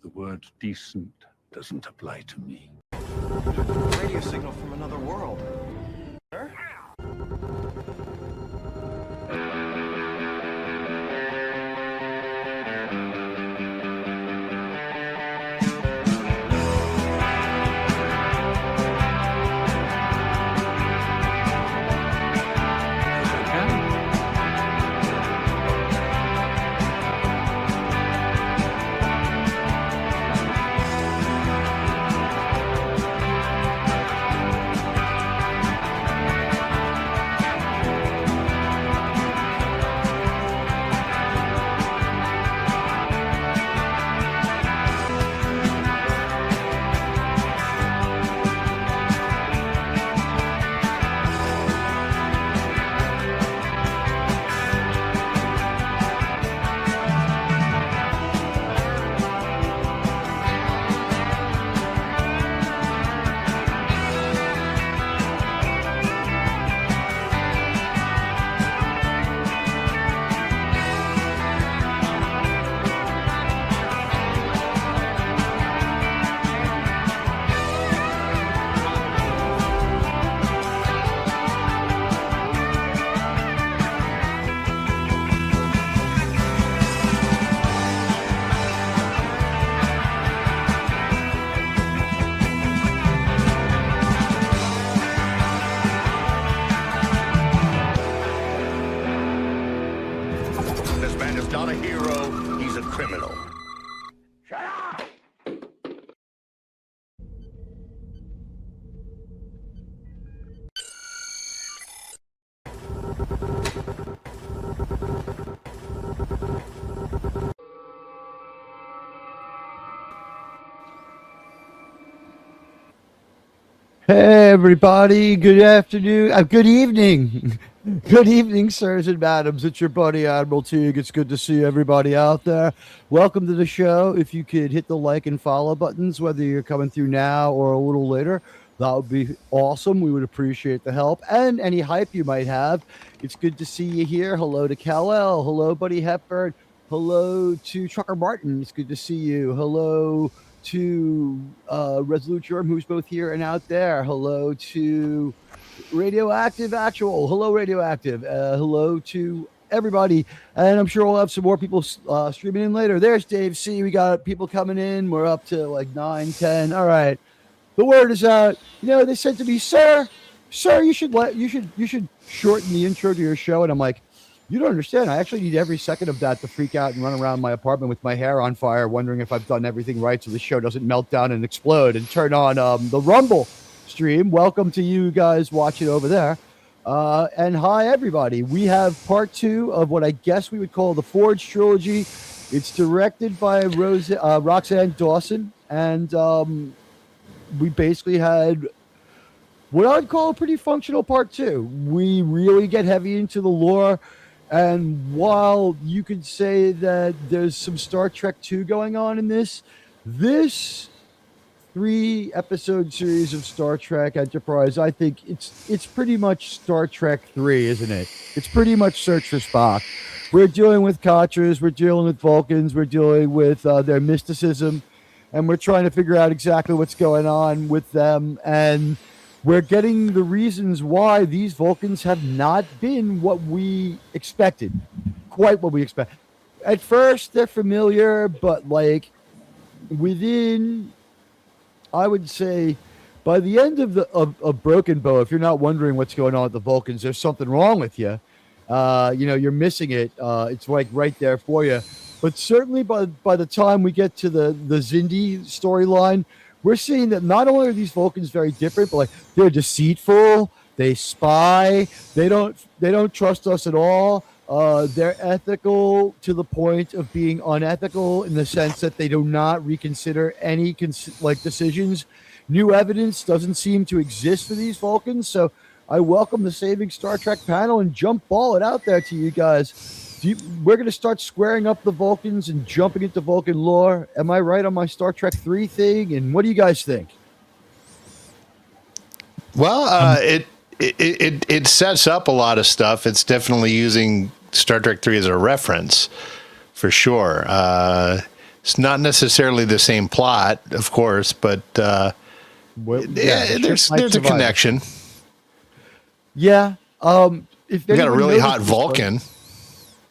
The word decent doesn't apply to me. Radio signal from another world. Sir? This man is not a hero, he's a criminal. Shut up! Hey everybody, good afternoon, good evening. Good evening, sirs and madams. It's your buddy Admiral Teague. It's good to see everybody out there. Welcome to the show. If you could hit the like and follow buttons, whether you're coming through now or a little later, that would be awesome. We would appreciate the help and any hype you might have. It's good to see you here. Hello to Kal-El. Hello, Buddy Hepburn. Hello to Trucker Martin. It's good to see you. Hello to Resolute Germ, who's both here and out there. Hello to Radioactive Actual. Hello, Radioactive. Hello to everybody. And I'm sure we'll have some more people streaming in later. There's Dave C. We got people coming in. We're up to like 9, 10. All right. The word is out. You know, they said to me, sir, you should shorten the intro to your show. And I'm like, you don't understand. I actually need every second of that to freak out and run around my apartment with my hair on fire, wondering if I've done everything right so the show doesn't melt down and explode, and turn on the Rumble stream. Welcome to you guys watching over there. And hi, everybody. We have part 2 of what I guess we would call the Forge trilogy. It's directed by Roxanne Dawson. And we basically had what I'd call a pretty functional part 2. We really get heavy into the lore. And while you could say that there's some Star Trek 2 going on in this 3-episode series of Star Trek Enterprise, I think it's pretty much Star Trek 3, isn't it? It's pretty much Search for Spock. We're dealing with Katras, we're dealing with Vulcans, we're dealing with their mysticism, and we're trying to figure out exactly what's going on with them, and we're getting the reasons why these Vulcans have not been what we expected, quite what we expect. At first, they're familiar, but like within, I would say, by the end of Broken Bow, if you're not wondering what's going on with the Vulcans, there's something wrong with you. You're missing it. It's like right there for you. But certainly by the time we get to the Xindi storyline, we're seeing that not only are these Vulcans very different, but like they're deceitful, they spy, they don't trust us at all. They're ethical to the point of being unethical in the sense that they do not reconsider any decisions. New evidence doesn't seem to exist for these Vulcans, so I welcome the Saving Star Trek panel and jump ball it out there to you guys. We're going to start squaring up the Vulcans and jumping into Vulcan lore. Am I right on my Star Trek 3 thing? And what do you guys think? Well, it sets up a lot of stuff. It's definitely using Star Trek 3 as a reference, for sure. It's not necessarily the same plot, of course, but there's a connection. Yeah. If We got a anyone really noticed hot this Vulcan. one,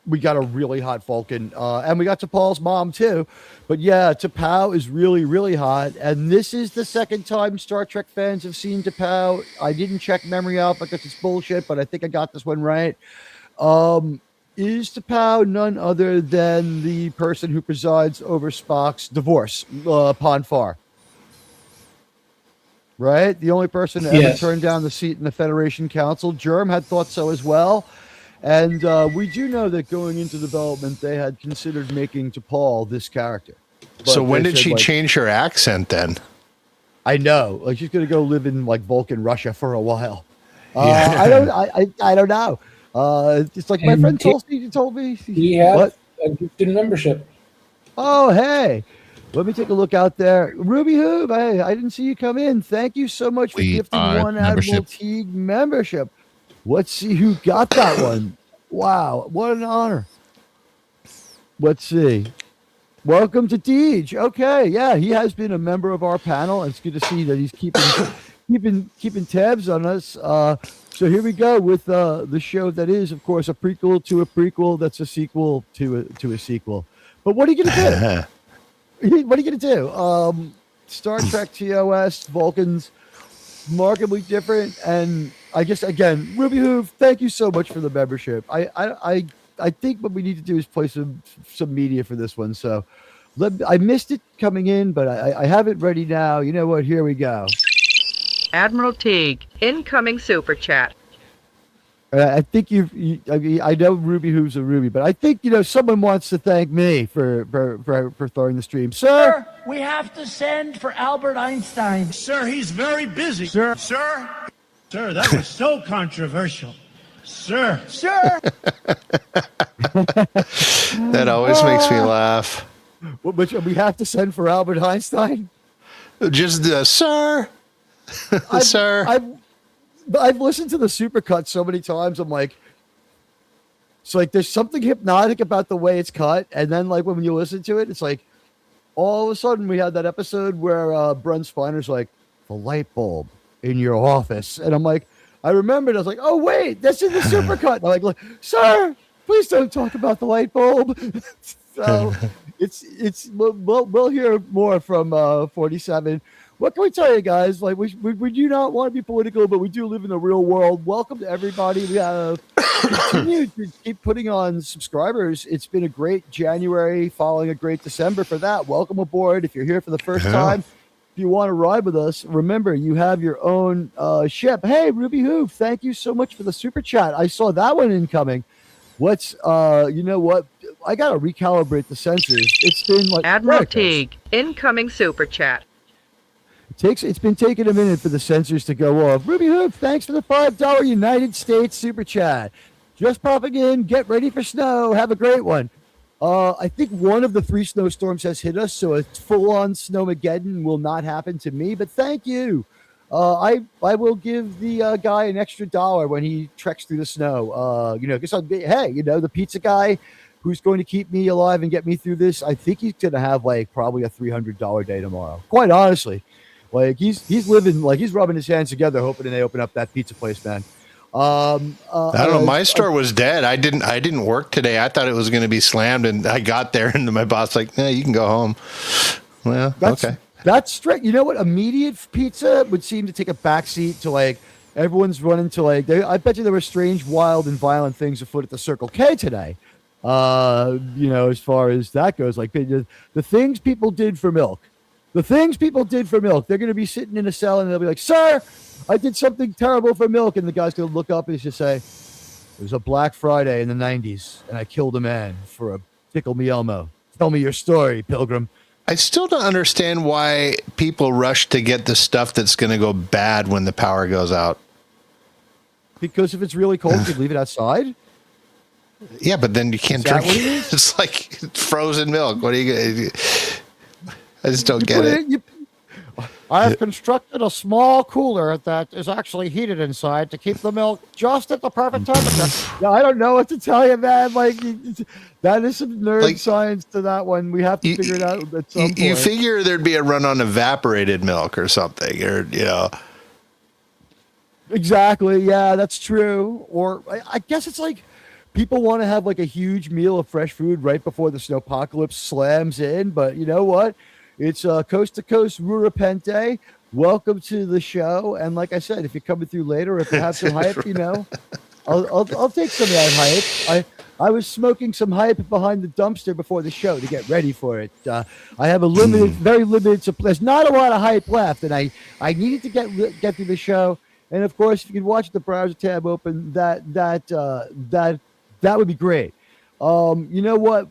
we got a really hot Vulcan, and we got T'Pol's mom too. But yeah, T'Pau is really, really hot, and this is the second time Star Trek fans have seen T'Pau. I didn't check memory out because it's bullshit, but I think I got this one right. Is T'Pau none other than the person who presides over Spock's divorce, Pon farr? Right? The only person to ever turn down the seat in the Federation Council. Germ had thought so as well. And we do know that going into development, they had considered making T'Pol this character. But So when did she like, change her accent then? I know. Like, she's going to go live in like Vulcan Russia for a while. Yeah. I don't know. It's like my friend Tulsi told me. We have a gifted membership. Oh, hey. Let me take a look out there. Ruby Hoob, hey, I didn't see you come in. Thank you so much for gifting one Admiral Teague membership. Let's see who got that one. Wow, what an honor. Let's see. Welcome to Deej. Okay, yeah, he has been a member of our panel, and it's good to see that he's keeping tabs on us. So here we go with the show that is, of course, a prequel to a prequel that's a sequel to a sequel. But what are you going to do? What are you going to do? Star Trek TOS, Vulcans, markedly different. And I guess, again, Ruby Hoof, thank you so much for the membership. I think what we need to do is play some media for this one. So I missed it coming in, but I have it ready now. You know what? Here we go. Admiral Teague, incoming super chat. I think I know Ruby Who's a Ruby, but I think, someone wants to thank me for throwing the stream. Sir, we have to send for Albert Einstein. Sir, he's very busy. Sir, that was so controversial. Sir. That always makes me laugh. Which we have to send for Albert Einstein? Just sir. Sir. I've listened to the supercut so many times. I'm like, it's like there's something hypnotic about the way it's cut, and then like when you listen to it, it's like all of a sudden we had that episode where Brent Spiner's like, the light bulb in your office, and I'm like, I remembered. I was like, oh wait, that's in the supercut. And I'm like, sir, please don't talk about the light bulb. So we'll hear more from 47. What can we tell you guys? Like, we do not want to be political, but we do live in the real world. Welcome to everybody. We have continued to keep putting on subscribers. It's been a great January following a great December for that. Welcome aboard. If you're here for the first time, if you want to ride with us, remember, you have your own ship. Hey, Ruby Hoof, thank you so much for the super chat. I saw that one incoming. What's, you know what? I got to recalibrate the sensors. It's been like Admiral Teague, incoming super chat. It's been taking a minute for the sensors to go off. Ruby Hoop, thanks for the $5 United States super chat. Just popping in. Get ready for snow. Have a great one. I think one of the 3 snowstorms has hit us, so a full-on snowmageddon will not happen to me. But thank you. I will give the guy an extra $1 when he treks through the snow. Because the pizza guy who's going to keep me alive and get me through this, I think he's going to have like probably a $300 day tomorrow. Quite honestly. Like he's living, like he's rubbing his hands together, hoping they open up that pizza place, man. I don't know. My store was dead. I didn't work today. I thought it was going to be slammed, and I got there, and my boss like, "No, you can go home." Well, okay. That's strict. You know what? Immediate pizza would seem to take a backseat to like everyone's running to like. I bet you there were strange, wild, and violent things afoot at the Circle K today. As far as that goes, like the things people did for milk. The things people did for milk, they're going to be sitting in a cell and they'll be like, sir, I did something terrible for milk. And the guy's going to look up and he's just say, it was a Black Friday in the 90s and I killed a man for a Tickle Me Elmo. Tell me your story, Pilgrim. I still don't understand why people rush to get the stuff that's going to go bad when the power goes out. Because if it's really cold, you leave it outside. Yeah, but then you can't drink it. It's like frozen milk. What are you going to do? I just don't get it. I have constructed a small cooler that is actually heated inside to keep the milk just at the perfect temperature. Yeah, I don't know what to tell you, man. Like, that is some nerd science to that one. We have to figure it out at some point. You figure there'd be a run on evaporated milk or something, or Exactly. Yeah, that's true. Or I guess it's like people want to have like a huge meal of fresh food right before the snowpocalypse slams in. But you know what? It's Coast to Coast Rurapente. Welcome to the show. And like I said, if you're coming through later, if you have some hype, I'll take some of that hype. I was smoking some hype behind the dumpster before the show to get ready for it. I have a very limited supply. There's not a lot of hype left, and I needed to get through the show. And of course, if you could watch the browser tab open, that would be great. You know what?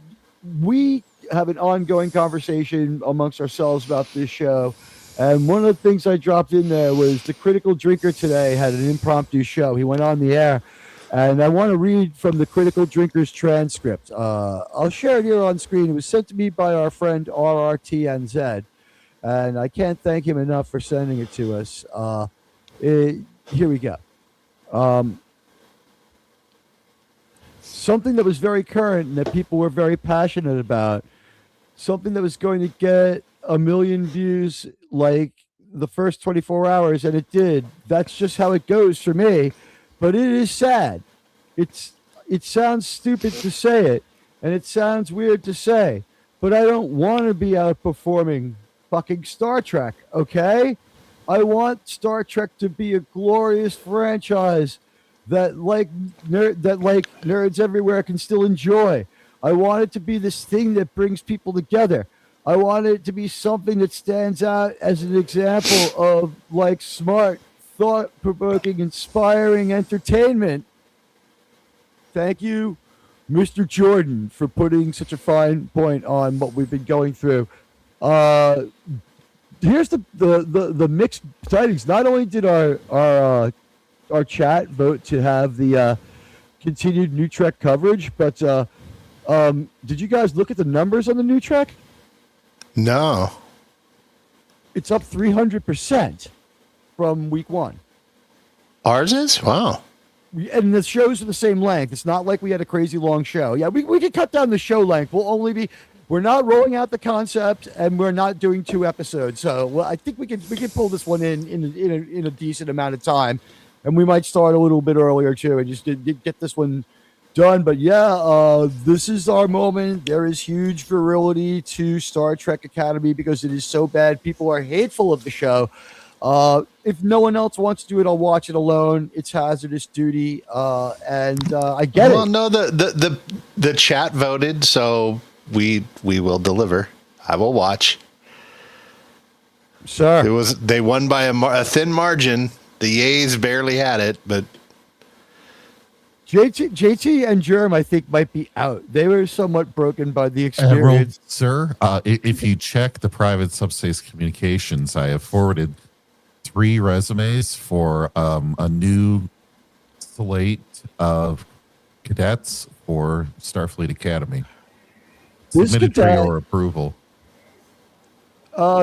We have an ongoing conversation amongst ourselves about this show. And one of the things I dropped in there was the Critical Drinker today had an impromptu show. He went on the air. And I want to read from the Critical Drinker's transcript. I'll share it here on screen. It was sent to me by our friend RRTNZ. And I can't thank him enough for sending it to us. Here we go. Something that was very current and that people were very passionate about. Something that was going to get 1 million views like the first 24 hours, and it did. That's just how it goes for me. But it is sad. It sounds stupid to say it, and it sounds weird to say, but I don't want to be outperforming fucking Star Trek, okay? I want Star Trek to be a glorious franchise that nerds everywhere can still enjoy. I want it to be this thing that brings people together. I want it to be something that stands out as an example of like smart, thought-provoking, inspiring entertainment. Thank you, Mr. Jordan, for putting such a fine point on what we've been going through. Here's the mixed tidings. Not only did our chat vote to have the continued New Trek coverage, but did you guys look at the numbers on the New Trek? No. It's up 300% from week one. Ours is? Wow. And the shows are the same length. It's not like we had a crazy long show. Yeah, we could cut down the show length. We're not rolling out the concept, and we're not doing 2 episodes. So I think we can pull this one in a decent amount of time, and we might start a little bit earlier too, and just get this one done. But yeah, this is our moment. There is huge virility to Star Trek Academy because it is so bad. People are hateful of the show. If no one else wants to do it, I'll watch it alone. It's hazardous duty, and I get it. Well, no, the chat voted, so we will deliver. I will watch. Sure. They won by a thin margin. The yays barely had it, but JT and Germ, I think, might be out. They were somewhat broken by the experience. Sir, if you check the private subspace communications, I have forwarded 3 resumes for a new slate of cadets for Starfleet Academy. Submitted for your approval.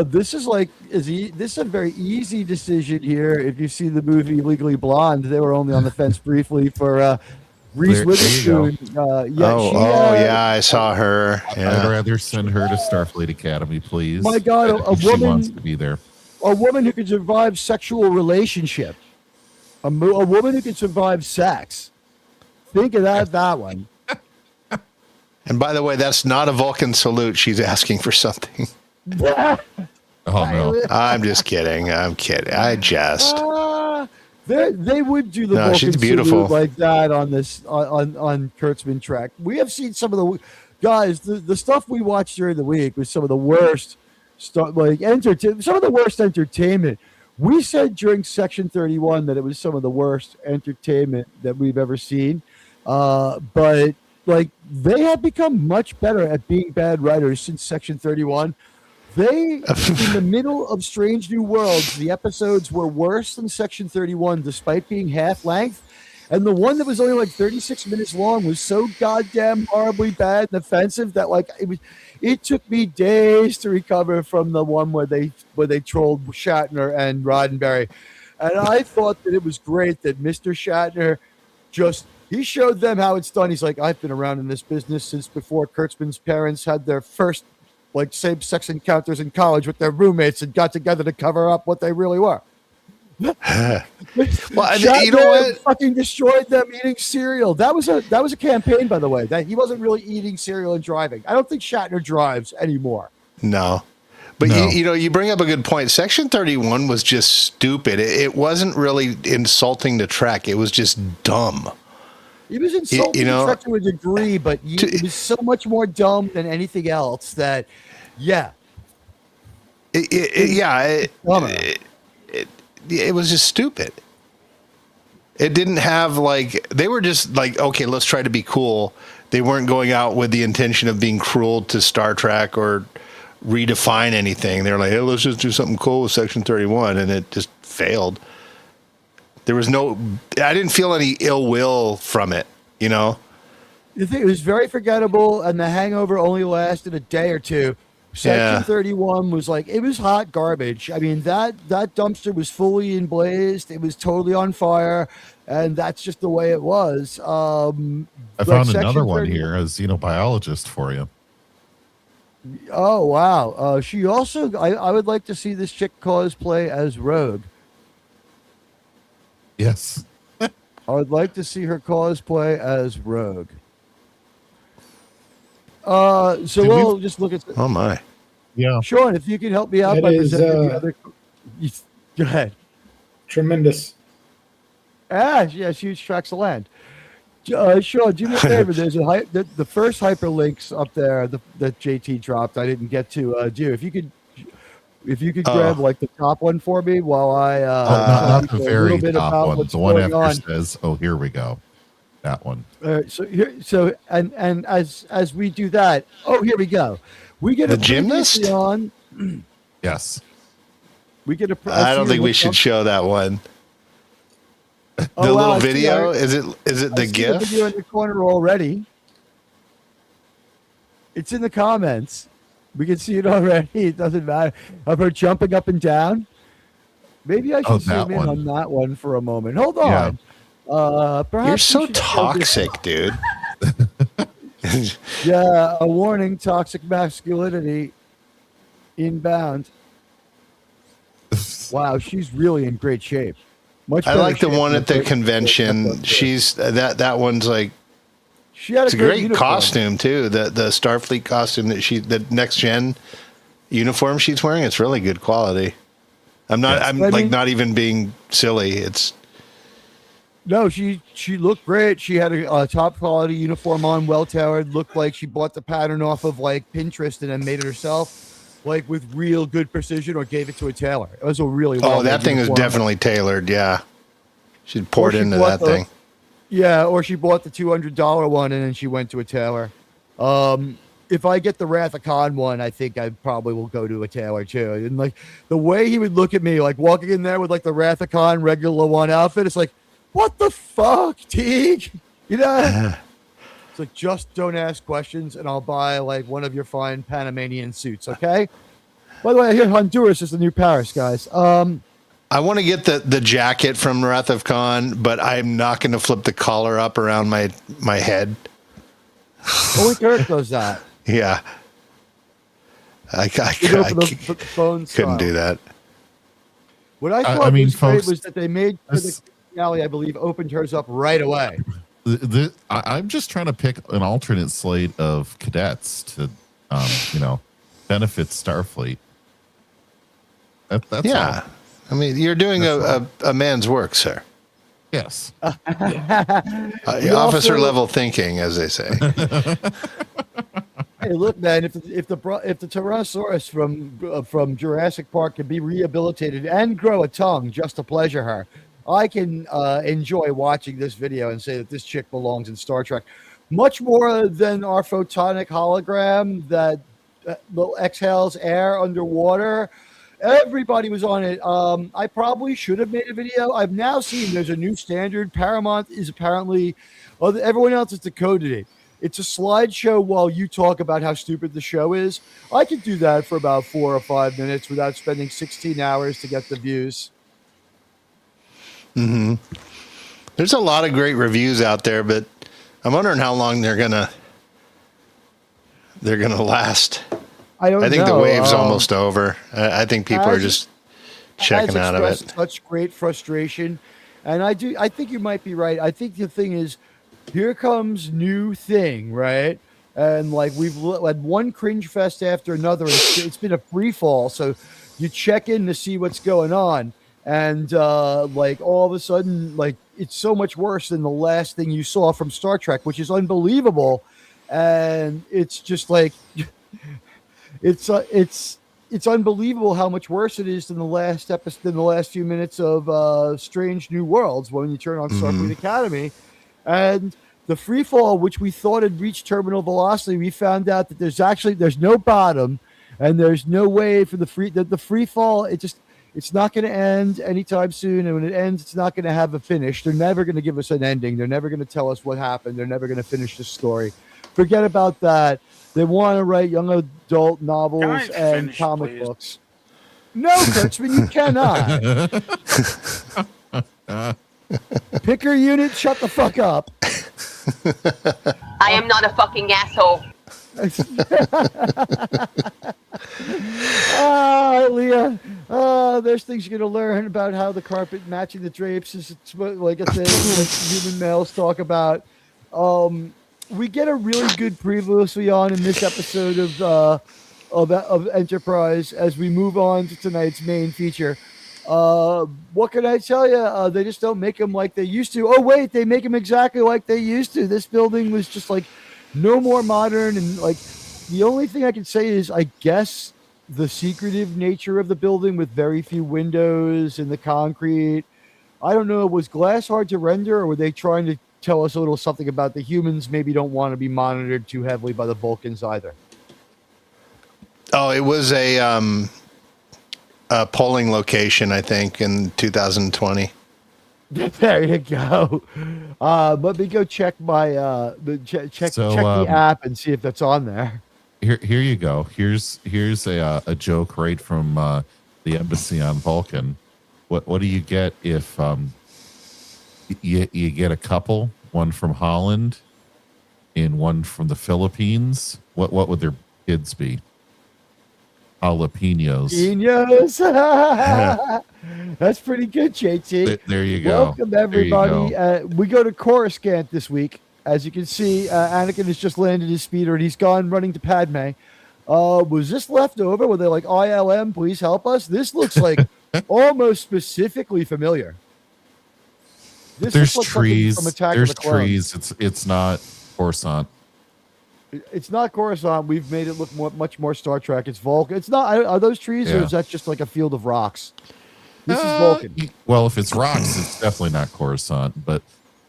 This is a very easy decision here. If you see the movie Legally Blonde, they were only on the fence briefly for Reese Witherspoon. Yeah, I saw her. Yeah. I'd rather send her to Starfleet Academy, please. My God, a woman she wants to be there. A woman who can survive sexual relationship. A woman who can survive sex. Think of that one. And by the way, that's not a Vulcan salute. She's asking for something. Oh no! I'm just kidding. I'm kidding. I jest. They would do the Vulcan she's beautiful salute like that on this on Kurtzman Trek. We have seen some of the guys. The stuff we watched during the week was some of the worst some of the worst entertainment. We said during Section 31 that it was some of the worst entertainment that we've ever seen. But like they have become much better at being bad writers since Section 31. In the middle of Strange New Worlds, the episodes were worse than Section 31 despite being half length. And the one that was only like 36 minutes long was so goddamn horribly bad and offensive that like it took me days to recover from the one where they trolled Shatner and Roddenberry. And I thought that it was great that Mr. Shatner he showed them how it's done. He's like, I've been around in this business since before Kurtzman's parents had their first like same-sex encounters in college with their roommates and got together to cover up what they really were. Well, I mean, Shatner you know what? fucking destroyed them eating cereal. That was a campaign, by the way. That he wasn't really eating cereal and driving. I don't think Shatner drives anymore. No. But No. you bring up a good point. Section 31 was just stupid. It wasn't really insulting to Trek. It was just dumb. It was insulting to a degree, but it was so much more dumb than anything else that, yeah. It was just stupid. It didn't have they were just like, okay, let's try to be cool. They weren't going out with the intention of being cruel to Star Trek or redefine anything. They're like, hey, let's just do something cool with Section 31, and it just failed. There was I didn't feel any ill will from it, you know? The thing, it was very forgettable, and the hangover only lasted a day or two. Section 31 was like, it was hot garbage. I mean, that dumpster was fully emblazed. It was totally on fire, and that's just the way it was. I found another one here as xenobiologist for you. Oh, wow. She also, I would like to see this chick cosplay as Rogue. Yes. I would like to see her cosplay as Rogue. So we'll just look at. Oh my. Yeah. Sean, if you can help me out by presenting the other. Go ahead. Tremendous. Yeah, huge tracts of land. Sean, do me a favor. There's the first hyperlinks up there that JT dropped. I didn't get to do. If you could grab like the top one for me while I not the very top one. The one after on. says, "Oh, here we go." That one. So as we do that, here we go. We get the gymnast on. Yes. We get a. I don't think we should show that one. The little video is it the GIF? The video in the corner already. It's in the comments. We can see it already. It doesn't matter. Of her jumping up and down. Maybe I should zoom in on that one for a moment. Hold on. Perhaps you're so toxic, dude. Yeah, a warning: toxic masculinity inbound. Wow, she's really in great shape. I like the one at the convention. She's that one's like. It's a great costume too. The Starfleet costume the next gen uniform she's wearing. It's really good quality. I'm not even being silly. No, she looked great. She had a top quality uniform on, well tailored. Looked like she bought the pattern off of like Pinterest and then made it herself, like with real good precision, or gave it to a tailor. It was a really that thing is definitely tailored. Yeah, she poured into that thing. Yeah, or she bought the $200 one and then she went to a tailor. If I get the Wrath of Khan one, I think I probably will go to a tailor too. And like the way he would look at me, like walking in there with like the Wrath of Khan regular one outfit, it's like, what the fuck, Teague? You know? It's like, just don't ask questions and I'll buy like one of your fine Panamanian suits, okay? By the way, I hear Honduras is the new Paris, guys. I want to get the jacket from Wrath of Khan, but I'm not going to flip the collar up around my head. Only Kirk does that. Yeah. I couldn't do that. What I thought was great was that they made the finale, I believe, opened hers up right away. I'm just trying to pick an alternate slate of cadets to, benefit Starfleet. That's all. I mean, you're doing a man's work, sir. Yes. Officer level thinking, as they say. Hey, look, man! If the Tyrannosaurus from Jurassic Park can be rehabilitated and grow a tongue just to pleasure her, I can enjoy watching this video and say that this chick belongs in Star Trek, much more than our photonic hologram that exhales air underwater Everybody was on it. I probably should have made a video. I've now seen there's a new standard. Paramount is apparently, everyone else has decoded it. It's a slideshow while you talk about how stupid the show is. I could do that for about 4 or 5 minutes without spending 16 hours to get the views. Mm-hmm. There's a lot of great reviews out there, but I'm wondering how long they're gonna last. I think the wave's almost over. I think people are just checking out of it. Such great frustration, and I think you might be right. I think the thing is, here comes new thing, right? And like we've had one cringe fest after another. It's been a free fall, so you check in to see what's going on, and like all of a sudden, like it's so much worse than the last thing you saw from Star Trek, which is unbelievable, and it's just like. It's unbelievable how much worse it is than the last episode, than the last few minutes of Strange New Worlds when you turn on Starfleet Academy, and the free fall, which we thought had reached terminal velocity. We found out that there's no bottom, and there's no way for the free fall. It's not going to end anytime soon, and when it ends, it's not going to have a finish. They're never going to give us an ending. They're never going to tell us what happened. They're never going to finish the story. Forget about that. They want to write young adult novels and comic books. No, Kurtzman, you cannot. Picker unit, shut the fuck up. I am not a fucking asshole. Leah. There's things you're going to learn about how the carpet matching the drapes is like a thing that human males talk about. We get a really good previously on in this episode of Enterprise as we move on to tonight's main feature. What can I tell you? They just don't make them like they used to. Oh, wait, they make them exactly like they used to. This building was just like no more modern. And like the only thing I can say is, I guess, the secretive nature of the building with very few windows and the concrete. I don't know. Was glass hard to render, or were they trying to tell us a little something about the humans maybe don't want to be monitored too heavily by the Vulcans either? Oh, it was a polling location, I think, in 2020. There you go. Let me go check my check the app and see if that's on there. Here you go. Here's a joke right from the embassy on Vulcan. What do you get if you get a couple, one from Holland and one from the Philippines? What would their kids be? Jalapenos. That's pretty good, JT. There you go. Welcome, everybody. We go to Coruscant this week. As you can see, Anakin has just landed his speeder, and he's gone running to Padme. Was this left over? Were they like, ILM, please help us? This looks like almost specifically familiar. There's trees. There's trees. It's not Coruscant. It's not Coruscant. We've made it look much more Star Trek. It's Vulcan. It's not. Are those trees, or is that just like a field of rocks? This is Vulcan. Well, if it's rocks, it's definitely not Coruscant. But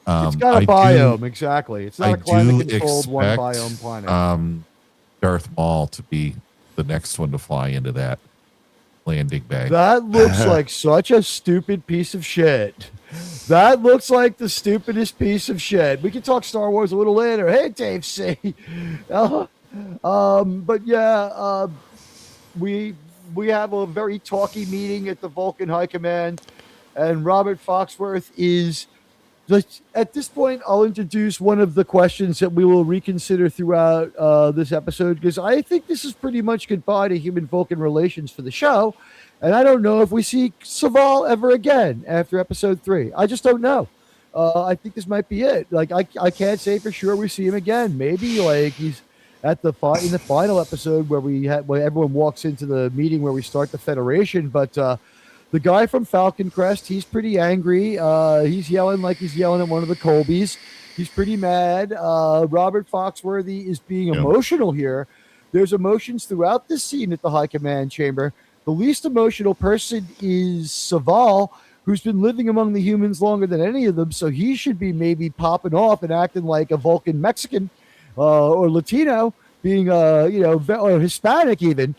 it's got a biome, exactly. It's not a climate-controlled one biome planet. Darth Maul to be the next one to fly into that landing bay. That looks like such a stupid piece of shit. That looks like the stupidest piece of shit. We can talk Star Wars a little later. Hey, Dave C. But yeah, we have a very talky meeting at the Vulcan High Command, and Robert Foxworth is. At this point, I'll introduce one of the questions that we will reconsider throughout this episode, because I think this is pretty much goodbye to human-Vulcan relations for the show, and I don't know if we see Saval ever again after episode 3. I just don't know. I think this might be it. Like I can't say for sure we see him again. Maybe like he's at in the final episode where everyone walks into the meeting where we start the Federation, but. The guy from Falcon Crest, he's pretty angry. He's yelling like he's yelling at one of the Colbys. He's pretty mad. Robert Foxworthy is being emotional here. There's emotions throughout this scene at the High Command Chamber. The least emotional person is Saval, who's been living among the humans longer than any of them, so he should be maybe popping off and acting like a Vulcan Mexican or Latino, being or Hispanic even,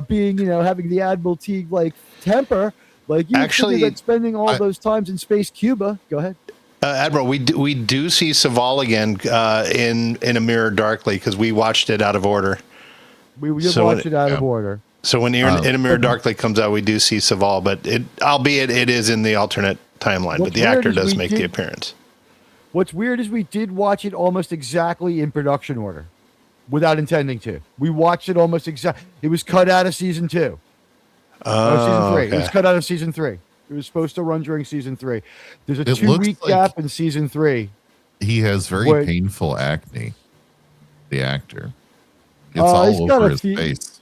being having the Admiral Teague like temper, like you Actually, figure that spending all those times in space Cuba. Go ahead. Admiral, we do see Saval again in A Mirror Darkly because we watched it out of order. We watched it out of order. So when In A Mirror Darkly comes out, we do see Saval, but albeit it is in the alternate timeline, but the actor does make the appearance. What's weird is we did watch it almost exactly in production order, without intending to. We watched it almost exactly. It was cut out of season 2. Season 3. Okay. It was cut out of season 3. It was supposed to run during season 3. There's a 2-week gap in season 3. He has very painful acne. The actor. It's all over his face.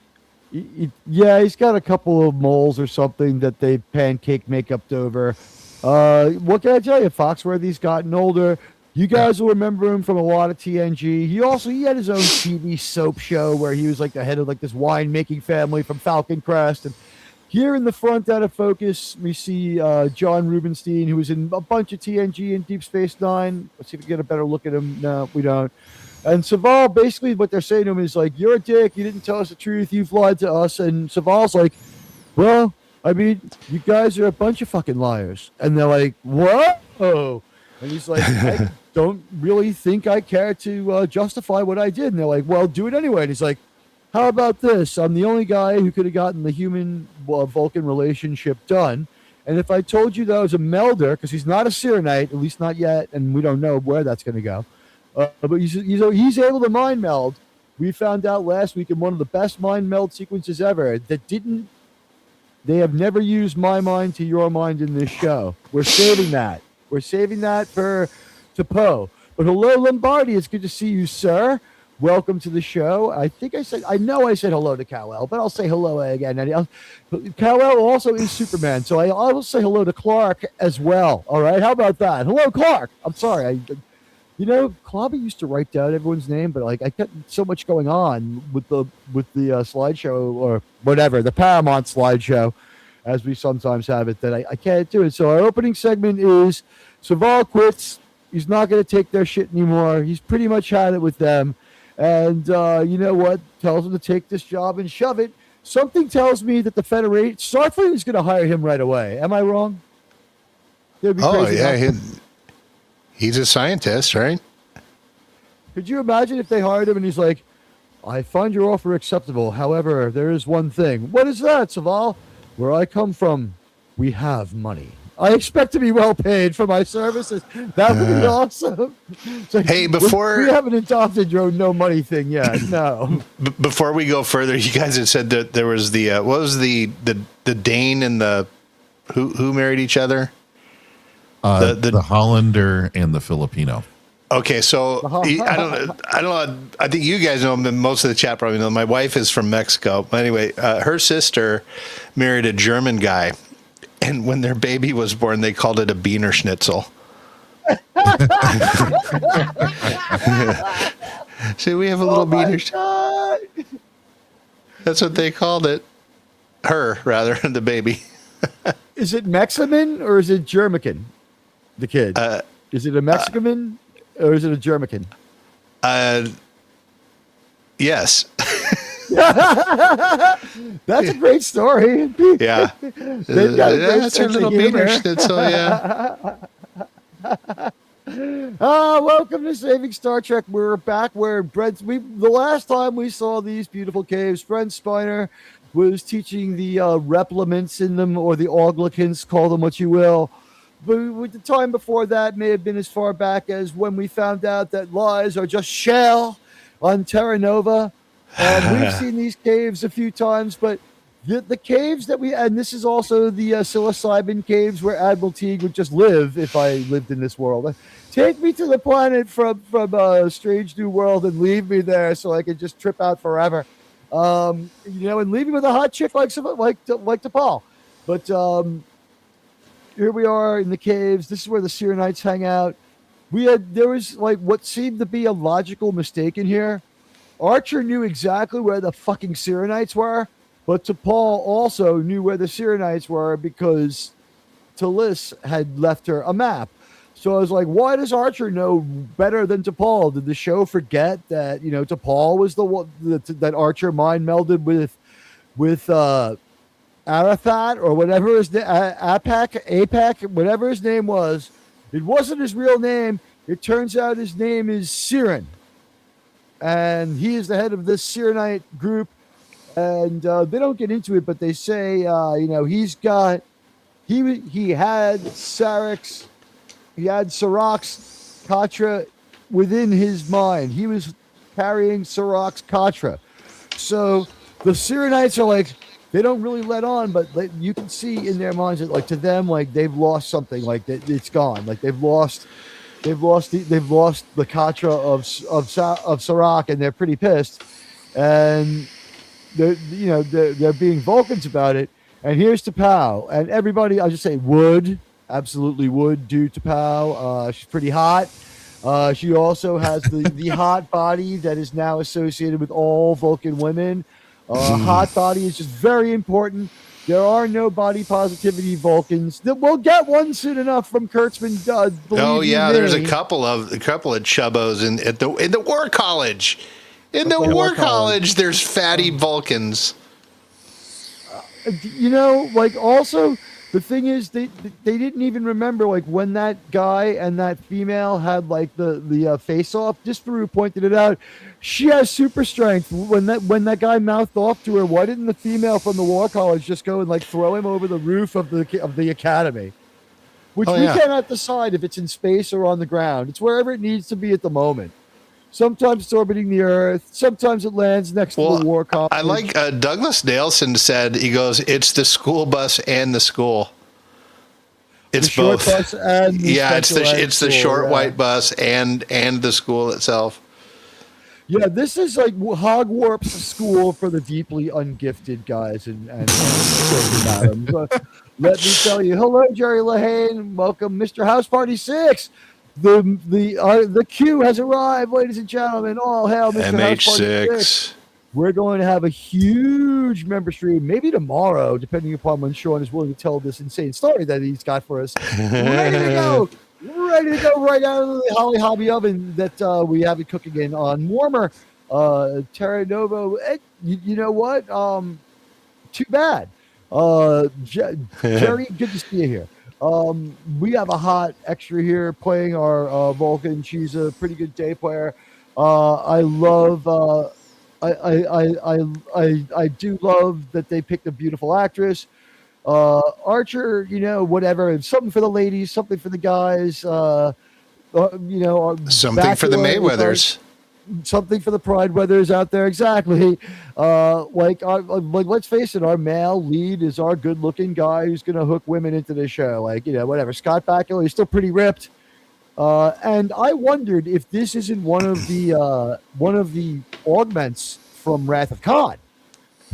He's got a couple of moles or something that they pancake makeup over. What can I tell you? Foxworthy's gotten older. You guys will remember him from a lot of TNG. He had his own TV soap show where he was like the head of like this winemaking family from Falcon Crest. And here in the front out of focus, we see John Rubinstein, who was in a bunch of TNG and Deep Space Nine. Let's see if we get a better look at him. No, we don't. And Saval, basically what they're saying to him is like, you're a dick. You didn't tell us the truth. You've lied to us. And Saval's like, well, I mean, you guys are a bunch of fucking liars. And they're like, what? Oh. And he's like, I don't really think I care to justify what I did. And they're like, well, do it anyway. And he's like, how about this? I'm the only guy who could have gotten the human Vulcan relationship done. And if I told you that I was a melder, because he's not a Syrannite, at least not yet, and we don't know where that's going to go. But he's able to mind meld. We found out last week in one of the best mind meld sequences ever they have never used my mind to your mind in this show. We're saving that. We're saving that to Poe. But hello, Lombardi. It's good to see you, sir. Welcome to the show. I know I said hello to Kal-El, but I'll say hello again. Kal-El also is Superman, so I will say hello to Clark as well. All right, how about that? Hello, Clark. I'm sorry. Clobby used to write down everyone's name, but like I got so much going on with the slideshow or whatever, the Paramount slideshow, as we sometimes have it, that I can't do it. So our opening segment is Saval quits. He's not going to take their shit anymore. He's pretty much had it with them. And you know what? Tells him to take this job and shove it. Something tells me that the Federation, Starfleet is going to hire him right away. Am I wrong? Oh, yeah. He's a scientist, right? Could you imagine if they hired him and he's like, I find your offer acceptable. However, there is one thing. What is that, Saval? Where I come from, we have money. I expect to be well paid for my services. That would be awesome. So hey, we haven't adopted your no money thing yet. No. Before we go further, you guys had said that there was the what was the Dane and the who married each other? The Hollander and the Filipino. Okay, so I don't know. I think you guys know, most of the chat probably know. My wife is from Mexico. But anyway, her sister married a German guy. And when their baby was born, they called it a Beaner Schnitzel. See, we have a little Beaner Schnitzel. That's what they called it. Her, rather, the baby. Is it Mexican or is it German? The kid. Is it a Mexican or is it a German? Yes. That's a great story. Yeah. That's her little Beaner Schnitzel, yeah. Welcome to Saving Star Trek. We're back where the last time we saw these beautiful caves, Brent Spiner was teaching the repliments in them, or the Auglicants, call them what you will. But with the time before that may have been as far back as when we found out that lies are just shell on Terra Nova. We've seen these caves a few times, but the caves that and this is also the psilocybin caves where Admiral Teague would just live if I lived in this world. Take me to the planet from Strange New World and leave me there so I could just trip out forever. And leave me with a hot chick like T'Pol. But here we are in the caves. This is where the Syrrannites hang out. There was like what seemed to be a logical mistake in here. Archer knew exactly where the fucking Syrrannites were, but T'Pol also knew where the Syrrannites were because Talis had left her a map. So I was like, why does Archer know better than T'Pol? Did the show forget that, T'Pol was the one that Archer mind melded with Arathat or whatever his name, APAC, whatever his name was. It wasn't his real name. It turns out his name is Syrran. And he is the head of this Syrannite group. And they don't get into it, but they say, he had Sarak's Katra within his mind. He was carrying Sarak's Katra. So the Syrrannites are like, they don't really let on, but you can see in their minds that, like, to them, like, they've lost something, like it's gone, like they've lost the Katra of Sarak, and they're pretty pissed, and they're being Vulcans about it. And here's T'Pau, and everybody, I'll just say, absolutely would do T'Pau. She's pretty hot. She also has the hot body that is now associated with all Vulcan women. Hot body is just very important. There are no body positivity Vulcans. We'll get one soon enough from Kurtzman. There's a couple of chubbos in the War College. In the War College, there's fatty Vulcans. Also, the thing is, they didn't even remember, like, when that guy and that female had, like, the face off. Disparu pointed it out. She has super strength. When that guy mouthed off to her, why didn't the female from the War College just go and, like, throw him over the roof of the academy? Which we cannot decide if it's in space or on the ground. It's wherever it needs to be at the moment. Sometimes it's orbiting the Earth. Sometimes it lands next to the War College. I like Douglas Nelson said, he goes, it's the school bus and the school. It's both. Bus and it's the short white bus and the school itself. Yeah, this is like Hogwarts school for the deeply ungifted guys and madams. Let me tell you, hello, Jerry Lahane. Welcome, Mr. House Party 6. The queue has arrived, ladies and gentlemen. All hail Mr. House Party 6. We're going to have a huge member stream, maybe tomorrow, depending upon when Sean is willing to tell this insane story that he's got for us. Ready to go right out of the Holly Hobby oven that we have it cooking in on warmer Terra Nova. You know what? Too bad. Jerry, good to see you here. We have a hot extra here playing our Vulcan. She's a pretty good day player. I love. I do love that they picked a beautiful actress. Archer, whatever. Something for the ladies, something for the guys. Something for the Mayweathers. Something for the Pride Weathers out there. Exactly. Let's face it, our male lead is our good-looking guy who's going to hook women into the show. Whatever. Scott Bakula, he's still pretty ripped. And I wondered if this isn't one of the augments from Wrath of Khan,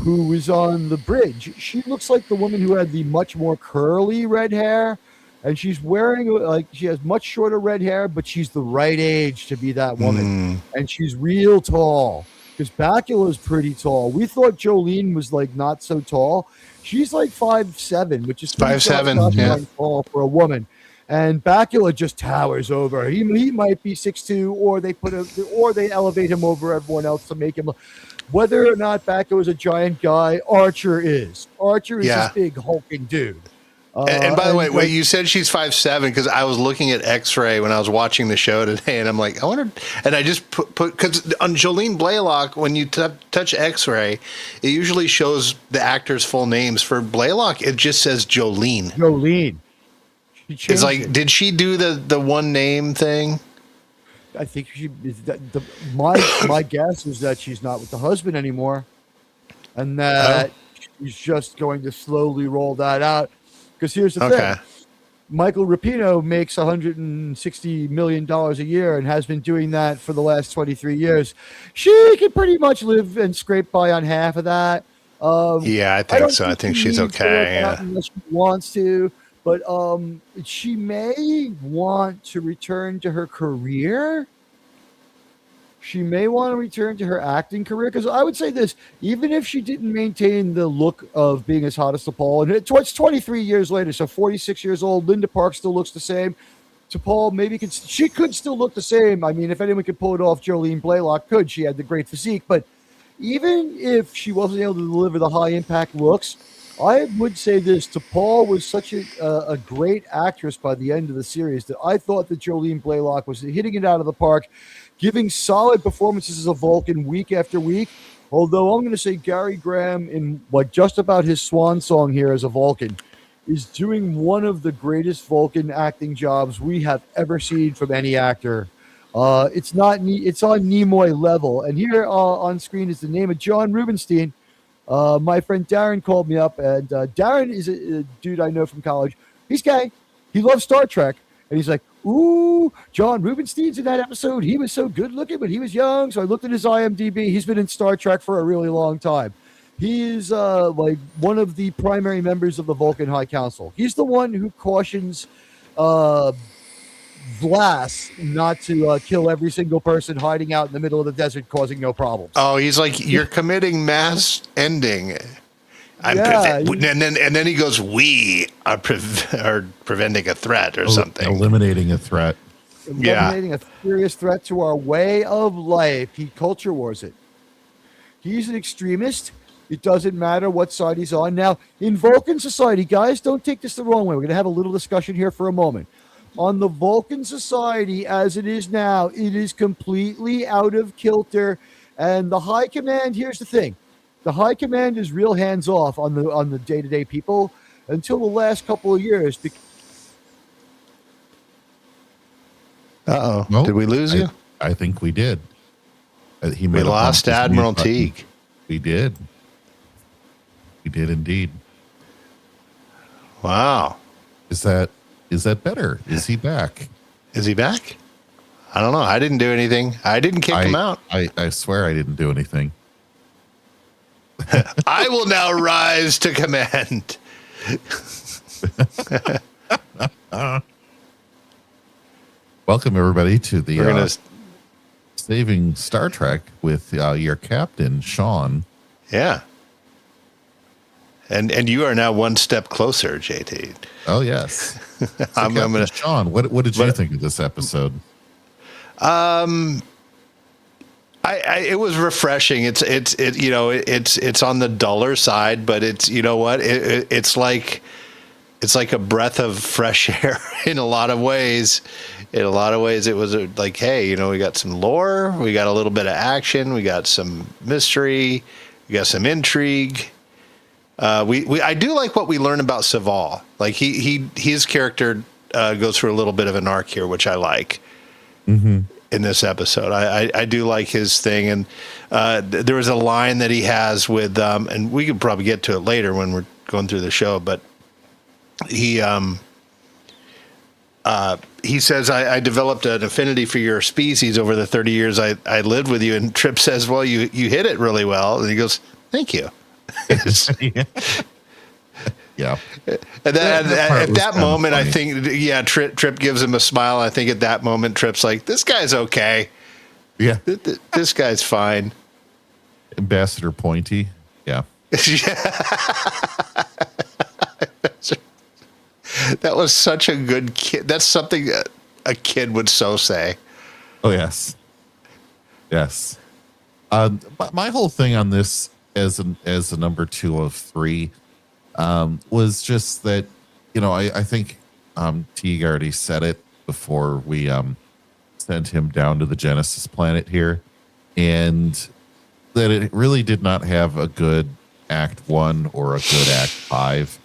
who was on the bridge. She looks like the woman who had the much more curly red hair, and she's wearing she has much shorter red hair, but she's the right age to be that woman, and she's real tall. Because Bakula's pretty tall. We thought Jolene was not so tall. She's 5'7", which is 5'7", yeah, tall for a woman. And Bakula just towers over. He might be 6'2", or they elevate him over everyone else to make him. Whether or not Bakula is a giant guy, Archer is. Archer is this big hulking dude. And by the way, you said she's 5'7", because I was looking at X-Ray when I was watching the show today, and I'm like, I wonder. And I just put because on Jolene Blaylock, when you touch X-Ray, it usually shows the actors' full names. For Blaylock, it just says Jolene. Jolene. It's did she do the one name thing? I think my guess is that she's not with the husband anymore, and that she's just going to slowly roll that out. Because here's the thing: Michael Rapino makes $160 million a year and has been doing that for the last 23 years. She can pretty much live and scrape by on half of that. I think so. I think she's okay. Unless she wants to. But she may want to return to her career. She may want to return to her acting career. Because I would say this, even if she didn't maintain the look of being as hot as T'Pol, and it's 23 years later, so 46 years old, Linda Park still looks the same. T'Pol maybe she could still look the same. I mean, if anyone could pull it off, Jolene Blaylock could. She had the great physique, but even if she wasn't able to deliver the high impact looks, I would say this: T'Pol was such a great actress by the end of the series that I thought that Jolene Blaylock was hitting it out of the park, giving solid performances as a Vulcan week after week. Although I'm going to say Gary Graham, in like just about his swan song here as a Vulcan, is doing one of the greatest Vulcan acting jobs we have ever seen from any actor. It's on Nimoy level. And here on screen is the name of John Rubenstein. My friend Darren called me up, and Darren is a dude I know from college. He's gay. He loves Star Trek. And he's like, ooh, John Rubenstein's in that episode. He was so good looking, but he was young. So I looked at his IMDb. He's been in Star Trek for a really long time. He is like one of the primary members of the Vulcan High Council. He's the one who cautions Glass not to kill every single person hiding out in the middle of the desert, causing no problems. Oh, he's like, you're committing mass ending. And then he goes, we are preventing a threat or something. Eliminating a threat. Eliminating a serious threat to our way of life. He culture wars it. He's an extremist. It doesn't matter what side he's on. Now, in Vulcan society, guys, don't take this the wrong way. We're going to have a little discussion here for a moment. On the Vulcan society as it is now, it is completely out of kilter. And the high command, here's the thing. The high command is real hands-off on the day-to-day people until the last couple of years. Uh-oh. Nope. Did we lose you? I think we did. We lost Admiral Teague. We did. We did indeed. Wow. Is that better? Is he back? Is he back? I don't know. I didn't do anything. I didn't kick him out. I swear I didn't do anything. I will now rise to command. Welcome, everybody, to the Saving Star Trek with your captain, Sean. Yeah. And you are now one step closer, JT. Oh, yes. So I'm gonna, Sean, what did you think of this episode? It was refreshing. It's on the duller side, but it's, you know what? It's like a breath of fresh air in a lot of ways. In a lot of ways, it was like, hey, we got some lore, we got a little bit of action, we got some mystery, we got some intrigue. I do like what we learn about Saval. Like his character goes through a little bit of an arc here, which I like. Mm-hmm. In this episode, I do like his thing, and there was a line that he has with, and we could probably get to it later when we're going through the show, but he says, I developed an affinity for your species over the 30 years I lived with you, and Trip says, well, you hit it really well, and he goes, thank you. Yeah. And at that moment, I think, Trip gives him a smile. I think at that moment, Trip's like, this guy's okay. Yeah. This guy's fine. Ambassador Pointy. Yeah. That was such a good kid. That's something a kid would so say. Oh, yes. Yes. My whole thing on this as a number 2 of 3 was just that, I think Teague already said it before we sent him down to the Genesis planet here, and that it really did not have a good Act 1 or a good Act 5.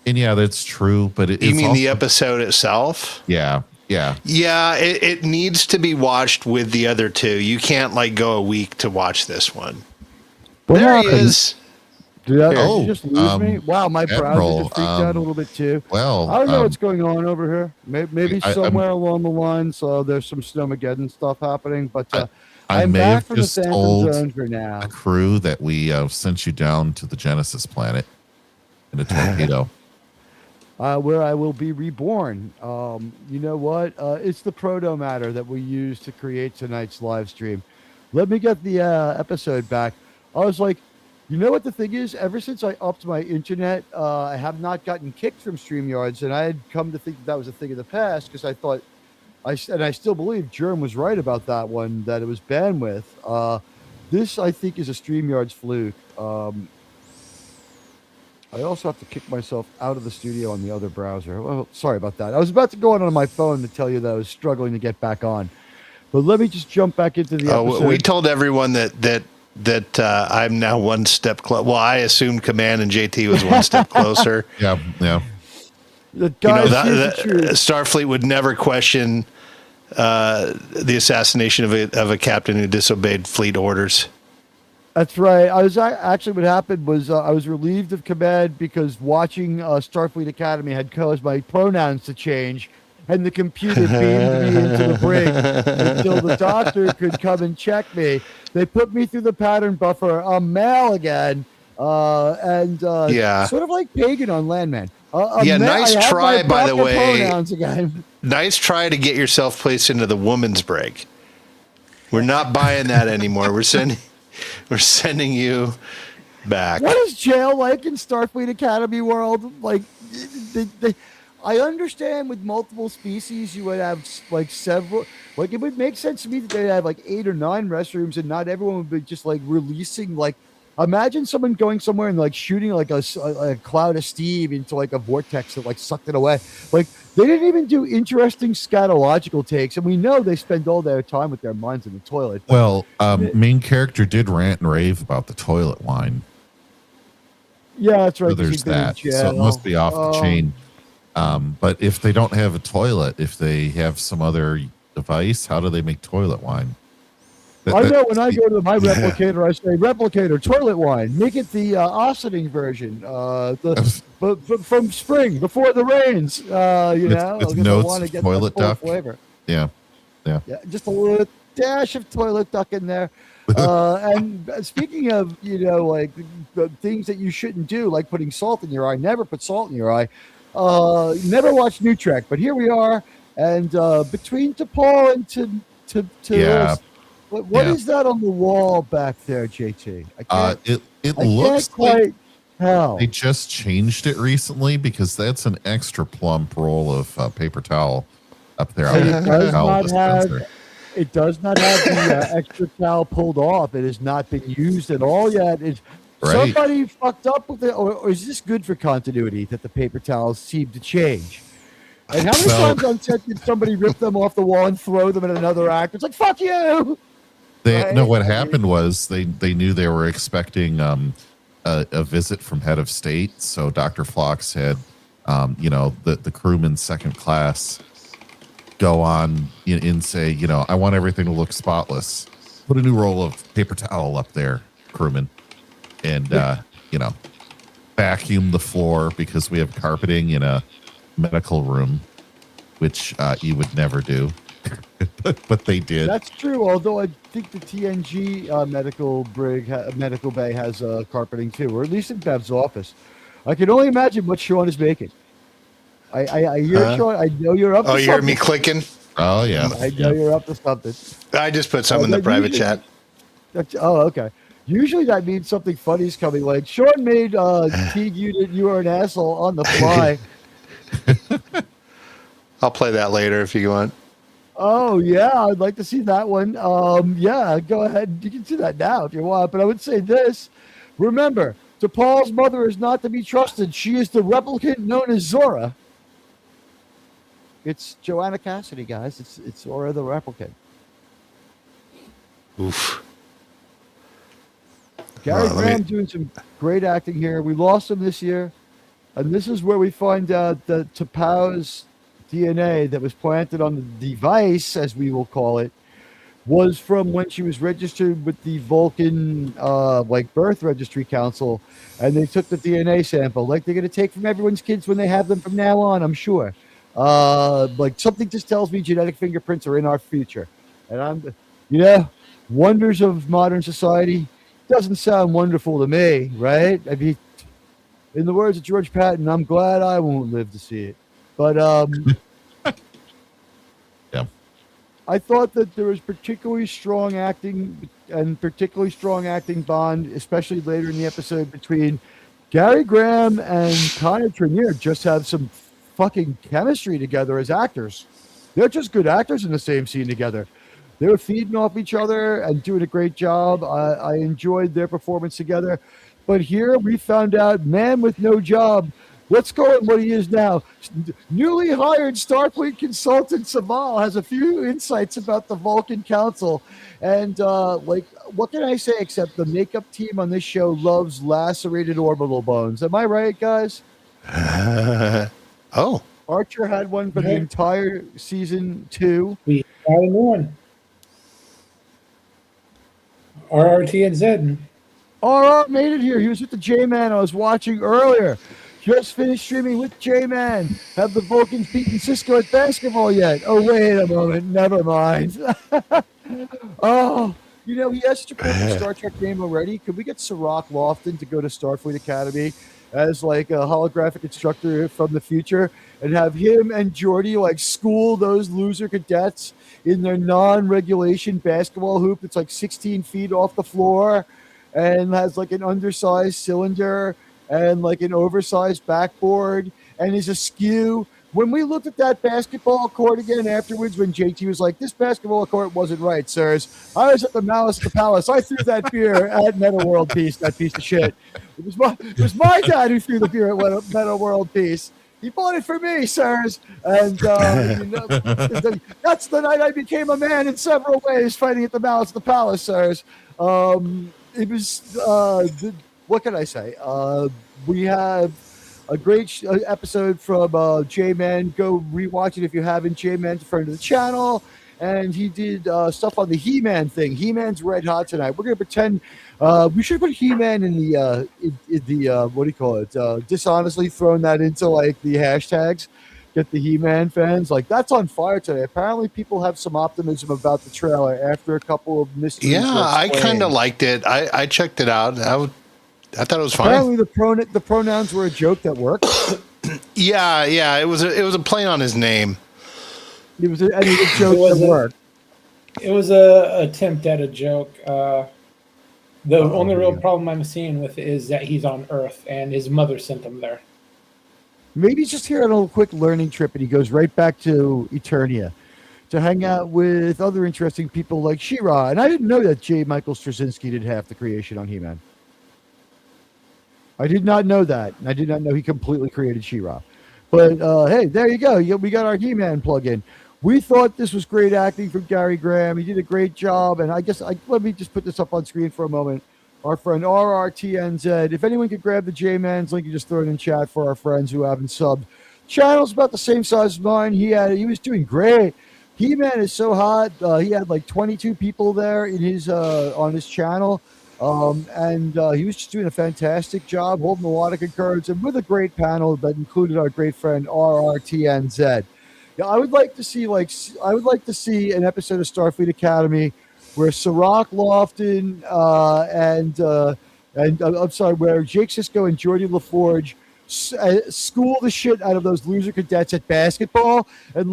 And yeah, that's true, but you mean the episode itself? Yeah. It needs to be watched with the other 2. You can't go a week to watch this one. There he is. Did you just lose me? Wow, my browser just freaked out a little bit too. Well, I don't know what's going on over here. Maybe somewhere along the line, so there's some Snowmageddon stuff happening. But I'm back from the Phantom Zone for now. The crew that we sent you down to the Genesis planet in a torpedo. Where I will be reborn. You know what? It's the proto matter that we used to create tonight's live stream. Let me get the episode back. I was like, you know what the thing is? Ever since I upped my internet, I have not gotten kicked from StreamYards, and I had come to think that was a thing of the past because I thought I still believe Germ was right about that one, that it was bandwidth. This, I think, is a StreamYard's fluke. I also have to kick myself out of the studio on the other browser. Well, sorry about that. I was about to go on my phone to tell you that I was struggling to get back on. But let me just jump back into the episode. We told everyone that I'm now one step closer. Well, I assumed Command and JT was one step closer. Yeah. Starfleet would never question the assassination of a captain who disobeyed fleet orders. That's right. Actually what happened was I was relieved of command because watching Starfleet Academy had caused my pronouns to change, and the computer beamed me into the brig until the doctor could come and check me. They put me through the pattern buffer. I'm male again, and sort of like Pagan on Landman. Nice try, by the way. Pronouns again. Nice try to get yourself placed into the woman's brig. We're not buying that anymore. We're sending you back. What is jail like in Starfleet Academy world? Like, I understand with multiple species you would have like several. Like, it would make sense to me that they'd have like 8 or 9 restrooms, and not everyone would be just like releasing like. Imagine someone going somewhere and like shooting like a cloud of steam into like a vortex that like sucked it away. Like, they didn't even do interesting scatological takes, and we know they spend all their time with their minds in the toilet. Well, main character did rant and rave about the toilet wine. Yeah, that's right. So there's that. So it must be off the chain. But if they don't have a toilet, if they have some other device, how do they make toilet wine? I know when I go to my replicator, I say, replicator, toilet wine. Make it the Ossining version. But from spring, before the rains. With notes of toilet duck. Flavor. Yeah. Just a little dash of toilet duck in there. And speaking of, like the things that you shouldn't do, like putting salt in your eye, never put salt in your eye. Never watch New Trek, but here we are. And between T'Pol and to what is that on the wall back there, JT? It looks like they just changed it recently, because that's an extra plump roll of paper towel up there. It does not have the extra towel pulled off. It has not been used at all yet. Somebody fucked up with it, or is this good for continuity that the paper towels seem to change? And how many times on set did somebody rip them off the wall and throw them at another actor? It's like, fuck you! What happened was they knew they were expecting a visit from head of state, so Dr. Phlox had the crewman second class go on and say, I want everything to look spotless. Put a new roll of paper towel up there, crewman, and vacuum the floor, because we have carpeting in a medical room, which you would never do. but they did. That's true. Although I think the TNG medical bay has carpeting too, or at least in Bev's office. I can only imagine what Sean is making. I hear Sean. I know you're up. Oh, you hear me clicking? Oh yeah. I know you're up to something. I just put some in the private chat. Okay. Usually that means something funny is coming. Like Sean made Teague unit. You are an asshole on the fly. I'll play that later if you want. Oh, yeah, I'd like to see that one. Yeah, go ahead. You can do that now if you want. But I would say this. Remember, T'Pol's mother is not to be trusted. She is the replicant known as Zora. It's Joanna Cassidy, guys. It's Zora the replicant. Oof. Gary Graham doing some great acting here. We lost him this year. And this is where we find out that T'Pau's DNA that was planted on the device, as we will call it, was from when she was registered with the Vulcan birth registry council, and they took the DNA sample like they're going to take from everyone's kids when they have them from now on, I'm sure. Something just tells me genetic fingerprints are in our future. And wonders of modern society doesn't sound wonderful to me, right? I mean, in the words of George Patton, I'm glad I won't live to see it. But yeah, I thought that there was particularly strong acting bond, especially later in the episode, between Gary Graham and Connor Trenier. Just have some fucking chemistry together as actors. They're just good actors in the same scene together. They were feeding off each other and doing a great job. I enjoyed their performance together. But here we found out, man with no job. Let's go at what he is now. Newly hired Starfleet consultant Saval has a few insights about the Vulcan Council. And, what can I say except the makeup team on this show loves lacerated orbital bones? Am I right, guys? Oh. Archer had one for the entire season 2. We got a new one. RRTNZ. RR made it here. He was with the J-Man I was watching earlier. Just finished streaming with J-Man. Have the Vulcans beaten Cisco at basketball yet? Oh, wait a moment. Never mind. Oh, he has such a perfect Star Trek name already. Could we get Sirach Lofton to go to Starfleet Academy as like a holographic instructor from the future and have him and Geordi school those loser cadets in their non-regulation basketball hoop that's 16 feet off the floor and has an undersized cylinder and an oversized backboard and is askew. When we looked at that basketball court again afterwards, when JT was like, this basketball court wasn't right, sirs. I was at the Malice at the Palace. I threw that beer at Meta World Peace, that piece of shit. It was my dad who threw the beer at Meta World Peace. He bought it for me, sirs. And that's the night I became a man in several ways, fighting at the Malice at the Palace, sirs. It was, what can I say? We have a great episode from J-Man. Go rewatch it if you haven't. J-Man's a friend of the channel, and he did stuff on the He-Man thing. He-Man's red hot tonight. We're gonna pretend we should put He-Man in the what do you call it? Dishonestly throwing that into the hashtags. Get the He-Man fans that's on fire today. Apparently, people have some optimism about the trailer after a couple of mysteries. Yeah, I kind of liked it. I checked it out. I thought it was fine. Apparently, the pronouns were a joke that worked. Yeah, it was a play on his name. It was a joke that worked. It was a attempt at a joke. The only real problem I'm seeing with it is that he's on Earth and his mother sent him there. Maybe he's just here on a little quick learning trip and he goes right back to Eternia to hang out with other interesting people like She-Ra. And I didn't know that J. Michael Straczynski did half the creation on He-Man. I did not know that. I did not know he completely created She-Ra. But, hey, there you go. We got our He-Man plug-in. We thought this was great acting from Gary Graham. He did a great job. And I guess, let me just put this up on screen for a moment. Our friend RRTNZ. If anyone could grab the J-Man's link, you just throw it in chat for our friends who haven't subbed. Channel's about the same size as mine. He was doing great. He-Man is so hot. He had 22 people there in his on his channel. And he was just doing a fantastic job, holding a lot of concurrence, and with a great panel that included our great friend RRTNZ. Yeah, I would like to see an episode of Starfleet Academy where Sirach Lofton where Jake Sisko and Geordi LaForge school the shit out of those loser cadets at basketball, and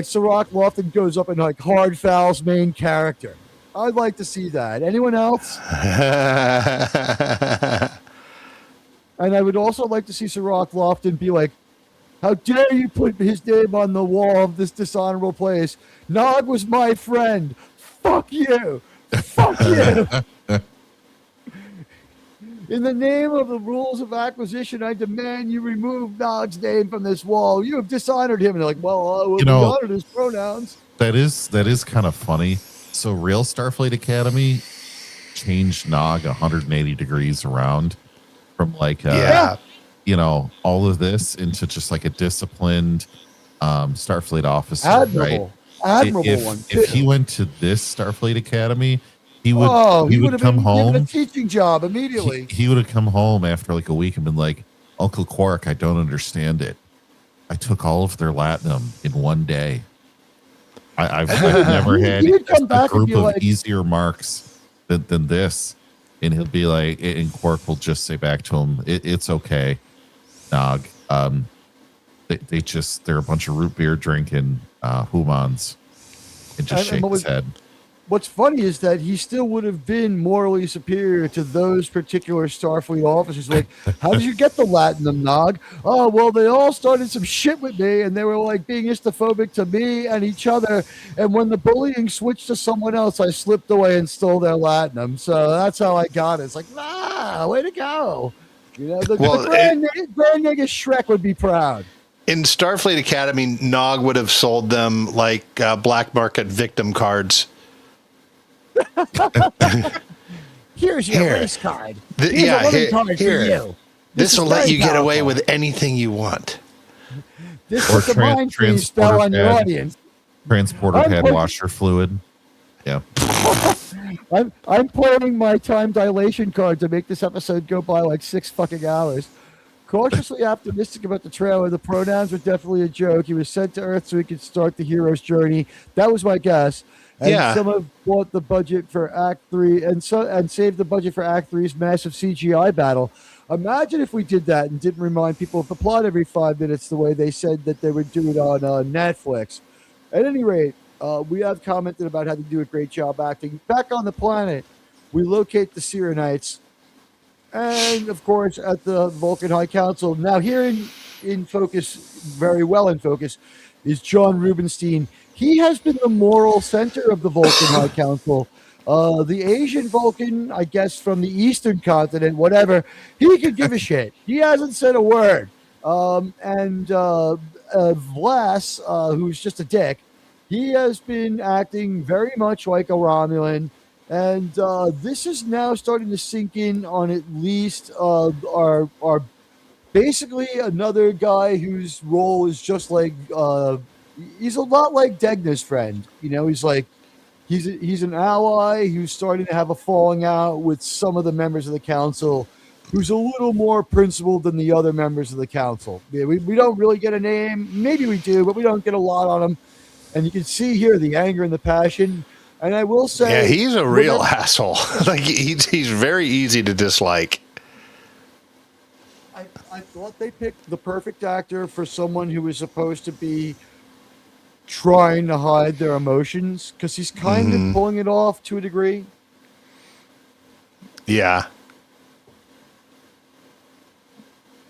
Sirach Lofton goes up and hard fouls main character. I'd like to see that. Anyone else? And I would also like to see Sirach Lofton be like, how dare you put his name on the wall of this dishonorable place? Nog was my friend. Fuck you. Fuck you. In the name of the rules of acquisition, I demand you remove Nog's name from this wall. You have dishonored him. And they're like, well, we honored his pronouns. That is kind of funny. So real Starfleet Academy changed Nog 180 degrees around from all of this into just a disciplined Starfleet officer. Admirable one too. If he went to this Starfleet Academy, he would come home. Given a teaching job immediately. He would have come home after a week and been like, Uncle Quark, I don't understand it. I took all of their Latinum in one day. I've never had a group of easier marks than this. And he'll be like, and Quark will just say back to him, it's okay, Nog. They're a bunch of root beer drinking humans, and just shake his head. what's funny is that he still would have been morally superior to those particular Starfleet officers. Like, how did you get the Latinum, Nog? Oh, well, they all started some shit with me, and they were like being istophobic to me and each other. And when the bullying switched to someone else, I slipped away and stole their Latinum. So that's how I got it. It's like, way to go. You know, the Grand Nigga Shrek would be proud. In Starfleet Academy, Nog would have sold them like black market victim cards. Here's your race card. Here's card for you. This will let you get away with anything you want. This is the mind freeze spell on your audience. Transporter pad washer fluid. Yeah. I'm playing my time dilation card to make this episode go by like 6 fucking hours. Cautiously optimistic about the trailer. The pronouns are definitely a joke. He was sent to Earth so he could start the hero's journey. That was my guess. And some have bought the budget for Act 3 and saved the budget for Act 3's massive CGI battle. Imagine if we did that and didn't remind people of the plot every 5 minutes the way they said that they would do it on Netflix. At any rate, we have commented about how they do a great job acting. Back on the planet, we locate the Syrrannites. And, of course, at the Vulcan High Council. Now, here in focus, very well in focus, is John Rubinstein. He has been the moral center of the Vulcan High Council. The Asian Vulcan, I guess, from the Eastern continent, whatever, he could give a shit. He hasn't said a word. Vlas, who's just a dick, he has been acting very much like a Romulan. And this is now starting to sink in on at least our basically another guy whose role is just like he's a lot like Degna's friend. You know, he's an ally who's starting to have a falling out with some of the members of the council, who's a little more principled than the other members of the council. Yeah, we don't really get a name. Maybe we do, but we don't get a lot on him. And you can see here the anger and the passion. And I will say, yeah, he's a real asshole. Like he's very easy to dislike. I thought they picked the perfect actor for someone who is supposed to be trying to hide their emotions, because he's kind of pulling it off to a degree. Yeah.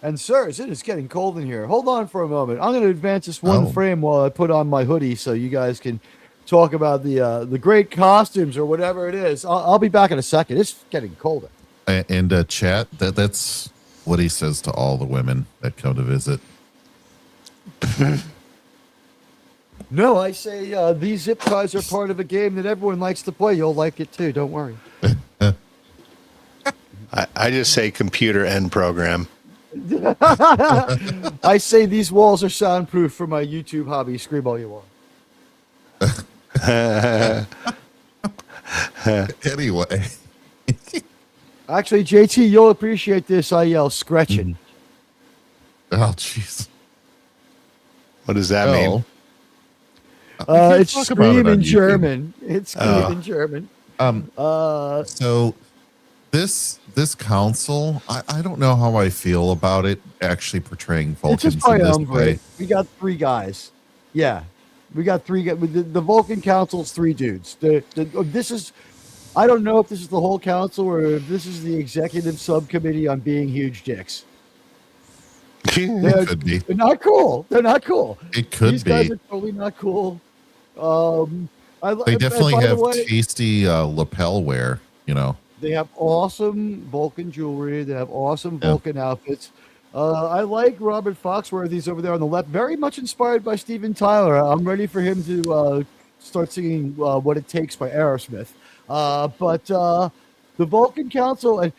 And sirs, it is getting cold in here. Hold on for a moment. I'm going to advance this one frame while I put on my hoodie so you guys can talk about the great costumes or whatever it is. I'll be back in a second. It's getting colder. And chat, that's what he says to all the women that come to visit. No, I say these zip ties are part of a game that everyone likes to play. You'll like it too. Don't worry. I just say computer end program. I say these walls are soundproof for my YouTube hobby. Scream all you want. Anyway. Actually, JT, you'll appreciate this. I yell scratching. Oh, jeez. What does that mean? It's scream in German. It's scream in German. So this council, I don't know how I feel about it actually portraying Vulcans in this way. We got 3 guys. Yeah. We got 3 guys. The Vulcan Council's 3 dudes. This is, I don't know if this is the whole council or if this is the executive subcommittee on being huge dicks. It could be. They're not cool. They're not cool. It could be. These guys are totally not cool. They definitely have tasty lapel wear, you know. They have awesome Vulcan jewelry. They have awesome Vulcan outfits. I like Robert Foxworthy's over there on the left. Very much inspired by Steven Tyler. I'm ready for him to start singing "What It Takes" by Aerosmith. But the Vulcan Council, and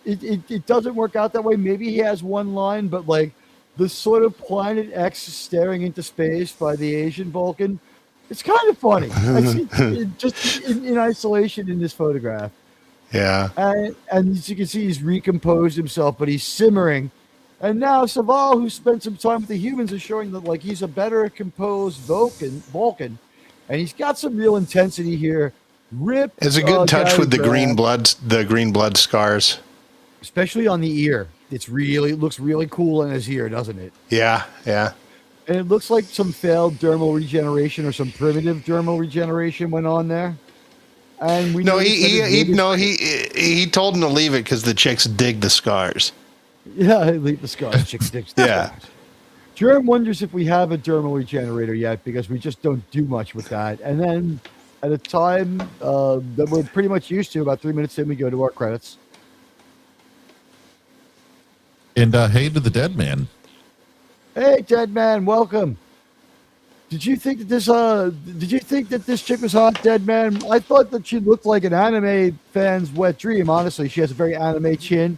it doesn't work out that way. Maybe he has one line, but like the sort of Planet X staring into space by the Asian Vulcan, it's kind of funny. Just in isolation in this photograph. Yeah. And as you can see, he's recomposed himself, but he's simmering. And now Saval, who spent some time with the humans, is showing that like he's a better composed Vulcan, and he's got some real intensity here. It's a good touch with the green blood scars, especially on the ear. It looks really cool in his ear, doesn't it? Yeah, yeah. And it looks like some failed dermal regeneration or some primitive dermal regeneration went on there. And we No, noticed that his wig is- he told him to leave it because the chicks dig the scars. Yeah, leave the scars. Chicken dicks. Yeah. Jerm wonders if we have a dermal regenerator yet because we just don't do much with that. And then at a time that we're pretty much used to, about 3 minutes in, we go to our credits. And hey to the dead man. Hey, dead man, welcome. Did you think that this chick was hot, dead man? I thought that she looked like an anime fan's wet dream. Honestly, she has a very anime chin,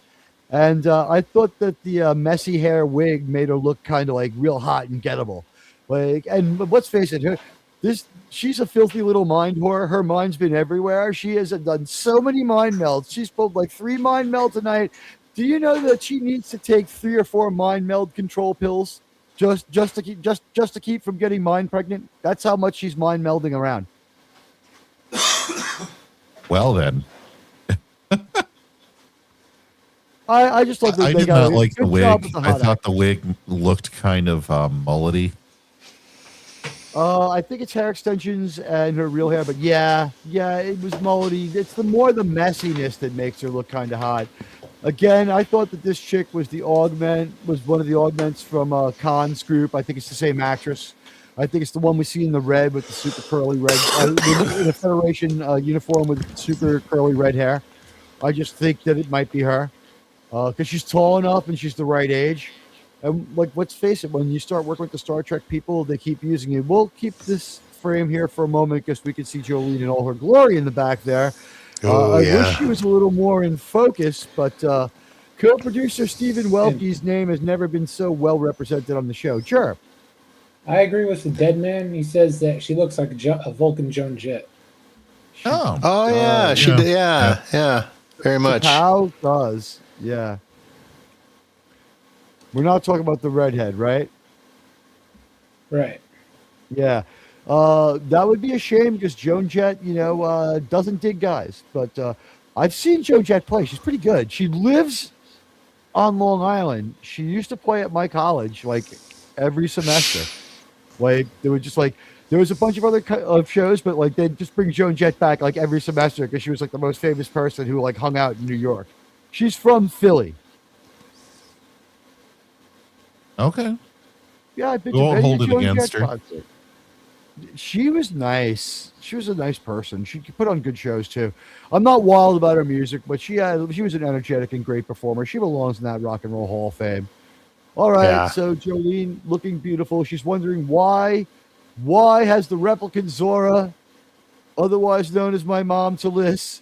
and I thought that the messy hair wig made her look kind of like real hot and gettable. Like, and let's face it, she's a filthy little mind whore. Her mind's been everywhere. She has done so many mind melds. She's pulled like 3 mind melds a night. Do you know that she needs to take 3 or 4 mind meld control pills? Just to keep from getting mind pregnant. That's how much she's mind melding around. Well then, I just love that I they did got not a like the good job wig. with the I hot thought act. the wig looked kind of mullety. I think it's hair extensions and her real hair, but yeah, it was mullety. It's the messiness that makes her look kind of hot. Again, I thought that this chick was one of the augments from Khan's group. I think it's the same actress. I think it's the one we see in the red with the super curly red, in a Federation uniform with super curly red hair. I just think that it might be her because she's tall enough and she's the right age. And like, let's face it, when you start working with the Star Trek people, they keep using it. We'll keep this frame here for a moment because we can see Jolene in all her glory in the back there. I wish she was a little more in focus, but co-producer Stephen Welke's name has never been so well represented on the show. Sure. I agree with the dead man. He says that she looks like a Vulcan Joan Jett. Oh yeah, she did. Yeah, very much. How does? Yeah. We're not talking about the redhead, right? Right. Yeah. That would be a shame because Joan Jett, doesn't dig guys. But I've seen Joan Jett play. She's pretty good. She lives on Long Island. She used to play at my college like every semester. Like there was a bunch of other shows, but like they'd just bring Joan Jett back like every semester because she was like the most famous person who like hung out in New York. She's from Philly. Okay. Yeah, I've been We won't to hold many it Joan against Jett her. concerts. She was nice. She was a nice person. She could put on good shows too. I'm not wild about her music, but she was an energetic and great performer. She belongs in that Rock and Roll Hall of Fame. All right, Yeah. so Jolene looking beautiful. She's wondering why has the replicant Zora, otherwise known as my mom Talis,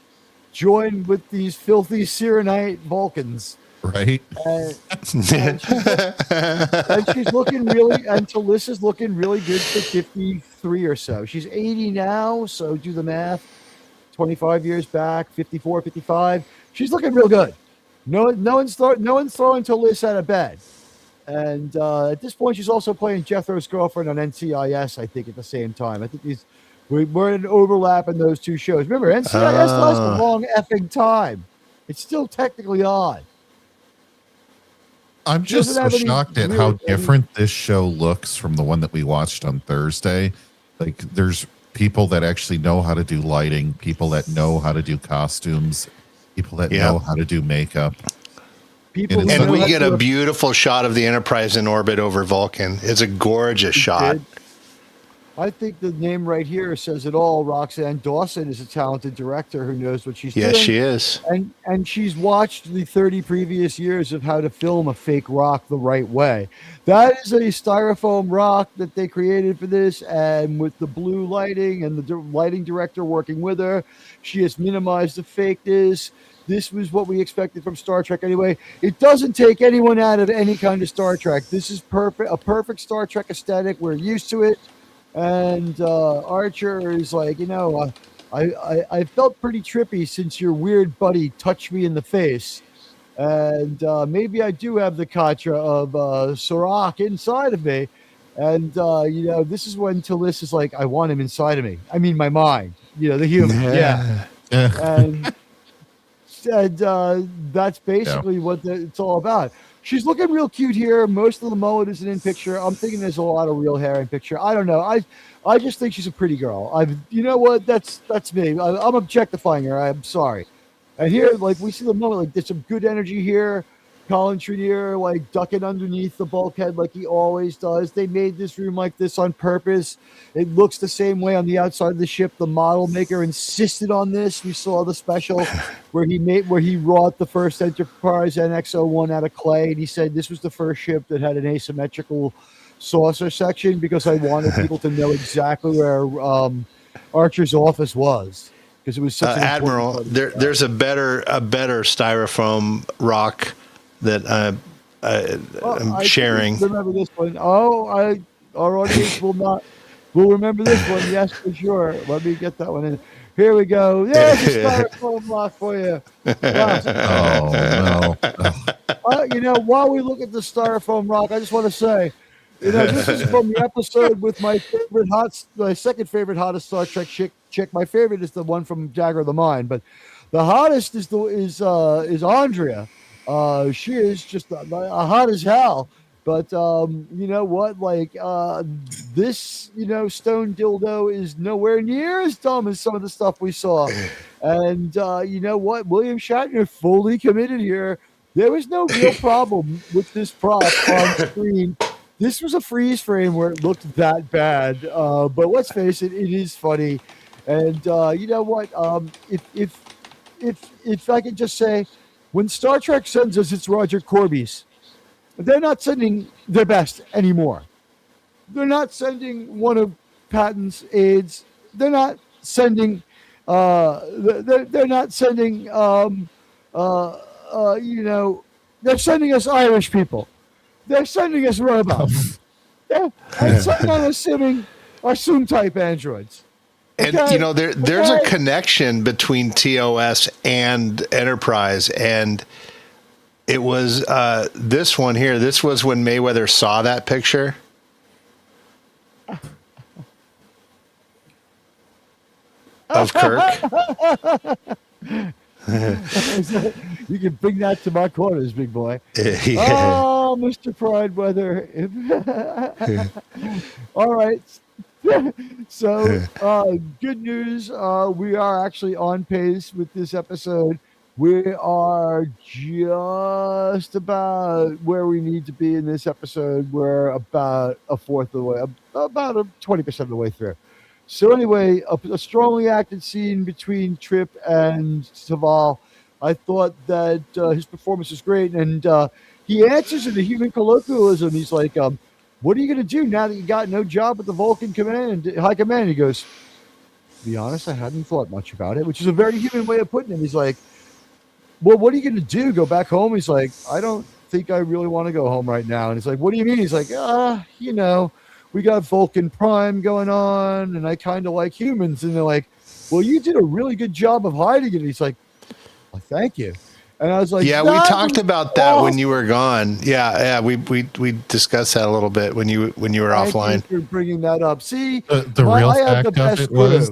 joined with these filthy Syrannite Vulcans? Right. And she's looking really, and Talis is looking really good for 53 or so. She's 80 now, so do the math. 25 years back, 54, 55. She's looking real good. No one's throwing Talis out of bed. And at this point, she's also playing Jethro's girlfriend on NCIS, I think, at the same time. I think we're in an overlap in those two shows. Remember, NCIS lasts a long effing time. It's still technically on. I'm just so shocked at how different this show looks from the one that we watched on Thursday. Like, there's people that actually know how to do lighting, people that know how to do costumes, people that know how to do makeup. And we get a beautiful shot of the Enterprise in orbit over Vulcan. It's a gorgeous shot. I think the name right here says it all. Roxanne Dawson is a talented director who knows what she's doing. Yes, she is. And she's watched the 30 previous years of how to film a fake rock the right way. That is a styrofoam rock that they created for this, and with the blue lighting and the lighting director working with her, she has minimized the fakeness. This was what we expected from Star Trek anyway. It doesn't take anyone out of any kind of Star Trek. This is a perfect Star Trek aesthetic. We're used to it. And Archer is like, I felt pretty trippy since your weird buddy touched me in the face. And maybe I do have the Katra of Sirach inside of me. And, this is when Talis is like, I want him inside of me. I mean, my mind, the human. Yeah. And that's basically what it's all about. she's looking real cute here. Most of the mullet isn't in picture. I'm thinking there's a lot of real hair in picture. I don't know. I just think she's a pretty girl. You know what? That's me. I'm objectifying her. I'm sorry. And here, like, we see the mullet. Like, there's some good energy here. Colin Trinier, like, ducking underneath the bulkhead like he always does. They made this room like this on purpose. It looks the same way on the outside of the ship. The model maker insisted on this. We saw the special where he wrought the first Enterprise NX-01 out of clay, and he said this was the first ship that had an asymmetrical saucer section because I wanted people to know exactly where Archer's office was, because it was such an Admiral. There's a better styrofoam rock that I'm sharing. Remember this one? Our audience will remember this one. Yes, for sure. Let me get that one in. Here we go. There's a styrofoam rock for you. Wow. Oh no! While we look at the styrofoam rock, I just want to say, this is from the episode with my second favorite hottest Star Trek chick. My favorite is the one from Dagger of the Mind, but the hottest is Andrea. She is just hot as hell. But you know what? Like this, stone dildo is nowhere near as dumb as some of the stuff we saw. And you know what? William Shatner fully committed here. There was no real problem with this prop on screen. This was a freeze frame where it looked that bad. But let's face it, it is funny. And you know what? If I could just say, when Star Trek sends us its Roger Corby's, they're not sending their best anymore. They're not sending one of Patton's aides. They're not sending. They're not sending. They're sending us Irish people. They're sending us robots. And some assume type androids. And there's a connection between TOS and Enterprise, and it was this one here. This was when Mayweather saw that picture. Of Kirk. You can bring that to my quarters, big boy. Yeah. Oh, Mr. Prideweather. All right. So, good news. We are actually on pace with this episode. We are just about where we need to be in this episode. We're about a fourth of the way, about 20% of the way through. So anyway, a strongly acted scene between Trip and Saval. I thought that his performance was great, and he answers in a human colloquialism. He's like, what are you going to do now that you got no job at the Vulcan High Command? He goes, to be honest, I hadn't thought much about it, which is a very human way of putting it. He's like, well, what are you going to do? Go back home? He's like, I don't think I really want to go home right now. And he's like, what do you mean? He's like, we got Vulcan Prime going on, and I kind of like humans. And they're like, well, you did a really good job of hiding it. And he's like, well, thank you. And I was like, yeah, we talked about that when you were gone. Yeah, we discussed that a little bit when you were offline. Thank you for bringing that up. See, the real fact of it was,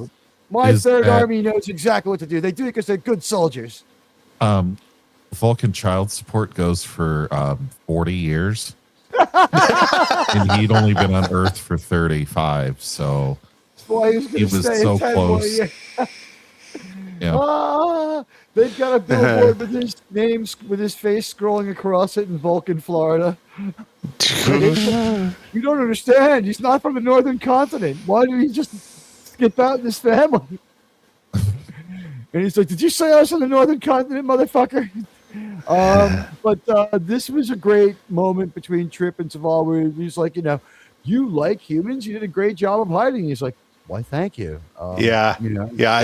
my Third Army knows exactly what to do. They do it because they're good soldiers. Vulcan child support goes for 40 years. And he'd only been on Earth for 35, so he was so close. Yeah. They've got a billboard with his name, with his face scrolling across it in Vulcan, Florida. You don't understand. He's not from the northern continent. Why did he just skip out in his family? And he's like, did you say I was from the northern continent, motherfucker? But this was a great moment between Trip and Saval where he's like, you like humans? You did a great job of hiding. He's like, why, thank you. I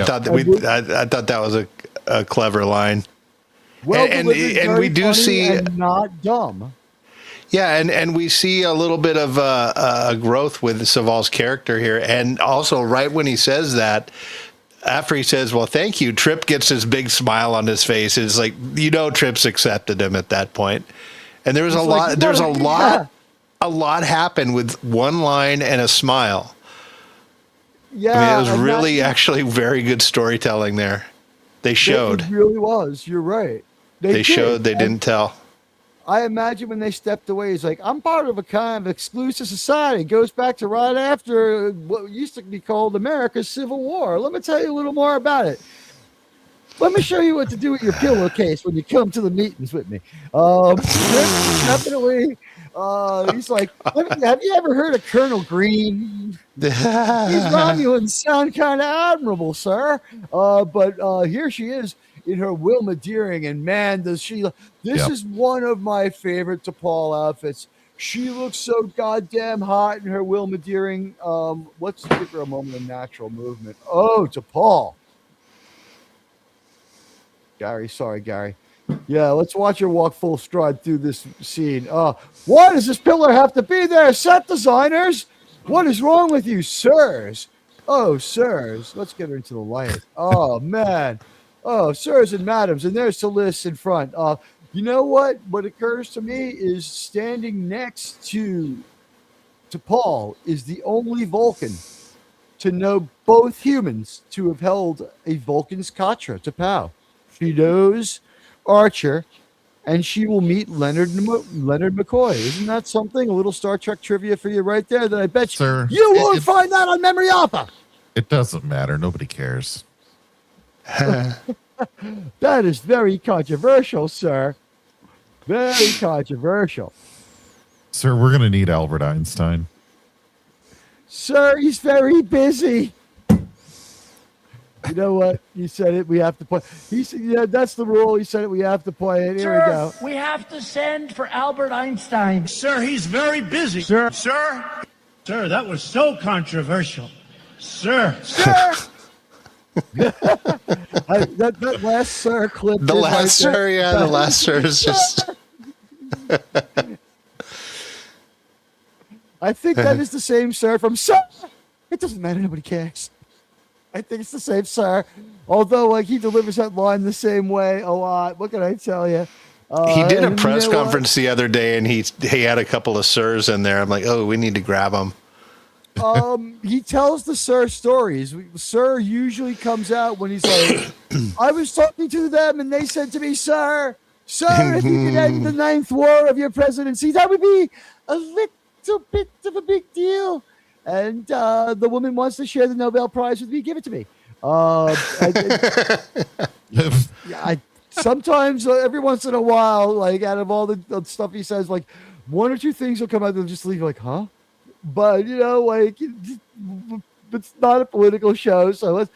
thought that I thought that was a clever line. Well, and we do see and not dumb. Yeah, and we see a little bit of a growth with Saval's character here, and also right when he says that, after he says, well, thank you, Trip gets this big smile on his face. It's like, Trip's accepted him at that point. And there's a lot happened with one line and a smile. Yeah. It was really actually very good storytelling there. They showed. It really was. You're right. They showed, they didn't tell. I imagine when they stepped away, he's like, I'm part of a kind of exclusive society. It goes back to right after what used to be called America's Civil War. Let me tell you a little more about it. Let me show you what to do with your pillowcase when you come to the meetings with me. Definitely. He's like, have you ever heard of Colonel Green? These Romulans sound kind of admirable, sir. But here she is in her Wilma Deering, and man, does she! This is one of my favorite DePaul outfits. She looks so goddamn hot in her Wilma Deering. Let's give her a moment of natural movement. Oh, DePaul. Gary, sorry, Gary. Yeah, let's watch her walk full stride through this scene. Why does this pillar have to be there? Set designers, what is wrong with you, sirs? Oh, sirs, let's get her into the light. Oh, man. Oh, sirs and madams, and there's Solis in front. You know what? What occurs to me is standing next to Paul is the only Vulcan to know both humans to have held a Vulcan's Katra to Pow. She knows Archer, and she will meet Leonard McCoy. Isn't that something? A little Star Trek trivia for you right there that I bet Sir, you won't find that on Memory Alpha. It doesn't matter. Nobody cares. That is very controversial, sir. Very controversial. Sir, we're going to need Albert Einstein. Sir, he's very busy. You know what? You said it. We have to play. He said, yeah, that's the rule. He said it. We have to play it. Here we go. We have to send for Albert Einstein. Sir, he's very busy. Sir, Sir, that was so controversial. Sir. That last sir clip. The last sir, yeah, the last sir is just. I think that is the same sir from Sir. It doesn't matter. Nobody cares. I think it's the same sir. Although, like, he delivers that line the same way a lot. What can I tell you? He did a press conference the other day, and he had a couple of sirs in there. I'm like, oh, we need to grab them. He tells the sir stories. Sir usually comes out when he's like, I was talking to them and they said to me, sir, if you could end the 9th war of your presidency, that would be a little bit of a big deal. And the woman wants to share the Nobel Prize with me. Give it to me. Sometimes, every once in a while, like, out of all the stuff he says, like, one or two things will come out and just leave you like, huh? But, you know, like, it's not a political show. So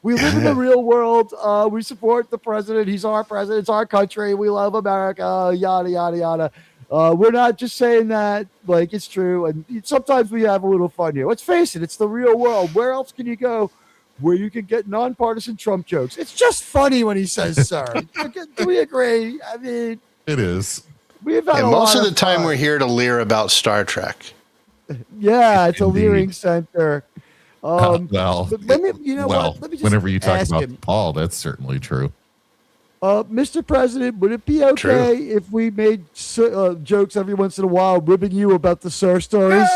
we live in the real world. We support the president. He's our president. It's our country. We love America, yada, yada, yada. We're not just saying that, like, it's true. And sometimes we have a little fun here. Let's face it. It's the real world. Where else can you go where you can get nonpartisan Trump jokes? It's just funny when he says, sir. Do we agree? I mean, it is. We've had most of the time we're here to leer about Star Trek. Yeah, it's a leering center. Well, let me, you know what? Let me just whenever you talk about him. Paul, that's certainly true. Mr. President, would it be okay if we made jokes every once in a while ribbing you about the sir stories?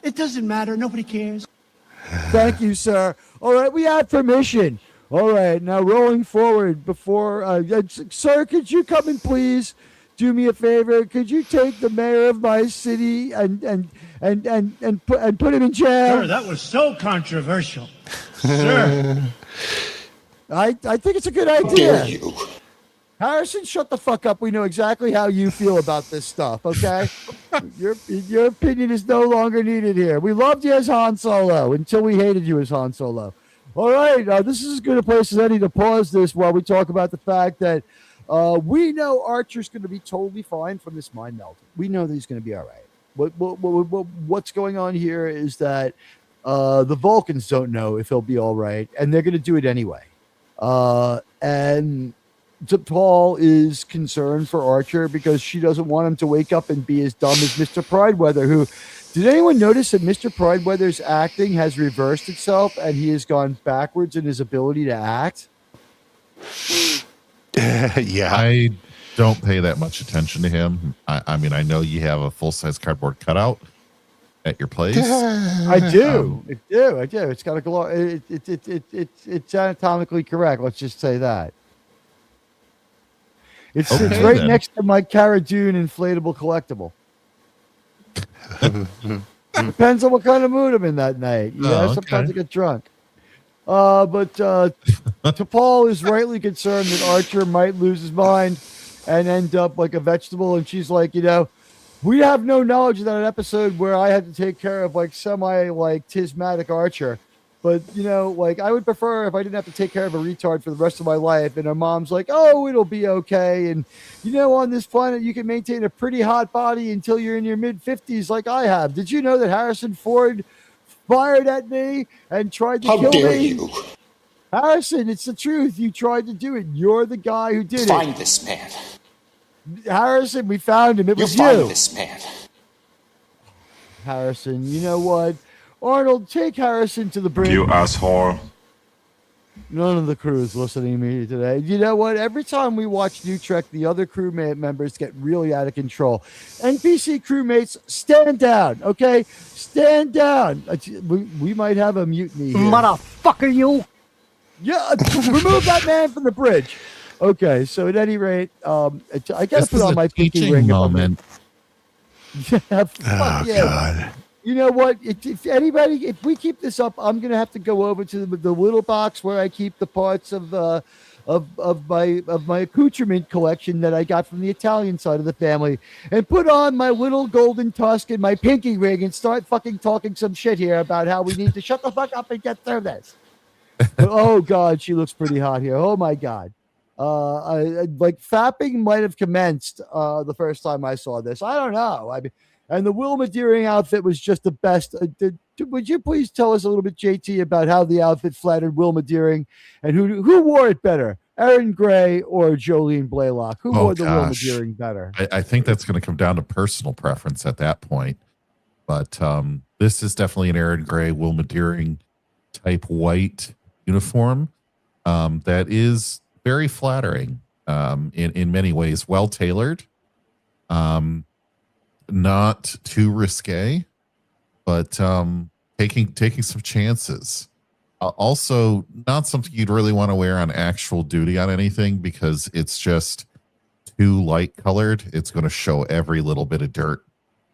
It doesn't matter. Nobody cares. Thank you, sir. All right, we have permission. All right, now rolling forward before, sir, could you come and please do me a favor? Could you take the mayor of my city and put him in jail? Sir, that was so controversial. Sir. I think it's a good idea. Dare you. Harrison, shut the fuck up. We know exactly how you feel about this stuff, okay? Your opinion is no longer needed here. We loved you as Han Solo until we hated you as Han Solo. All right, this is as good a place as any to pause this while we talk about the fact that we know Archer's going to be totally fine from this mind meld. We know that he's going to be all right. What's going on here is that the Vulcans don't know if he'll be all right, and they're going to do it anyway. And Paul is concerned for Archer because she doesn't want him to wake up and be as dumb as Mr. Prideweather, who... Did anyone notice that Mr. Prideweather's acting has reversed itself and he has gone backwards in his ability to act? Yeah. I don't pay that much attention to him. I mean, I know you have a full-size cardboard cutout at your place. I do. I do. It's got a glow. It's anatomically correct. Let's just say that. It's Okay, right then. next to my Cara Dune inflatable collectible. Depends on what kind of mood I'm in that night. You know, sometimes I get drunk. But T'Pol is rightly concerned that Archer might lose his mind and end up like a vegetable. And she's like, you know, we have no knowledge of that episode where I had to take care of like tismatic Archer. But, you know, like I would prefer if I didn't have to take care of a retard for the rest of my life. And her mom's like, oh, it'll be okay. And, you know, on this planet, you can maintain a pretty hot body until you're in your mid-50s like I have. Did you know that Harrison Ford fired at me and tried to kill me? How dare you? Harrison, it's the truth. You tried to do it. You're the guy who did it. Find this man. Harrison, we found him. It was you. Find this man. Harrison, you know what? Arnold, take Harrison to the bridge. You asshole. None of the crew is listening to me today. You know what? Every time we watch New Trek, the other crew members get really out of control. NPC crewmates, stand down, okay? Stand down. We might have a mutiny here. Motherfucker, you. Yeah, remove that man from the bridge. Okay, so at any rate, I got to put on my pinky ring. Moment. Yeah, fuck yeah. God. You know what? If we keep this up, I'm gonna have to go over to the little box where I keep the parts of my accoutrement collection that I got from the Italian side of the family, and put on my little golden tusk and my pinky ring and start fucking talking some shit here about how we need to shut the fuck up and get through this. Oh God, she looks pretty hot here. Oh my God. Like fapping might have commenced the first time I saw this. I don't know. And the Wilma Deering outfit was just the best. Would you please tell us a little bit, JT, about how the outfit flattered Wilma Deering and who wore it better, Erin Gray or Jolene Blaylock? Who wore the Wilma Deering better? I think that's going to come down to personal preference at that point. But this is definitely an Erin Gray, Wilma Deering type white uniform that is very flattering in many ways, well tailored. Not too risque, but taking some chances. Also, not something you'd really want to wear on actual duty on anything because it's just too light colored. It's going to show every little bit of dirt,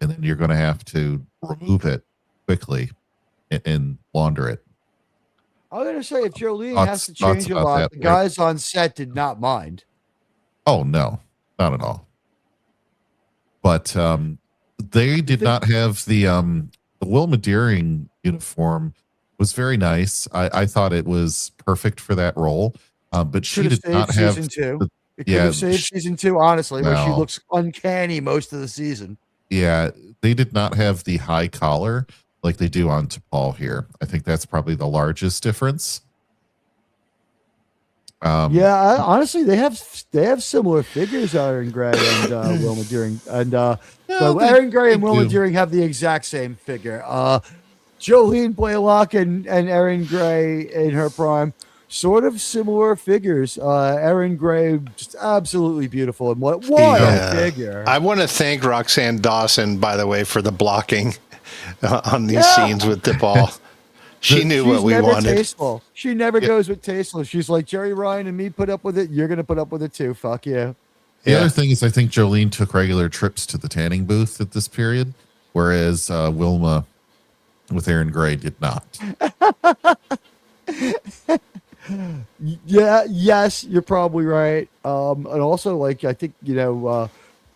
and then you're going to have to remove it quickly and launder it. I'm going to say if Jolene has to change a lot, the guys on set did not mind. Oh, no, not at all. But they did not have the Wilma Deering uniform was very nice. I thought it was perfect for that role. But she did not have season two. It could have saved season two, honestly, but she looks uncanny most of the season. Yeah, they did not have the high collar like they do on T'Pol here. I think that's probably the largest difference. Honestly, they have similar figures, Erin Gray and Wilma Deering, and so Erin Gray and Wilma Deering have the exact same figure. Jolene Blaylock and Erin Gray in her prime, sort of similar figures. Erin Gray just absolutely beautiful, and what a figure! I want to thank Roxanne Dawson, by the way, for the blocking on these scenes with T'Pol. She knew what we wanted. Tasteful. She never goes with tasteful. She's like, Jerry Ryan and me put up with it. You're going to put up with it too. Fuck you. The other thing is I think Jolene took regular trips to the tanning booth at this period, whereas Wilma with Erin Gray did not. Yes, you're probably right. And also, like, I think,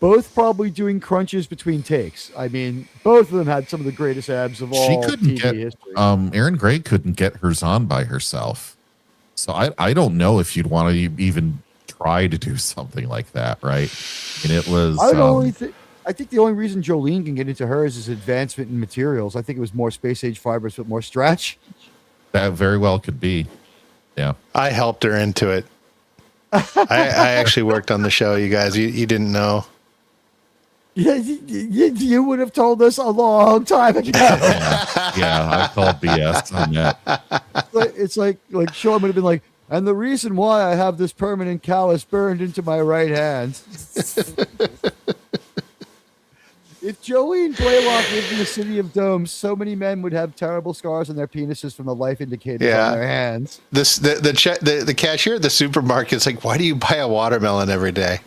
both probably doing crunches between takes. I mean, both of them had some of the greatest abs of all TV history. Erin Gray couldn't get hers on by herself. So I don't know if you'd want to even try to do something like that, right? And it was... I think the only reason Jolene can get into hers is advancement in materials. I think it was more space age fibers, but more stretch. That very well could be. Yeah. I helped her into it. I actually worked on the show, you guys. You didn't know. Yeah, you would have told us a long time ago. I called BS on that. It's like Sean would have been like, and the reason why I have this permanent callus burned into my right hand. If Jolene Blaylock lived in the City of Domes, so many men would have terrible scars on their penises from the life indicators on their hands. The cashier at the supermarket's like, why do you buy a watermelon every day?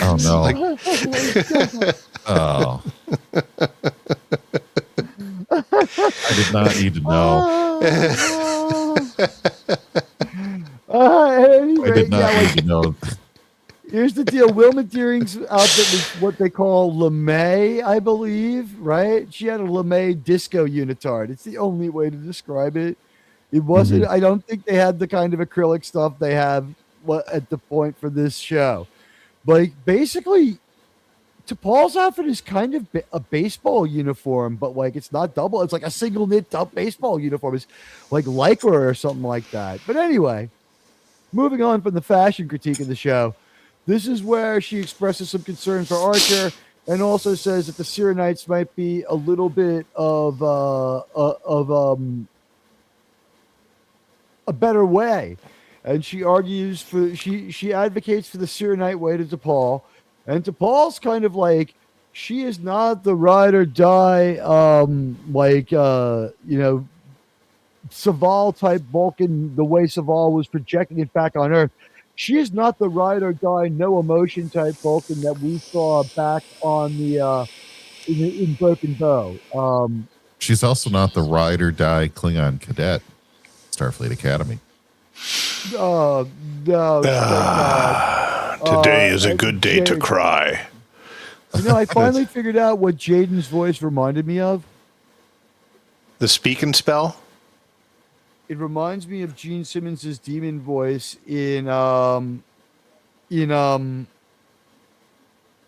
Oh no! Oh, I did not need to know. At any I rate, did not yeah, need to know. here's the deal. Wilma Deering's outfit was what they call LeMay, I believe, right? She had a LeMay disco unitard. It's the only way to describe it. It wasn't, I don't think they had the kind of acrylic stuff they have at the point for this show. Like, basically, T'Pol's outfit is kind of a baseball uniform, but like it's not double. It's like a single knit baseball uniform. It's like Lycra or something like that. But anyway, moving on from the fashion critique of the show, this is where she expresses some concern for Archer and also says that the Syrrannites might be a little bit of a better way. And she argues she advocates for the Syrannite way to T'Pol. And T'Pol's kind of like, she is not the ride or die, Saval type Vulcan, the way Saval was projecting it back on Earth. She is not the ride or die, no emotion type Vulcan that we saw back on the in Broken Bow. She's also not the ride or die Klingon cadet, Starfleet Academy. Oh no! Today is a good day to cry. You know, I finally figured out what Jaden's voice reminded me of. The speak and spell? It reminds me of Gene Simmons' demon voice in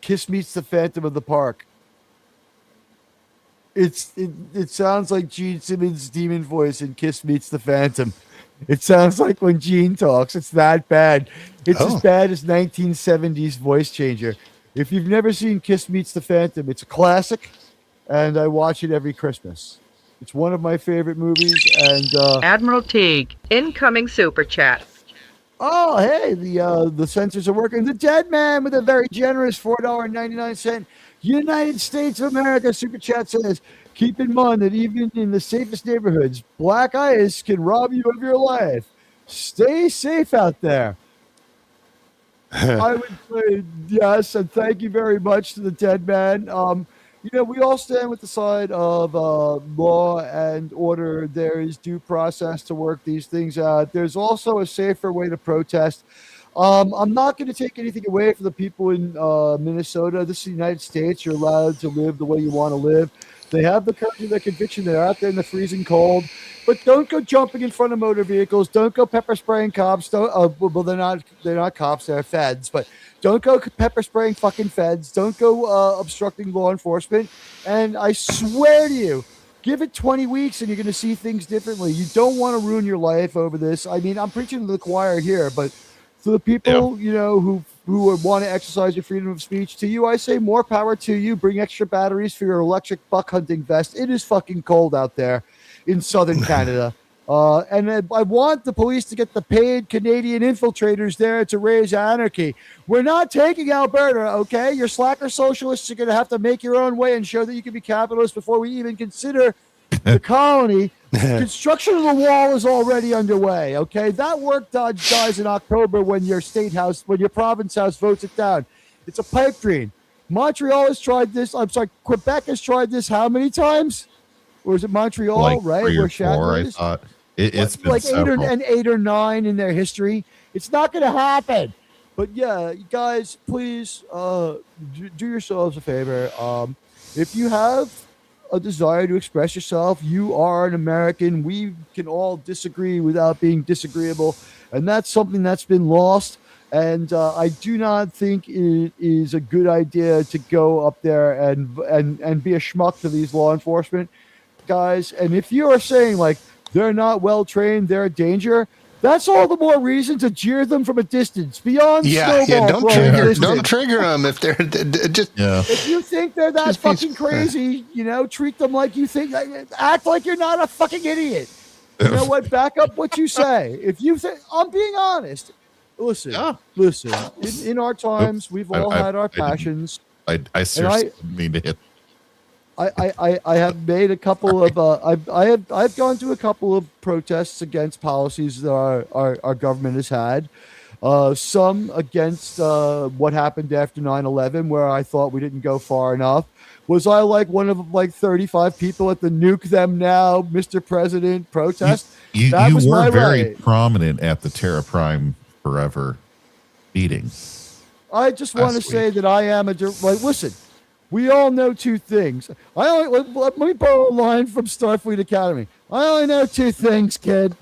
Kiss Meets the Phantom of the Park. It sounds like Gene Simmons' demon voice in Kiss Meets the Phantom. It sounds like when Gene talks. It's that bad. It's as bad as 1970s voice changer. If you've never seen Kiss Meets the Phantom, it's a classic, and I watch it every Christmas. It's one of my favorite movies. And Admiral Teague, incoming super chat. Oh, hey, the sensors are working. The Dead Man with a very generous $4.99 United States of America super chat says, keep in mind that even in the safest neighborhoods, black ice can rob you of your life. Stay safe out there. I would say yes, and thank you very much to the Dead Man. We all stand with the side of law and order. There is due process to work these things out. There's also a safer way to protest. I'm not going to take anything away from the people in Minnesota. This is the United States. You're allowed to live the way you want to live. They have the courage of their conviction. They're out there in the freezing cold. But don't go jumping in front of motor vehicles. Don't go pepper spraying cops. Well, they're not cops. They're feds. But don't go pepper spraying fucking feds. Don't go obstructing law enforcement. And I swear to you, give it 20 weeks and you're going to see things differently. You don't want to ruin your life over this. I mean, I'm preaching to the choir here, but to the people, who want to exercise your freedom of speech, to you, I say more power to you. Bring extra batteries for your electric buck hunting vest. It is fucking cold out there in southern Canada. And I want the police to get the paid Canadian infiltrators there to raise anarchy. We're not taking Alberta, okay? Your slacker socialists are going to have to make your own way and show that you can be capitalists before we even consider the colony. Construction of the wall is already underway, okay? That work dies in October when your province house votes it down. It's a pipe dream. Montreal has tried this. Quebec has tried this how many times? Or is it Montreal, like right? 3 or Where 4, I thought. It's been like several. 8 or 9 in their history. It's not going to happen. But yeah, guys, please do yourselves a favor. If you have a desire to express yourself, you are an American. We can all disagree without being disagreeable, and that's something that's been lost. And I do not think it is a good idea to go up there and be a schmuck to these law enforcement guys. And if you are saying like they're not well trained, they're a danger, that's all the more reason to jeer them from a distance. Beyond don't trigger them if they're just. Yeah. If you think they're that fucking crazy, treat them like you think. Act like you're not a fucking idiot. You know what? Back up what you say. If you think, I'm being honest. Listen. In our times, we've all had our passions. I seriously didn't mean to hit. I have made a couple of I've gone to a couple of protests against policies that our government has had. Some against what happened after 9/11, where I thought we didn't go far enough. Was I like one of like 35 people at the Nuke Them Now, Mr. President protest? You That was were my very right. prominent at the Terra Prime Forever meeting. I just want to Last say that I am like. Listen, we all know two things. Let me borrow a line from Starfleet Academy. I only know two things, kid.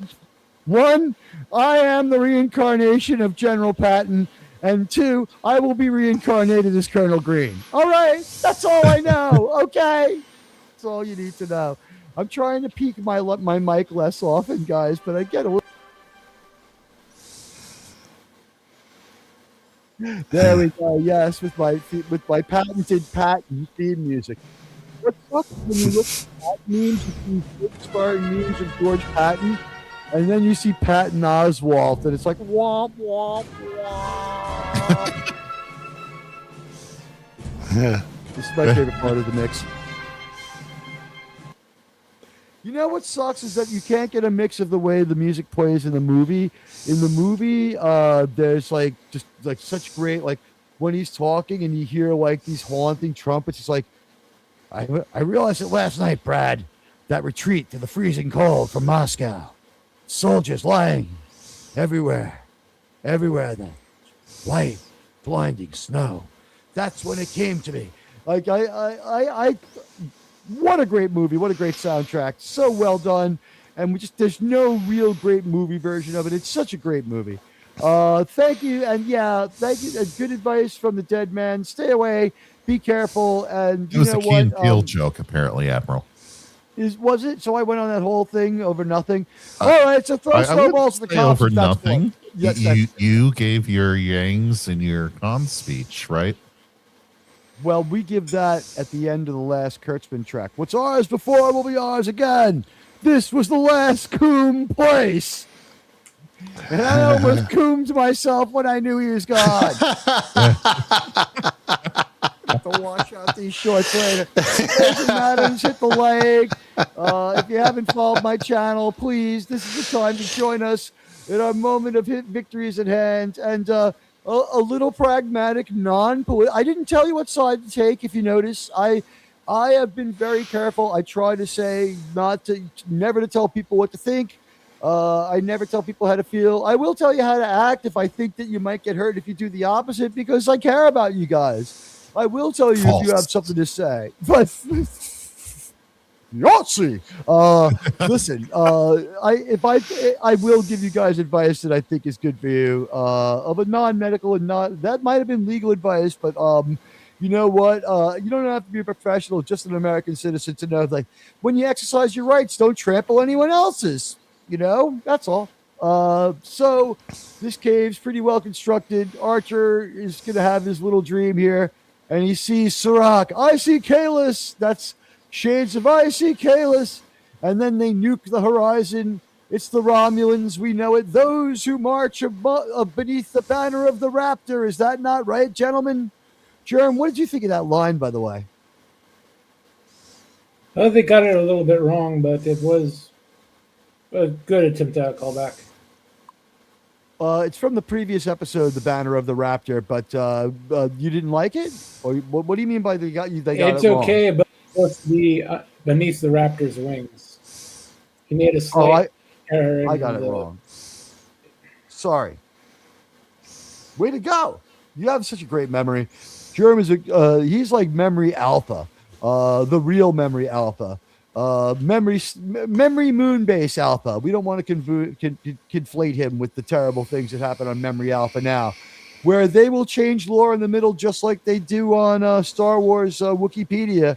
One, I am the reincarnation of General Patton, and two, I will be reincarnated as Colonel Green. All right, that's all I know. Okay, that's all you need to know. I'm trying to peek my mic less often, guys, but I get a little. There we go. Yes, with my patented Patton theme music. What sucks when you look at that memes, you see Spartan memes of George Patton, and then you see Patton Oswalt, and it's like womp womp womp. This is my favorite part of the mix. You know what sucks is that you can't get a mix of the way the music plays in the movie. In the movie, there's like just like such great, like when he's talking and you hear like these haunting trumpets. It's like, I realized it last night, Brad. That retreat to the freezing cold from Moscow. Soldiers lying everywhere. Then white, blinding snow. That's when it came to me. Like what a great movie. What a great soundtrack. So well done. And there's no real great movie version of it. It's such a great movie. Thank you. And yeah, thank you. And good advice from the dead man. Stay away. Be careful. And It was a Key and Peele joke, apparently, Admiral. Was it? So I went on that whole thing over nothing. All right, so throw snowballs to the cops. Over nothing. Yes, you gave your yangs in your con speech, right? Well, we give that at the end of the last Kurtzman track. What's ours before will be ours again. This was the last Coombe place. And I almost coomed myself when I knew he was gone. Have to wash out these shorts later. Doesn't matter. Just hit the like. If you haven't followed my channel, please, this is the time to join us in our moment of hit victories at hand. And a little pragmatic, non-political. I didn't tell you what side to take, if you notice. I have been very careful. I try to say never to tell people what to think. I never tell people how to feel. I will tell you how to act if I think that you might get hurt if you do the opposite, because I care about you guys. I will tell you if you have something to say. But Yahtzee! Listen, I will give you guys advice that I think is good for you, of a non-medical and that might have been legal advice, but you know what? You don't have to be a professional, just an American citizen to know, like, when you exercise your rights, don't trample anyone else's. You know, that's all. So this cave's pretty well constructed. Archer is going to have his little dream here, and he sees Serac. I see Kalis. That's shades of I see Kalis. And then they nuke the horizon. It's the Romulans. We know it. Those who march beneath the banner of the Raptor. Is that not right, gentlemen? Jerm, what did you think of that line, by the way? Well, they got it a little bit wrong, but it was a good attempt at a callback. It's from the previous episode, The Banner of the Raptor, but you didn't like it? Or what do you mean by they got it wrong? It's okay, but it's supposed to be beneath the Raptor's wings. He made a slight error. I got it wrong. Sorry. Way to go. You have such a great memory. Jerm is he's like memory alpha, the real memory alpha. Memory Moonbase Alpha. We don't want to conflate him with the terrible things that happen on Memory Alpha now, where they will change lore in the middle just like they do on Star Wars Wikipedia.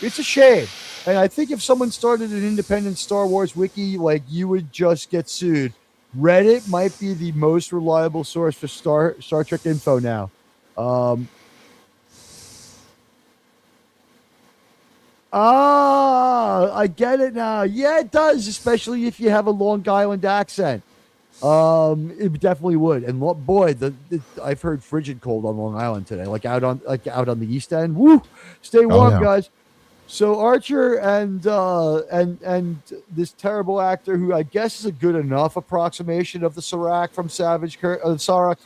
It's a shame. And I think if someone started an independent Star Wars wiki, like, you would just get sued. Reddit might be the most reliable source for Star Trek info now. I get it now. Yeah, it does, especially if you have a Long Island accent. It definitely would. And boy, I've heard frigid cold on Long Island today, like out on the East End. Woo! Stay warm, guys. So Archer and this terrible actor, who I guess is a good enough approximation of the Sirach from Savage Curtain, the Sirach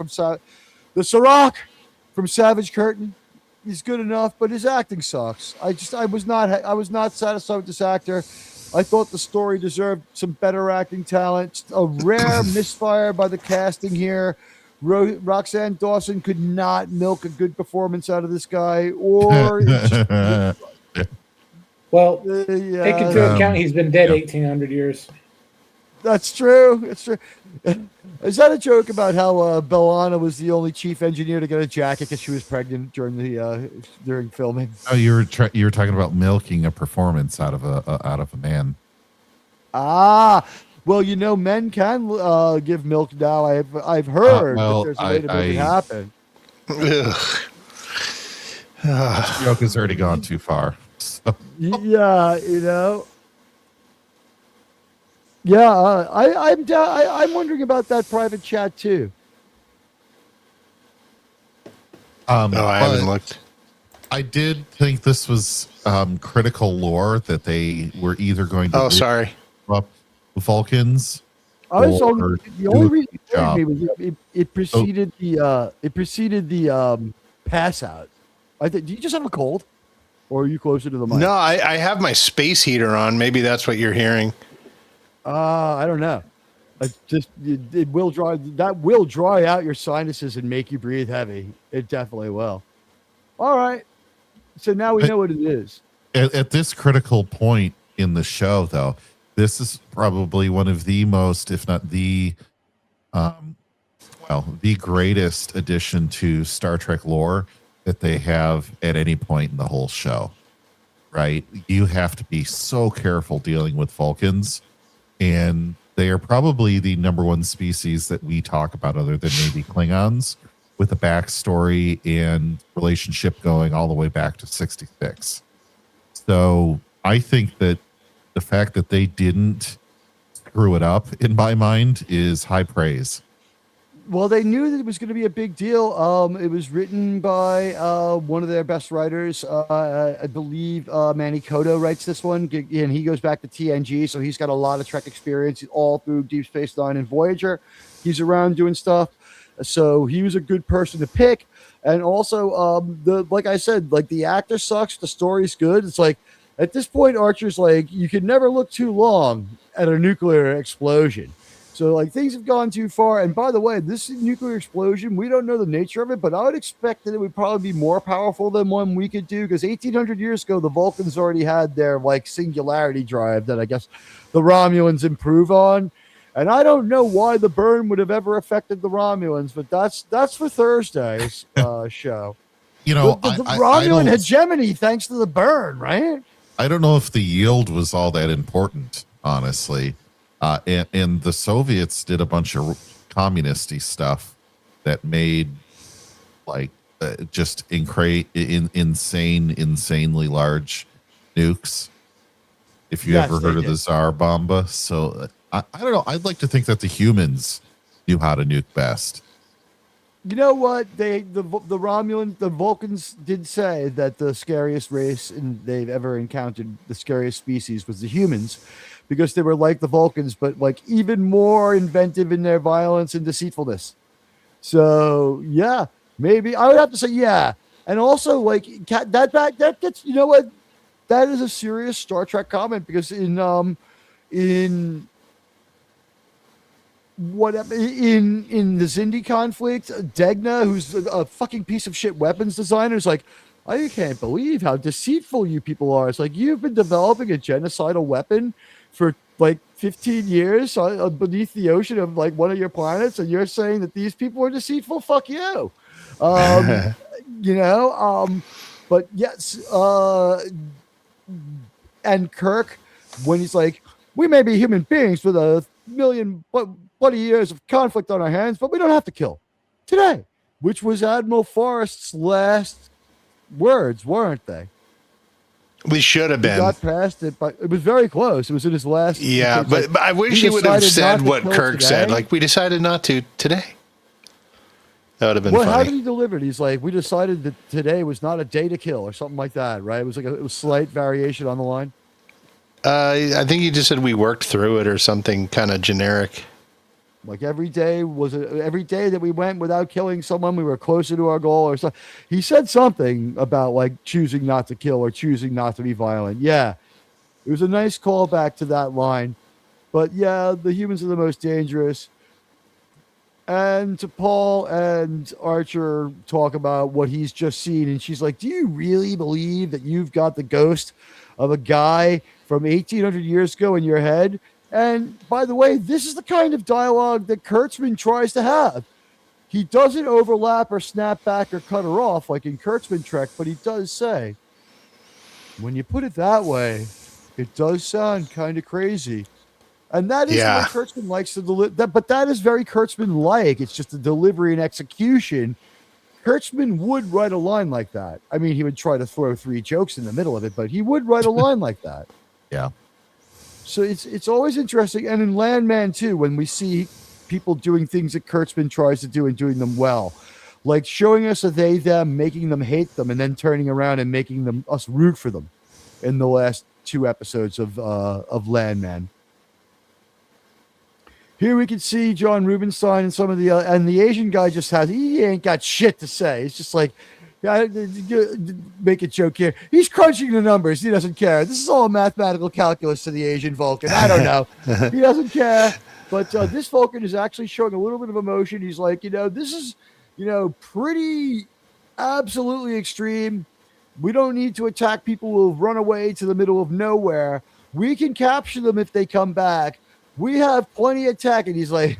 from Savage Curtain, he's good enough, but his acting sucks. I was not satisfied with this actor. I thought the story deserved some better acting talent. A rare misfire by the casting here. Roxanne Dawson could not milk a good performance out of this guy, or well, take into account he's been dead 1,800 years. That's true. It's true. Is that a joke about how Bellana was the only chief engineer to get a jacket because she was pregnant during filming? Oh, you were talking about milking a performance out of a man. Ah, well, men can give milk now. I've heard that there's a way to make it happen. This joke has already gone too far. So. Yeah, Yeah, I'm wondering about that private chat too. I haven't looked. I did think this was critical lore that they were either going to up the Vulcans. The only reason it scared me was it preceded the pass out. Do you just have a cold, or are you closer to the mic? No, I have my space heater on. Maybe that's what you're hearing. I don't know. It will dry. That will dry out your sinuses and make you breathe heavy. It definitely will. All right. So now we know what it is. At this critical point in the show, though, this is probably one of the most, if not the, the greatest addition to Star Trek lore that they have at any point in the whole show. Right? You have to be so careful dealing with Vulcans. And they are probably the number one species that we talk about other than maybe Klingons, with a backstory and relationship going all the way back to 66. So I think that the fact that they didn't screw it up, in my mind, is high praise. Well, they knew that it was going to be a big deal. It was written by one of their best writers. I believe Manny Koto writes this one, and he goes back to TNG, so he's got a lot of Trek experience all through Deep Space Nine and Voyager. He's around doing stuff, so he was a good person to pick. And also, like I said, like the actor sucks, the story's good. It's like at this point, Archer's like you could never look too long at a nuclear explosion. So, like, things have gone too far. And by the way, this nuclear explosion, we don't know the nature of it, but I would expect that it would probably be more powerful than one we could do, because 1,800 years ago, the Vulcans already had their, like, singularity drive that I guess the Romulans improve on. And I don't know why the burn would have ever affected the Romulans, but that's for Thursday's show. The Romulan hegemony thanks to the burn, right? I don't know if the yield was all that important, honestly. And the Soviets did a bunch of communist-y stuff that made just insanely large nukes. If you ever heard of the Tsar Bomba. So I don't know. I'd like to think that the humans knew how to nuke best. You know what? The Vulcans did say that the scariest race they've ever encountered, the scariest species, was the humans. Because they were like the Vulcans, but like even more inventive in their violence and deceitfulness. So yeah, maybe I would have to say yeah. And also like that gets, you know what? That is a serious Star Trek comment, because in the Xindi conflict, Degna, who's a fucking piece of shit weapons designer, is like, I can't believe how deceitful you people are. It's like, you've been developing a genocidal weapon for like 15 years beneath the ocean of like one of your planets, and you're saying that these people are deceitful? Fuck you. But yes, and Kirk, when he's like, we may be human beings with 1,000,000 bloody years of conflict on our hands, but we don't have to kill today, which was Admiral Forrest's last words, weren't they? We should have been. He got past it, but it was very close. It was in his last. Yeah, but I wish he would have said what Kirk said. Like, we decided not to today. That would have been Well, how funny. did he deliver it? He's like, we decided that today was not a day to kill, or something like that, right? It was like it was slight variation on the line. I think he just said we worked through it or something kind of generic. Like every day that we went without killing someone, we were closer to our goal, or something. He said something about like choosing not to kill or choosing not to be violent. Yeah, it was a nice callback to that line. But yeah, the humans are the most dangerous. And to Paul and Archer talk about what he's just seen, and she's like, "Do you really believe that you've got the ghost of a guy from 1800 years ago in your head?" And by the way, this is the kind of dialogue that Kurtzman tries to have. He doesn't overlap or snap back or cut her off like in Kurtzman Trek, but he does say, when you put it that way, it does sound kind of crazy. And that is what Kurtzman likes to deliver. But that is very Kurtzman-like. It's just the delivery and execution. Kurtzman would write a line like that. I mean, he would try to throw 3 jokes in the middle of it, but he would write a line like that. Yeah. So it's always interesting. And in Landman, too, when we see people doing things that Kurtzman tries to do and doing them well, like showing us a they, them, making them hate them, and then turning around and making us root for them in the last 2 episodes of Landman. Here we can see John Rubinstein and some of and the Asian guy he ain't got shit to say. It's just like, make a joke here. He's crunching the numbers. He doesn't care. This is all mathematical calculus to the Asian Vulcan. I don't know. He doesn't care. But this Vulcan is actually showing a little bit of emotion. He's like, this is, pretty absolutely extreme. We don't need to attack people who have run away to the middle of nowhere. We can capture them if they come back. We have plenty of tech. And he's like,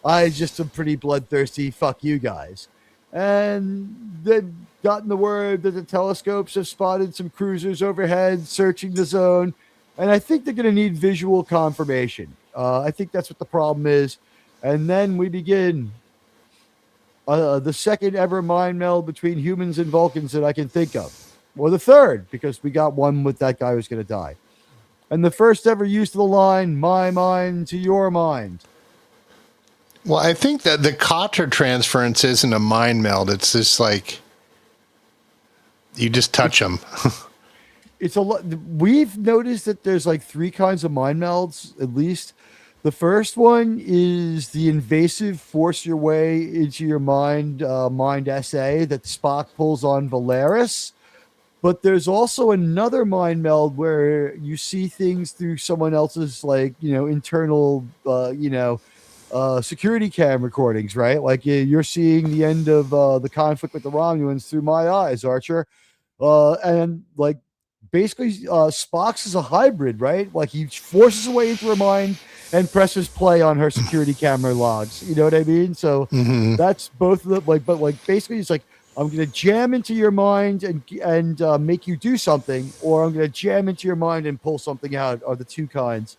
I just am pretty bloodthirsty. Fuck you guys. And they've gotten the word that the telescopes have spotted some cruisers overhead searching the zone. And I think they're going to need visual confirmation. I think that's what the problem is. And then we begin the second ever mind meld between humans and Vulcans that I can think of. Or the third, because we got one with that guy who's going to die. And the first ever use of the line, my mind to your mind. Well, I think that the Katra transference isn't a mind meld. It's just like you just touch them. It's a lot. We've noticed that there's like 3 kinds of mind melds, at least. The first one is the invasive force your way into your mind essay that Spock pulls on Valeris. But there's also another mind meld where you see things through someone else's internal security cam recordings, right? Like you're seeing the end of the conflict with the Romulans through my eyes, Archer. And like basically Spock's is a hybrid, right? Like he forces a way into her mind and presses play on her security camera logs. You know what I mean? So that's both of them. But basically it's like, I'm going to jam into your mind and make you do something, or I'm going to jam into your mind and pull something out, are the 2 kinds.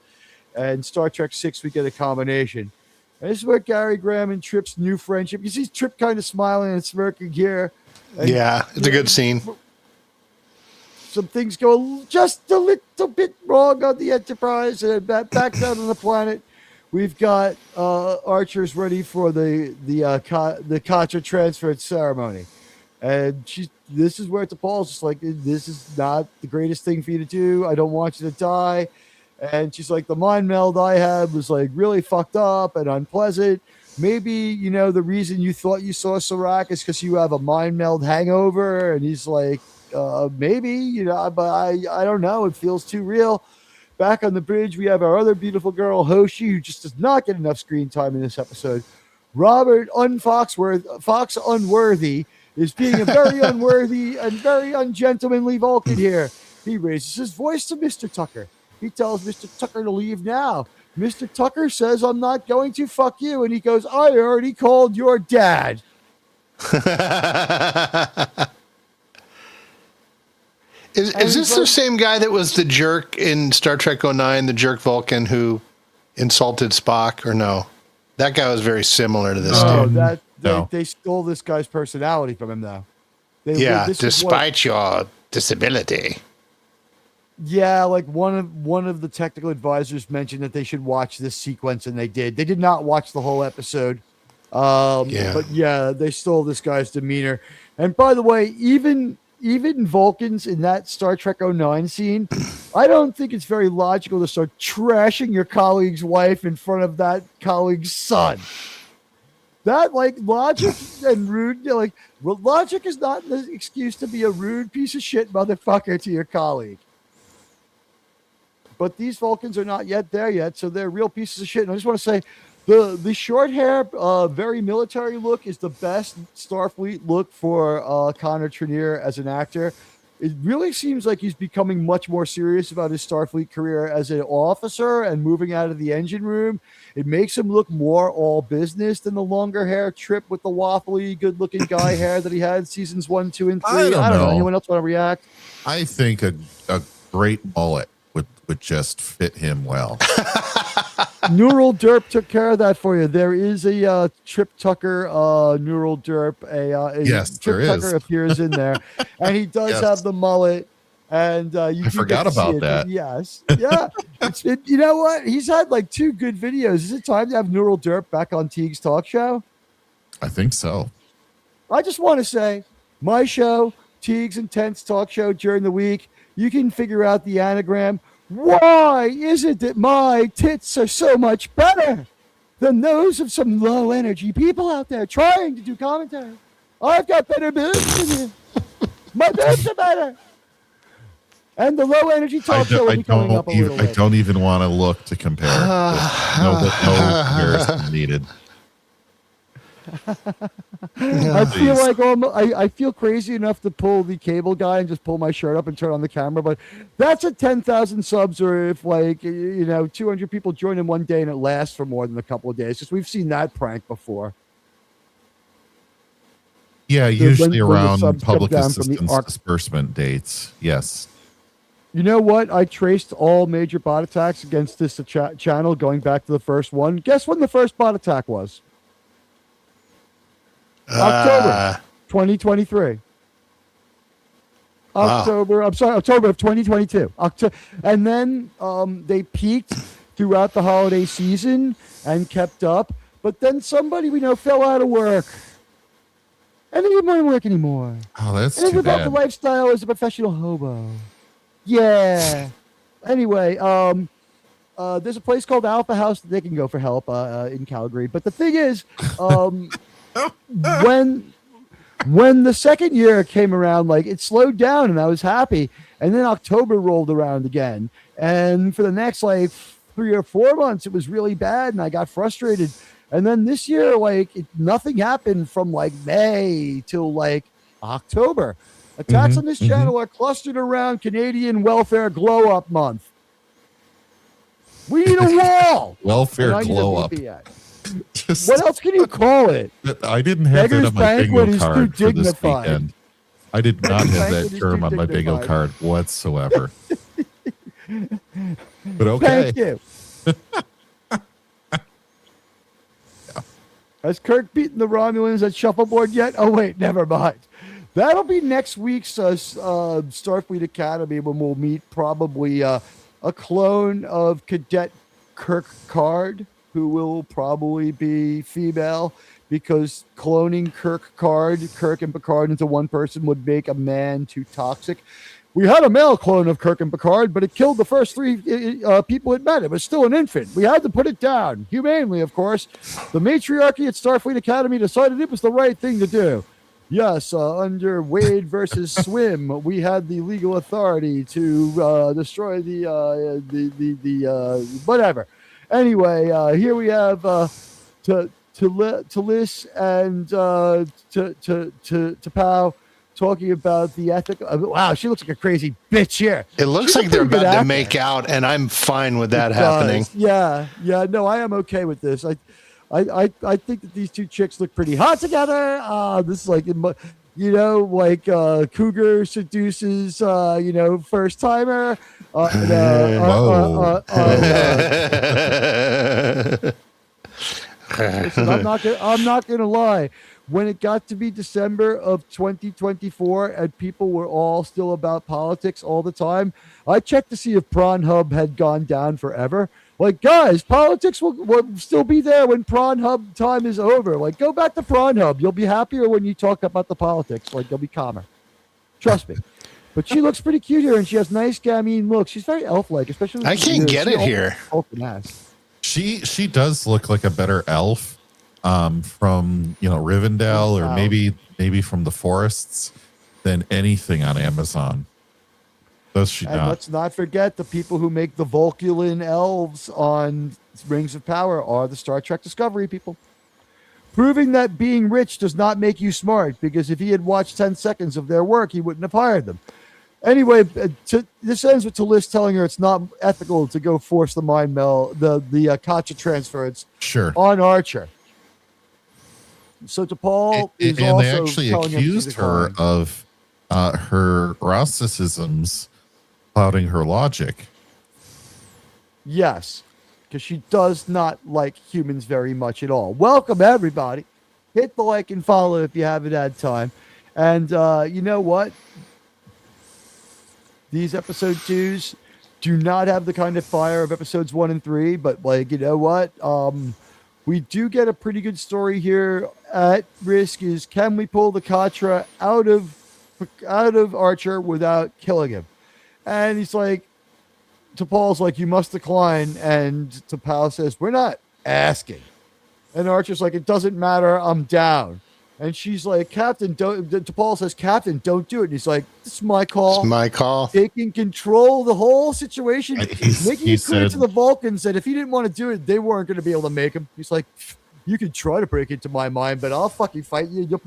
And Star Trek 6, we get a combination. And this is where Gary Graham and Trip's new friendship. You see Trip kind of smiling and smirking here. And, yeah, it's a good scene. Some things go just a little bit wrong on the Enterprise, and back down on the planet. We've got Archers ready for the Katra transfer ceremony. And this is where T'Pol's just like, this is not the greatest thing for you to do. I don't want you to die. And she's like, the mind meld I had was like really fucked up and unpleasant. Maybe, the reason you thought you saw Serac is because you have a mind meld hangover. And he's like, maybe, but I don't know. It feels too real. Back on the bridge, we have our other beautiful girl, Hoshi, who just does not get enough screen time in this episode. Robert Fox Unworthy is being a very unworthy and very ungentlemanly Vulcan here. He raises his voice to Mr. Tucker. He tells Mr. Tucker to leave now. Mr. Tucker says, I'm not going to, fuck you. And he goes, I already called your dad. Is this the same guy that was the jerk in Star Trek 09, the jerk Vulcan who insulted Spock, or no? That guy was very similar to this dude. They stole this guy's personality from him, though. Despite your disability. Yeah, like one of the technical advisors mentioned that they should watch this sequence, and they did. They did not watch the whole episode. But yeah, they stole this guy's demeanor. And by the way, even Vulcans in that Star Trek 09 scene, I don't think it's very logical to start trashing your colleague's wife in front of that colleague's son. That like logic and rude, logic is not an excuse to be a rude piece of shit motherfucker to your colleague. But these Vulcans are not yet there yet, so they're real pieces of shit. And I just want to say, the short hair, very military look is the best Starfleet look for Connor Trenier as an actor. It really seems like he's becoming much more serious about his Starfleet career as an officer and moving out of the engine room. It makes him look more all business than the longer hair Trip with the waffly, good-looking guy hair that he had in seasons 1, 2, and 3. I don't know. Anyone else want to react? I think a great mullet would just fit him well. Neural Derp took care of that for you. There is a Trip Tucker Neural Derp. Yes, Trip there Tucker is. appears in there, and he does have the mullet. And I forgot about that. Yes, yeah. You know what? He's had like 2 good videos. Is it time to have Neural Derp back on Teague's talk show? I think so. I just want to say, my show, Teague's Intense Talk Show during the week. You can figure out the anagram. Why is it that my tits are so much better than those of some low energy people out there trying to do commentary? I've got better boobs than you. My boobs are better. And the low energy talk show will be coming up a little later. I don't even want to look to compare. No comparison needed. I feel like I feel crazy enough to pull the cable guy and just pull my shirt up and turn on the camera, but that's at 10,000 subs, or if 200 people join in one day and it lasts for more than a couple of days, because we've seen that prank before. Yeah, usually around public assistance disbursement dates. Yes. You know what? I traced all major bot attacks against this channel going back to the first one. Guess when the first bot attack was? October 2023. October of 2022. And then they peaked throughout the holiday season and kept up. But then somebody we know fell out of work. And they didn't want to work anymore. Oh, that's and too bad. The lifestyle as a professional hobo. Yeah. Anyway, there's a place called Alpha House that they can go for help in Calgary. But the thing is, when the second year came around, it slowed down and I was happy. And then October rolled around again. And for the next 3 or 4 months, it was really bad and I got frustrated. And then this year, nothing happened from May till October. Attacks on this channel are clustered around Canadian Welfare Glow Up Month. We need a wall. Welfare Glow Up. What else can you call it? I didn't have that on my bingo card for this weekend. I did not have that term on my bingo card whatsoever. But okay. Thank you. Has Kirk beaten the Romulans at shuffleboard yet? Oh, wait, never mind. That'll be next week's Starfleet Academy when we'll meet probably a clone of Cadet Kirk Card, who will probably be female, because cloning Kirk and Picard into one person would make a man too toxic. We had a male clone of Kirk and Picard, but it killed the first 3 people it met. It was still an infant. We had to put it down, humanely, of course. The matriarchy at Starfleet Academy decided it was the right thing to do. Yes, under Wade versus Swim, we had the legal authority to destroy the whatever. Anyway, here we have Talis and T'Pau talking about the ethical. Wow, she looks like a crazy bitch here. It looks like they're about to make out, and I'm fine with that happening. Yeah. No, I am okay with this. I think that these 2 chicks look pretty hot together. This is Cougar seduces, first timer. Listen, I'm not gonna lie. When it got to be December of 2024 and people were all still about politics all the time, I checked to see if Prawn Hub had gone down forever. Like, guys, politics will still be there when Prawn Hub time is over. Like, go back to Prawn Hub. You'll be happier when you talk about the politics. Like, you'll be calmer. Trust me. But she looks pretty cute here, and she has nice gamine looks. She's very elf-like, especially. I can't get it here. She does look like a better elf from Rivendell or maybe from the forests than anything on Amazon. Does she and not? Let's not forget the people who make the Vulcan elves on Rings of Power are the Star Trek Discovery people. Proving that being rich does not make you smart, because if he had watched 10 seconds of their work, he wouldn't have hired them. Anyway, this ends with Talis telling her it's not ethical to go force the mind meld, the Kacha transference on Archer. So T'Pol is and also they actually telling accused her of her Gnosticisms clouding her logic. Yes, because she does not like humans very much at all. Welcome, everybody. Hit the like and follow if you haven't had time. And you know what? These episode 2s do not have the kind of fire of episodes 1 and 3, but like, you know what? We do get a pretty good story here. At risk is, can we pull the Katra out of Archer without killing him? And he's like, T'Pol's like, you must decline. And T'Pol says, we're not asking. And Archer's like, it doesn't matter. I'm down. And she's like, Captain, don't. T'Pol says, Captain, don't do it. And he's like, this is my call. It's my call. Taking control of the whole situation, making it clear to the Vulcans that if he didn't want to do it, they weren't going to be able to make him. He's like, you can try to break into my mind, but I'll fucking fight you.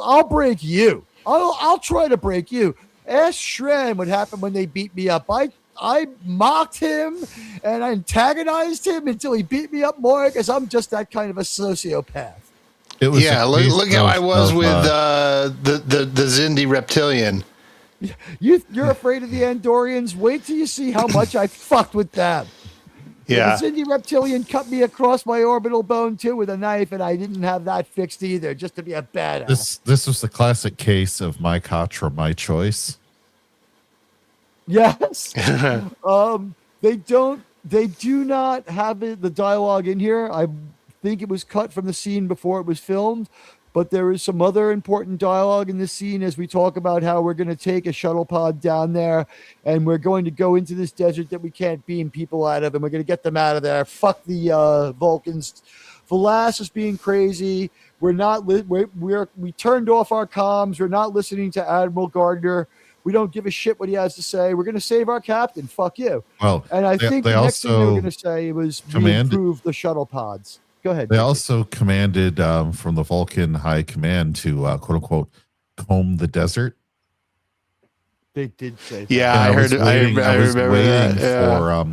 I'll break you. I'll try to break you. Ask Shran what happened when they beat me up. I mocked him and I antagonized him until he beat me up more, because I'm just that kind of a sociopath. It was look how I was with the Zindi reptilian. You're afraid of the Andorians? Wait till you see how much I fucked with them. Yeah. The Zindi reptilian cut me across my orbital bone too with a knife, and I didn't have that fixed either, just to be a badass. This was the classic case of my Katra, my choice. Yes. They do not have the dialogue in here. I think it was cut from the scene before it was filmed, but there is some other important dialogue in this scene as we talk about how we're going to take a shuttle pod down there and we're going to go into this desert that we can't beam people out of, and we're going to get them out of there. Fuck the Vulcans. Velas is being crazy. We turned off our comms. We're not listening to Admiral Gardner. We don't give a shit what he has to say. We're going to save our captain. Fuck you. Well, and I think the next thing they were going to say was improve the shuttle pods. Go ahead. They also commanded from the Vulcan High Command to quote unquote comb the desert. They did say that. Yeah, I heard it. I remember that. Yeah.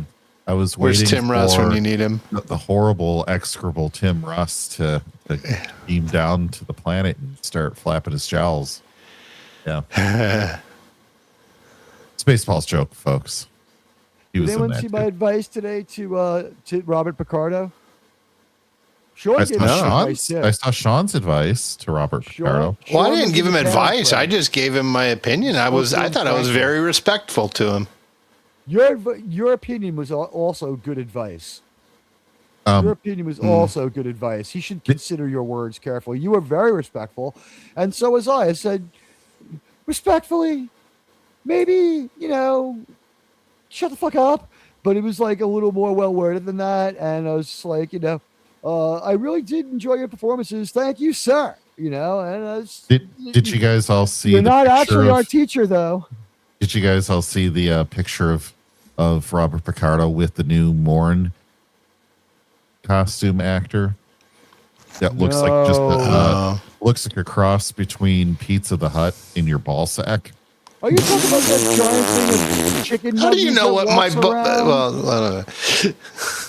I was Where's waiting Tim Russ when you need him? The horrible, execrable Tim Russ to beam down to the planet and start flapping his jowls. Yeah. Spaceballs joke, folks. Did anyone see my advice today to Robert Picardo? I saw Sean's advice to Robert Picardo. Well, I didn't give him advice. I just gave him my opinion. I thought I was very respectful to him. Your opinion was also good advice. Your opinion was also good advice. He should consider your words carefully. You were very respectful, and so was I. I said, respectfully, maybe, shut the fuck up. But it was like a little more well-worded than that, and I was just like, I really did enjoy your performances. Thank you, sir. And did you guys all see? You're not actually our teacher, though. Did you guys all see the picture of Robert Picardo with the new Morn costume actor? That looks looks like a cross between Pizza the Hut and your ball sack. Are you talking about that giant thing of chicken? How do you know what my well? I don't know.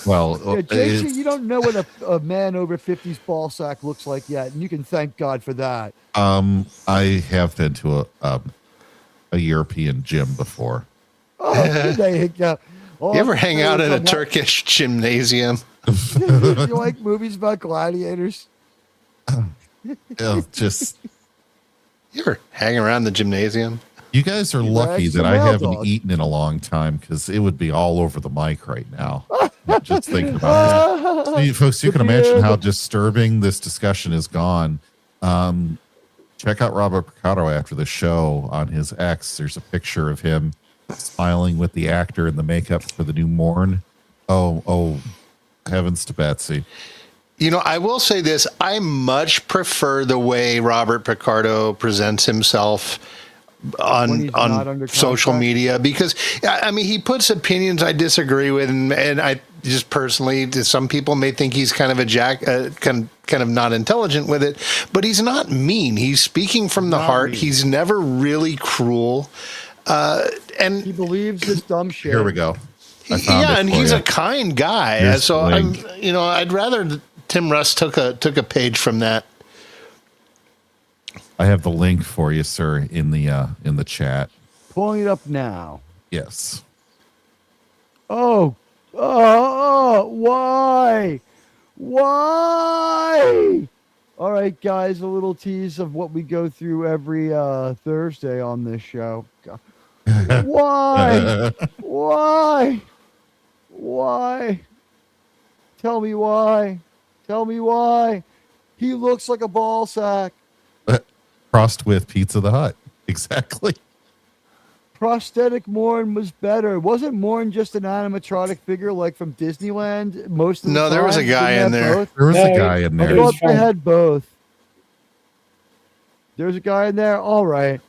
Well, JC, you don't know what a man over 50's ball sack looks like yet, and you can thank God for that. I have been to a European gym before. Oh, there you go. You ever hang out in a Turkish gymnasium? You like movies about gladiators? Just you ever hang around the gymnasium? You guys are He lucky rags that the I male haven't dog. eaten in a long time because it would be all over the mic right now. Just thinking about it. See, folks, you The can imagine beard. how disturbing this discussion has gone. Check out Robert Picardo after the show on his X. There's a picture of him smiling with the actor in the makeup for the new Morn. Oh, heavens to Betsy. You know, I will say this. I much prefer the way Robert Picardo presents himself When he's not on under social contract? media, because I mean, he puts opinions I disagree with, and I just personally, some people may think he's kind of a kind of not intelligent with it, but he's not mean. He's speaking from the Not heart. mean. He's never really cruel, and He believes this dumb shit. Here we go. I found yeah, it and for he's you. a kind guy. Here's So the I'm, link. I'd rather Tim Russ took a page from that. I have the link for you, sir, in the chat. Pulling it up now. Yes. Oh, why? Why? All right, guys, a little tease of what we go through every Thursday on this show. Why? Why? Why? Tell me why. Tell me why. He looks like a ball sack. Crossed with Pizza the Hut. Exactly. Prosthetic Morn was better. Wasn't Morn just an animatronic figure like from Disneyland most of the time? No, there was a guy Didn't in they have there. both? There was No, a guy in I there. was thought they fine. had both. There's a guy in there. All right.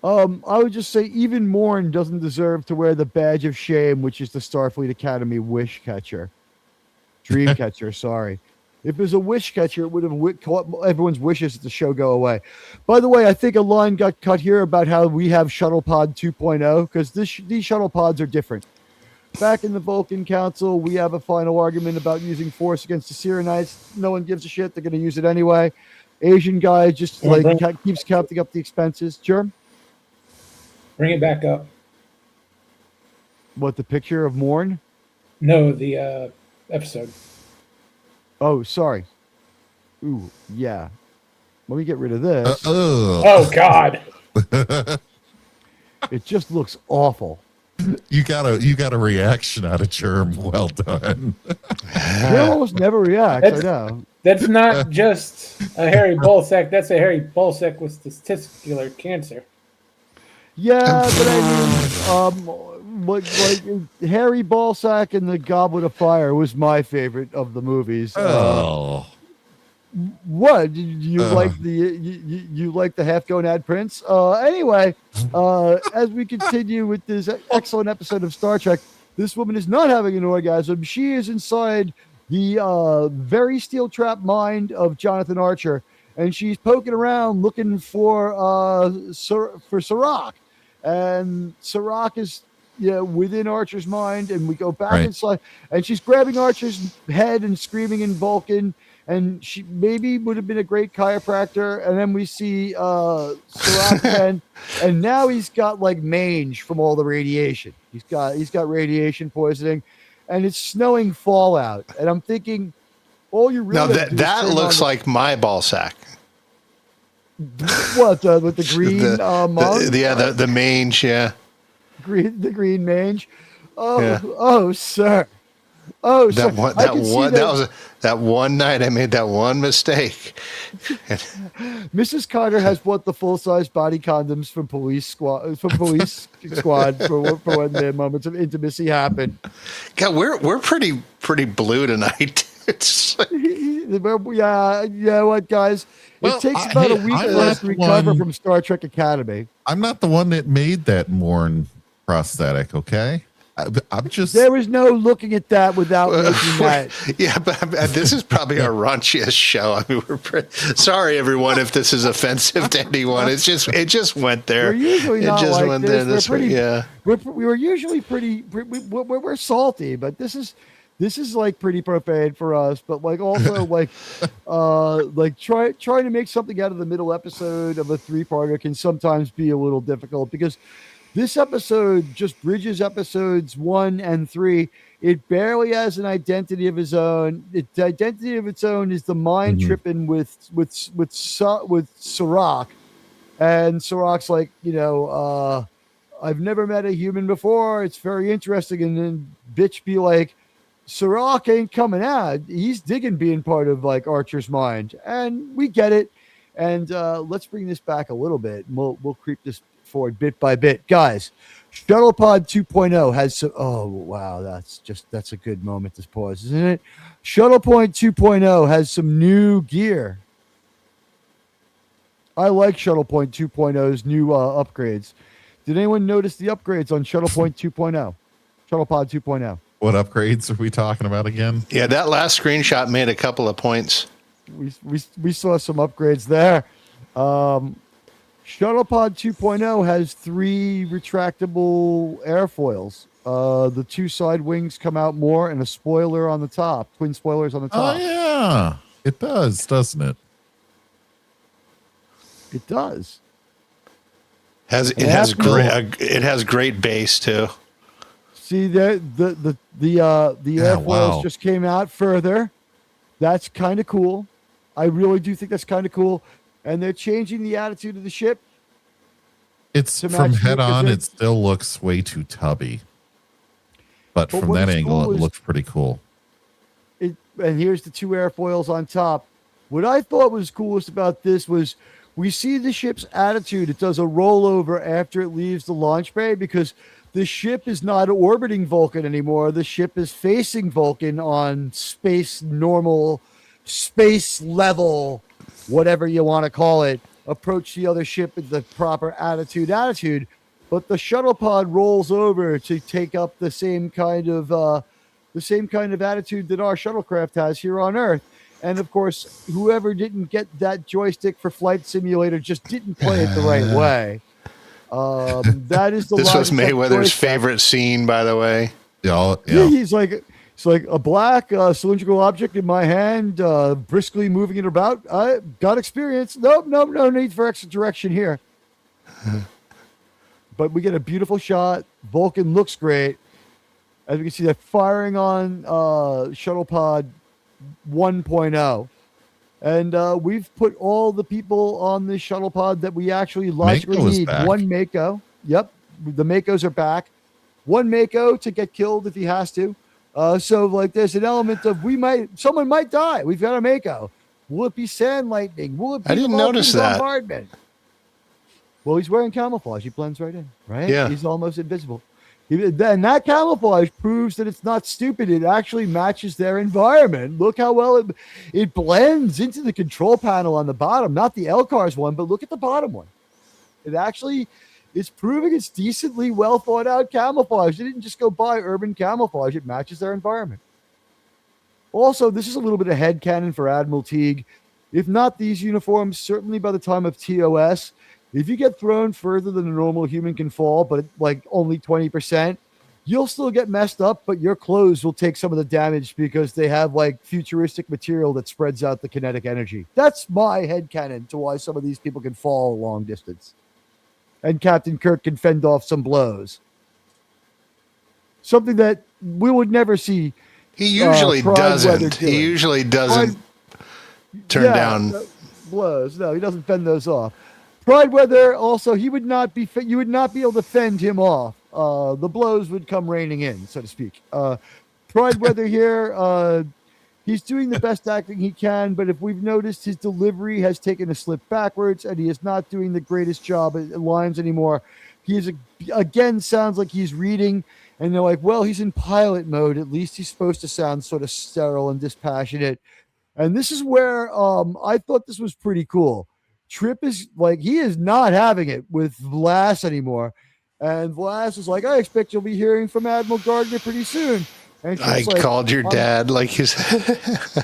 I would just say even Morn doesn't deserve to wear the badge of shame, which is the Starfleet Academy wish catcher. Dream catcher, sorry. If it was a wish catcher, it would have caught everyone's wishes that the show go away. By the way, I think a line got cut here about how we have Shuttle Pod 2.0 because these shuttle pods are different. Back in the Vulcan Council, we have a final argument about using force against the Syrrannites. No one gives a shit. They're going to use it anyway. Asian guy just keeps counting up the expenses. Germ? Bring it back up. What, the picture of Morn? No, the episode. Oh, sorry. Ooh, yeah. Let me get rid of this. Oh God! It just looks awful. You got a reaction out of Germ. Well done. Germ almost never reacts. I know. That's not just a hairy ballsack. That's a hairy ballsack with testicular cancer. Yeah, but I mean, like Harry Ballsack and the Goblet of Fire was my favorite of the movies. What did you like you like the half gonad prince? Anyway, as we continue with this excellent episode of Star Trek, this woman is not having an orgasm. She is inside the very steel trap mind of Jonathan Archer, and she's poking around looking for Sirach, and Sirach is within Archer's mind, and we go back inside, and she's grabbing Archer's head and screaming in Vulcan. And she maybe would have been a great chiropractor. And then we see Sirach again, and now he's got like mange from all the radiation. He's got radiation poisoning, and it's snowing fallout. And I'm thinking, all you really that looks like my ball sack. What with the green the mange, yeah, the green mange. Oh, yeah. Oh, sir. Oh, that one night I made that one mistake. Mrs. Carter has bought the full-size body condoms from Police Squad for when the moments of intimacy happen. God, we're pretty blue tonight. It's like, yeah. What, guys? Well, it takes about a week for us to recover from Star Trek Academy. I'm not the one that made that Morn prosthetic. Okay. I'm just. There was no looking at that without making that. Yeah, but this is probably our raunchiest show. I mean, sorry everyone if this is offensive to anyone. It just went there. We're usually not just like went this. there this way. Yeah, we were usually pretty. We're salty, but this is like pretty profane for us. But like also like trying to make something out of the middle episode of a 3-parter can sometimes be a little difficult because. This episode just bridges episodes 1 and 3. It barely has an identity of its own. The identity of its own is the mind tripping with Sirach, And Sirach's like, I've never met a human before. It's very interesting. And then bitch be like, Sirach ain't coming out. He's digging being part of like Archer's mind. And we get it. And let's bring this back a little bit. We'll creep this forward bit by bit. Guys, Shuttlepod 2.0 has some, oh, wow. That's a good moment to pause, isn't it? Shuttlepod 2.0 has some new gear. I like Shuttlepoint 2.0's new upgrades. Did anyone notice the upgrades on Shuttlepoint 2.0? Shuttlepod 2.0. What upgrades are we talking about again? Yeah, that last screenshot made a couple of points. We saw some upgrades there. Shuttlepod 2.0 has 3 retractable airfoils. The 2 side wings come out more, and a spoiler on the top. Twin spoilers on the top. Oh yeah, it does, doesn't it? It does. It has great bass too. See the airfoils just came out further. That's kind of cool. I really do think that's kind of cool. And they're changing the attitude of the ship. It's from head on, it still looks way too tubby. But from that angle, it looks pretty cool. And here's the 2 airfoils on top. What I thought was coolest about this was we see the ship's attitude. It does a rollover after it leaves the launch bay because the ship is not orbiting Vulcan anymore. The ship is facing Vulcan on normal space level, whatever you want to call it. Approach the other ship with the proper attitude. But the shuttle pod rolls over to take up the same kind of attitude that our shuttlecraft has here on Earth. And of course, whoever didn't get that joystick for Flight Simulator just didn't play it the right way. That is This was Mayweather's favorite scene, by the way. Yeah. He's like a black cylindrical object in my hand, briskly moving it about. I got experience. Nope, no need for extra direction here. But we get a beautiful shot. Vulcan looks great. As we can see, they're firing on Shuttlepod 1.0. And we've put all the people on this shuttle pod that we actually logically need. Back. 1 Mako. Yep. The Makos are back. 1 Mako to get killed if he has to. So like there's an element of someone might die. We've got a Mako. Will it be sand lightning? Will it be I didn't notice that. bombardment? Well, he's wearing camouflage. He blends right in, right? Yeah. He's almost invisible. And that camouflage proves that it's not stupid. It actually matches their environment. Look how well it blends into the control panel on the bottom, not the LCARS one, but look at the bottom one. It actually is proving it's decently well thought out camouflage. They didn't just go buy urban camouflage. It matches their environment. Also, this is a little bit of headcanon for Admiral Teague. If not these uniforms, certainly by the time of TOS, if you get thrown further than a normal human can fall, but like only 20%, you'll still get messed up, but your clothes will take some of the damage because they have like futuristic material that spreads out the kinetic energy. That's my headcanon to why some of these people can fall a long distance. And Captain Kirk can fend off some blows. Something that we would never see. He usually doesn't. He usually doesn't turn down blows. No, he doesn't fend those off. Pride Weather also, you would not be able to fend him off. The blows would come raining in, so to speak. Pride Weather here, he's doing the best acting he can, but if we've noticed, his delivery has taken a slip backwards, and he is not doing the greatest job at lines anymore. He is again sounds like he's reading, and they're like, well, he's in pilot mode. At least he's supposed to sound sort of sterile and dispassionate. And this is where I thought this was pretty cool. Trip is like, he is not having it with Vlas anymore. And Vlas is like, I expect you'll be hearing from Admiral Gardner pretty soon. And I called your dad like he's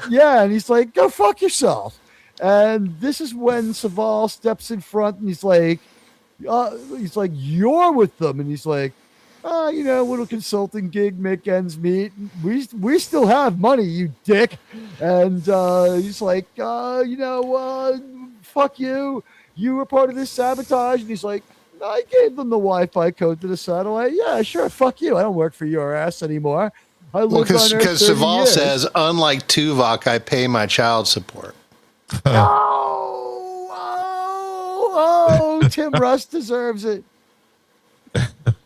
yeah, and he's like, go fuck yourself. And this is when Saval steps in front and he's like, you're with them. And he's like, little consulting gig, make ends meet. We still have money, you dick. And he's like, fuck you. You were part of this sabotage. And he's like, I gave them the Wi-Fi code to the satellite. Yeah, sure. Fuck you. I don't work for your ass anymore. Because Saval says, unlike Tuvok, I pay my child support. Oh, Tim Russ deserves it.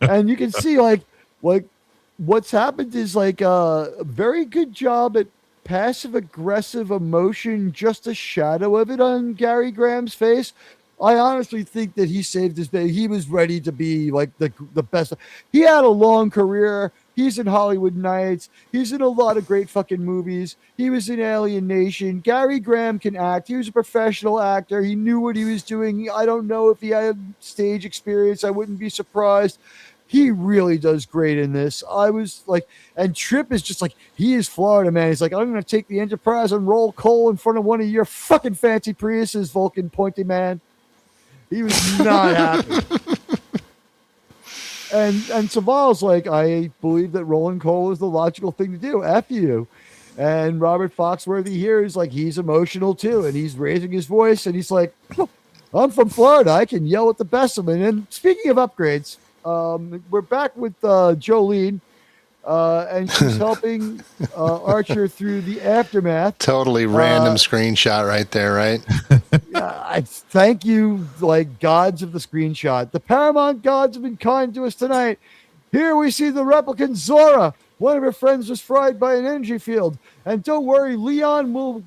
And you can see like what's happened is like a very good job at passive aggressive emotion, just a shadow of it on Gary Graham's face. I honestly think that he saved his day. He was ready to be like the best. He had a long career. He's in Hollywood Nights. He's in a lot of great fucking movies. He was in Alien Nation. Gary Graham can act. He was a professional actor. He knew what he was doing. I don't know if he had stage experience. I wouldn't be surprised. He really does great in this. I was like, and Tripp is just like, he is Florida, man. He's like, I'm going to take the Enterprise and roll coal in front of one of your fucking fancy Priuses, Vulcan pointy man. He was not happy. And Saval's like, I believe that rolling coal is the logical thing to do. F you. And Robert Foxworthy here is like, he's emotional too. And he's raising his voice. And he's like, I'm from Florida. I can yell at the best of them. And speaking of upgrades, we're back with Jolene. And she's helping Archer through the aftermath. Totally random screenshot right there, right? I thank you, like gods of the screenshot. The Paramount gods have been kind to us tonight. Here we see the replicant Zora. One of her friends was fried by an energy field. And don't worry, Leon will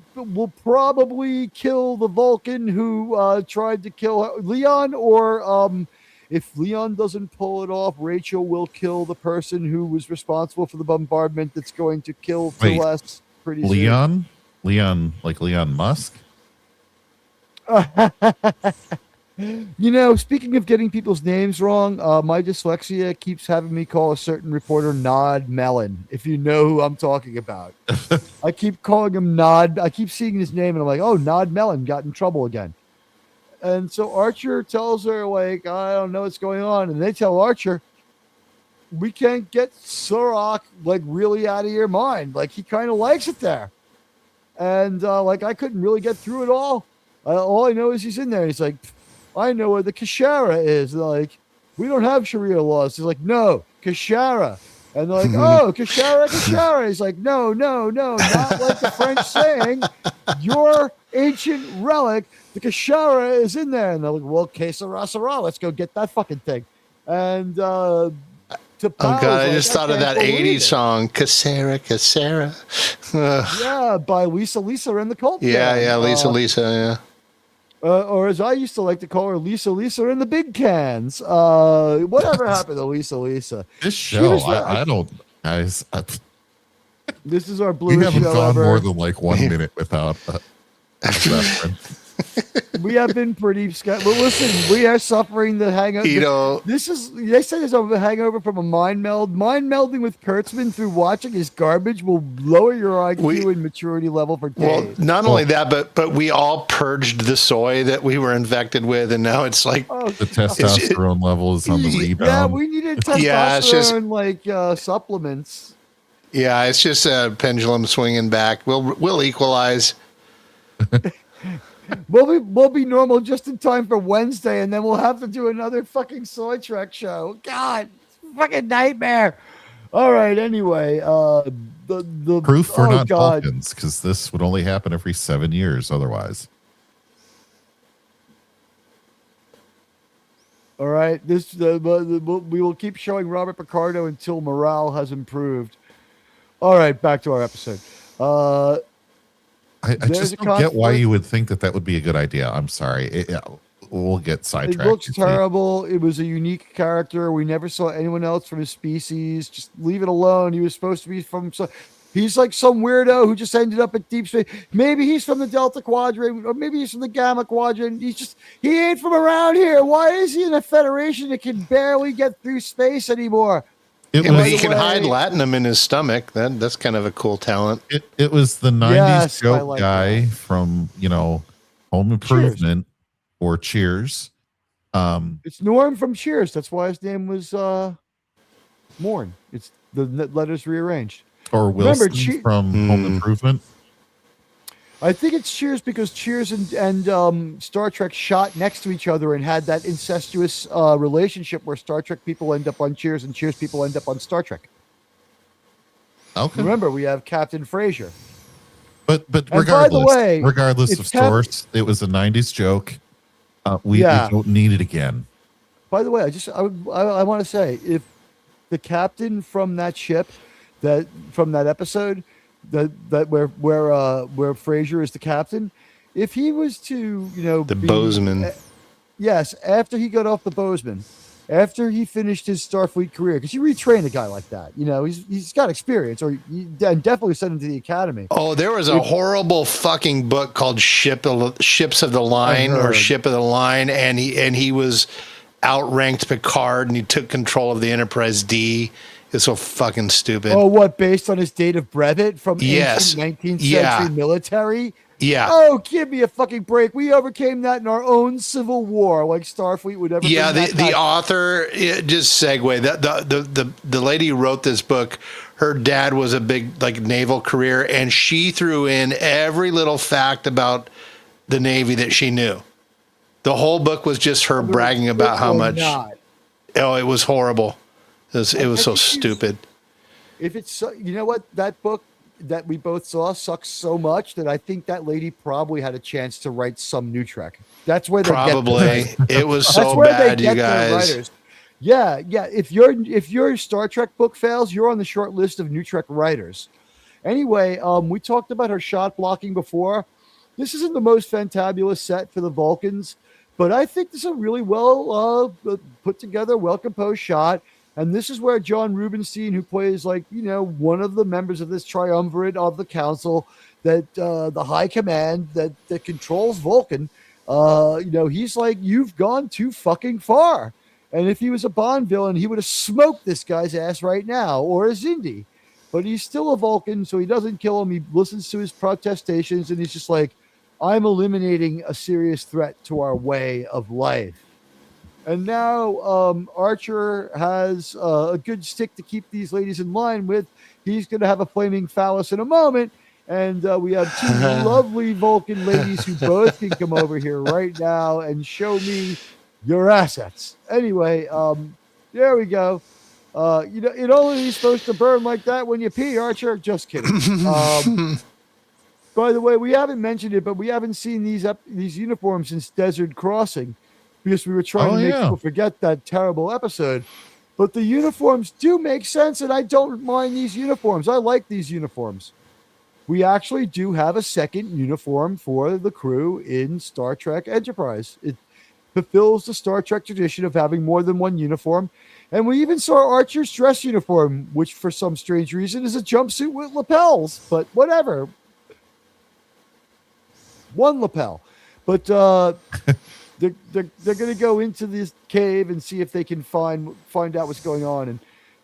probably kill the Vulcan who tried to kill her. Leon, or if Leon doesn't pull it off, Rachel will kill the person who was responsible for the bombardment that's going to kill Celeste pretty soon. Leon, like Leon Musk? You know, speaking of getting people's names wrong, my dyslexia keeps having me call a certain reporter Nod Mellon, if you know who I'm talking about. I keep calling him Nod. I keep seeing his name, and I'm like, oh, Nod Mellon got in trouble again. And so Archer tells her, like, I don't know what's going on. And they tell Archer, we can't get Surak, like, really out of your mind. Like, he kind of likes it there. And, like, I couldn't really get through it all. All I know is he's in there. He's like, I know where the Kashara is. They're like, we don't have Sharia laws. He's like, no, Kashara. And they're like, oh, Kashara. He's like, no, not like the French saying. Your ancient relic, the Kashara, is in there. And they're like, well, que sera, sera. Let's go get that fucking thing. And oh God, I just thought of that 80s song, Casera. Yeah, by Lisa and the Cult. Yeah, Lisa, yeah. Or as I used to like to call her, Lisa and the Big Cans. Whatever happened to Lisa? This show, I don't, guys. This is our You bluest haven't show gone ever. more than like 1 minute without a reference. We have been pretty but listen, we are suffering the hangover. You know, they say there's a hangover from a mind meld. Mind melding with Kurtzman through watching his garbage will lower your IQ and maturity level for days. Well, not only that, but we all purged the soy that we were infected with, and now it's like the testosterone level is on the rebound. Yeah, we needed testosterone supplements. Yeah, it's just a pendulum swinging back. We'll equalize. We'll be normal just in time for Wednesday, and then we'll have to do another fucking Soy Trek show. God, fucking nightmare. All right, anyway, the proof we're not Vulcans, because this would only happen every 7 years otherwise. All right, we will keep showing Robert Picardo until morale has improved. All right, back to our episode. I just don't get why you would think that would be a good idea. I'm sorry. We'll get sidetracked. It looks terrible. It was a unique character. We never saw anyone else from his species. Just leave it alone. He was supposed to be from... He's like some weirdo who just ended up at deep space. Maybe he's from the Delta Quadrant, or maybe he's from the Gamma Quadrant. He ain't from around here. Why is he in a Federation that can barely get through space anymore? He can hide latinum in his stomach. That's kind of a cool talent. It was the 90s joke guy from, Home Improvement or Cheers. It's Norm from Cheers. That's why his name was Morn. It's the letters rearranged. Or Wilson from Home Improvement. I think it's Cheers because Cheers and Star Trek shot next to each other and had that incestuous relationship where Star Trek people end up on Cheers and Cheers people end up on Star Trek. Okay. Remember, we have Captain Fraser. But regardless, regardless of source, it was a 90s joke. We don't need it again. By the way, I want to say, if the captain from that ship, from that episode, where Fraser is the captain, if he was to the Bozeman, yes, after he got off the Bozeman, after he finished his Starfleet career, because you retrain a guy like that, he's got experience, or you definitely send him to the academy. Oh, there was a horrible fucking book called Ships of the Line or Ship of the Line, and he was outranked Picard, and he took control of the Enterprise D. It's so fucking stupid. Oh, what, based on his date of brevet from ancient 19th century military? Yeah. Oh, give me a fucking break. We overcame that in our own civil war, like Starfleet would ever. Yeah, the author, just segue. The lady who wrote this book, her dad was a big naval career, and she threw in every little fact about the Navy that she knew. The whole book was just her bragging about how much. Oh, it was horrible. It was so stupid. If it's what, that book that we both saw sucks so much that I think that lady probably had a chance to write some new Trek. That's where they probably it was so bad, you guys. Yeah. If your Star Trek book fails, you're on the short list of new Trek writers. Anyway, we talked about her shot blocking before. This isn't the most fantabulous set for the Vulcans, but I think this is a really well put together, well composed shot. And this is where John Rubinstein, who plays one of the members of this triumvirate of the council, that the high command that controls Vulcan, he's like, you've gone too fucking far. And if he was a Bond villain, he would have smoked this guy's ass right now, or a Xindi. But he's still a Vulcan, so he doesn't kill him. He listens to his protestations, and he's just like, I'm eliminating a serious threat to our way of life. And now Archer has a good stick to keep these ladies in line with. He's going to have a flaming phallus in a moment. And we have two lovely Vulcan ladies who both can come over here right now and show me your assets. Anyway, there we go. It only is supposed to burn like that when you pee, Archer. Just kidding. By the way, we haven't mentioned it, but we haven't seen these uniforms since Desert Crossing, because we were trying to make people forget that terrible episode. But the uniforms do make sense, and I don't mind these uniforms. I like these uniforms. We actually do have a second uniform for the crew in Star Trek Enterprise. It fulfills the Star Trek tradition of having more than one uniform. And we even saw Archer's dress uniform, which for some strange reason is a jumpsuit with lapels, but whatever. One lapel. But they're going to go into this cave and see if they can find out what's going on. And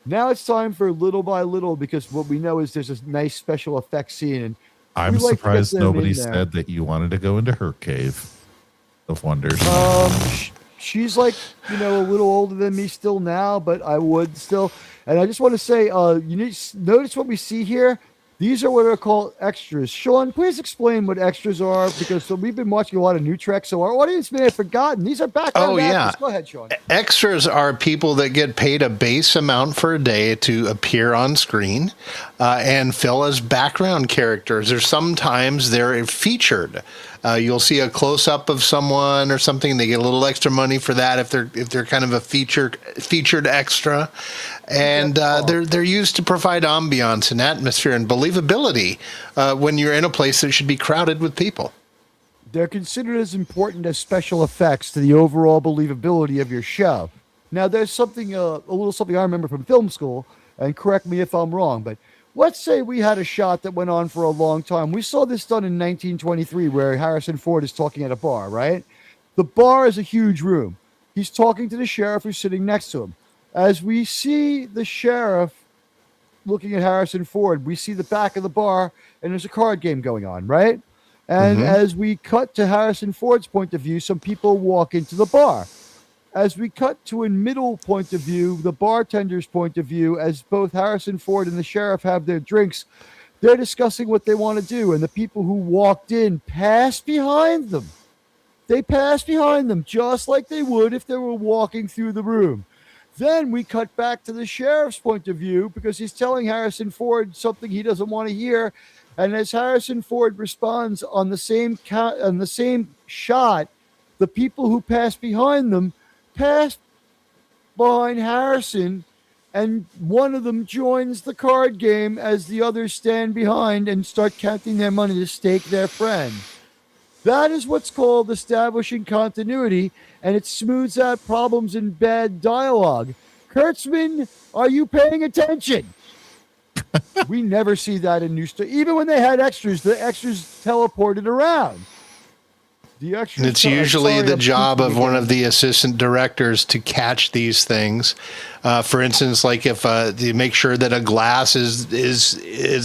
now it's time for Little by Little, because what we know is there's a nice special effects scene. And I'm surprised nobody said that you wanted to go into her cave of wonders. She's a little older than me still now, but I would still. And I just want to say, you need to notice what we see here. These are what are called extras. Sean, please explain what extras are, because we've been watching a lot of new Trek, so our audience may have forgotten. These are background actors. Go ahead, Sean. Extras are people that get paid a base amount for a day to appear on screen and fill as background characters. Or sometimes they're featured. You'll see a close-up of someone or something. They get a little extra money for that if they're kind of a featured extra. And they're used to provide ambiance and atmosphere and believability when you're in a place that should be crowded with people. They're considered as important as special effects to the overall believability of your show. Now, there's something, a little something I remember from film school, and correct me if I'm wrong, but let's say we had a shot that went on for a long time. We saw this done in 1923, where Harrison Ford is talking at a bar, right? The bar is a huge room. He's talking to the sheriff who's sitting next to him. As we see the sheriff looking at Harrison Ford, we see the back of the bar, and there's a card game going on, right? And as we cut to Harrison Ford's point of view, some people walk into the bar. As we cut to a middle point of view, the bartender's point of view, as both Harrison Ford and the sheriff have their drinks, they're discussing what they want to do. And the people who walked in pass behind them. They pass behind them just like they would if they were walking through the room. Then we cut back to the sheriff's point of view, because he's telling Harrison Ford something he doesn't want to hear. And as Harrison Ford responds on the same shot, the people who pass behind them pass behind Harrison, and one of them joins the card game as the others stand behind and start counting their money to stake their friend. That is what's called establishing continuity, and it smooths out problems in bad dialogue. Kurtzman, are you paying attention? We never see that in new stuff. Even when they had extras, the extras teleported around. The extras. It's usually the job of one of the assistant directors to catch these things. For instance, like if you make sure that a glass is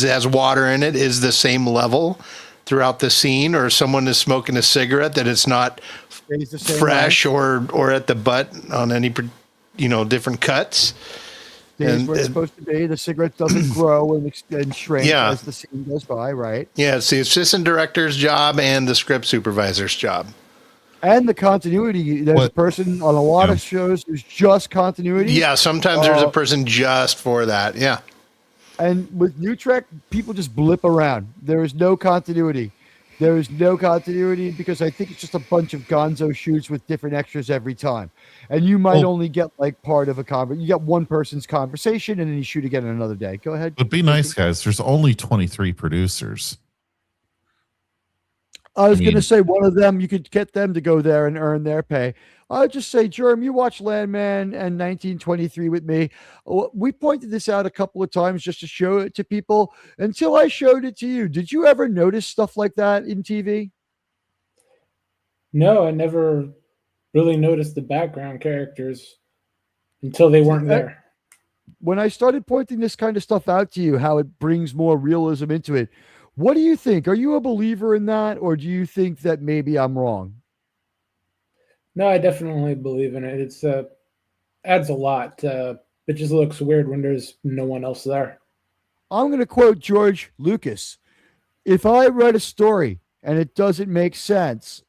has water in it, is the same level throughout the scene, or someone is smoking a cigarette, that it's not fresh or at the butt on any different cuts. And where it's supposed to be. The cigarette doesn't grow and shrink as the scene goes by, right? Yeah, it's the assistant director's job and the script supervisor's job. And the continuity. There's a person on a lot of shows who's just continuity. Yeah, sometimes there's a person just for that. Yeah. And with New Trek, people just blip around. There is no continuity. There is no continuity because I think it's just a bunch of gonzo shoots with different extras every time. And you might only get like part of a conversation. You get one person's conversation and then you shoot again another day. Go ahead. But be nice, guys. There's only 23 producers. I was going to say one of them, you could get them to go there and earn their pay. I'd just say, Jerm, you watch Landman and 1923 with me. We pointed this out a couple of times just to show it to people until I showed it to you. Did you ever notice stuff like that in TV? No, I never really noticed the background characters until they weren't there. When I started pointing this kind of stuff out to you, how it brings more realism into it, what do you think? Are you a believer in that, or do you think that maybe I'm wrong? No, I definitely believe in it. It's adds a lot. It just looks weird when there's no one else there. I'm going to quote George Lucas. If I read a story and it doesn't make sense,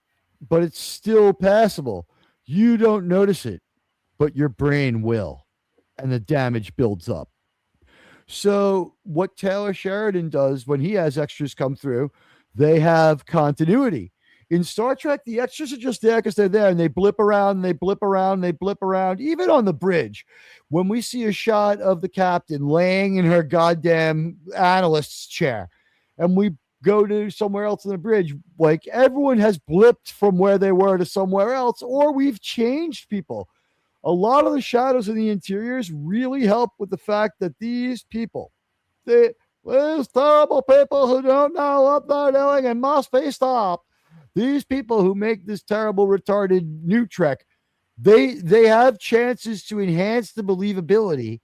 but it's still passable, you don't notice it, but your brain will, and the damage builds up. So what Taylor Sheridan does when he has extras come through, they have continuity. In Star Trek, the extras are just there because they're there, and they blip around, and they blip around, and they blip around. Even on the bridge, when we see a shot of the captain laying in her goddamn analyst's chair, and we go to somewhere else on the bridge, like everyone has blipped from where they were to somewhere else, or we've changed people. A lot of the shadows in the interiors really help with the fact that these people, these terrible people who don't know what they're doing and must be stopped, these people who make this terrible, retarded New Trek, they have chances to enhance the believability.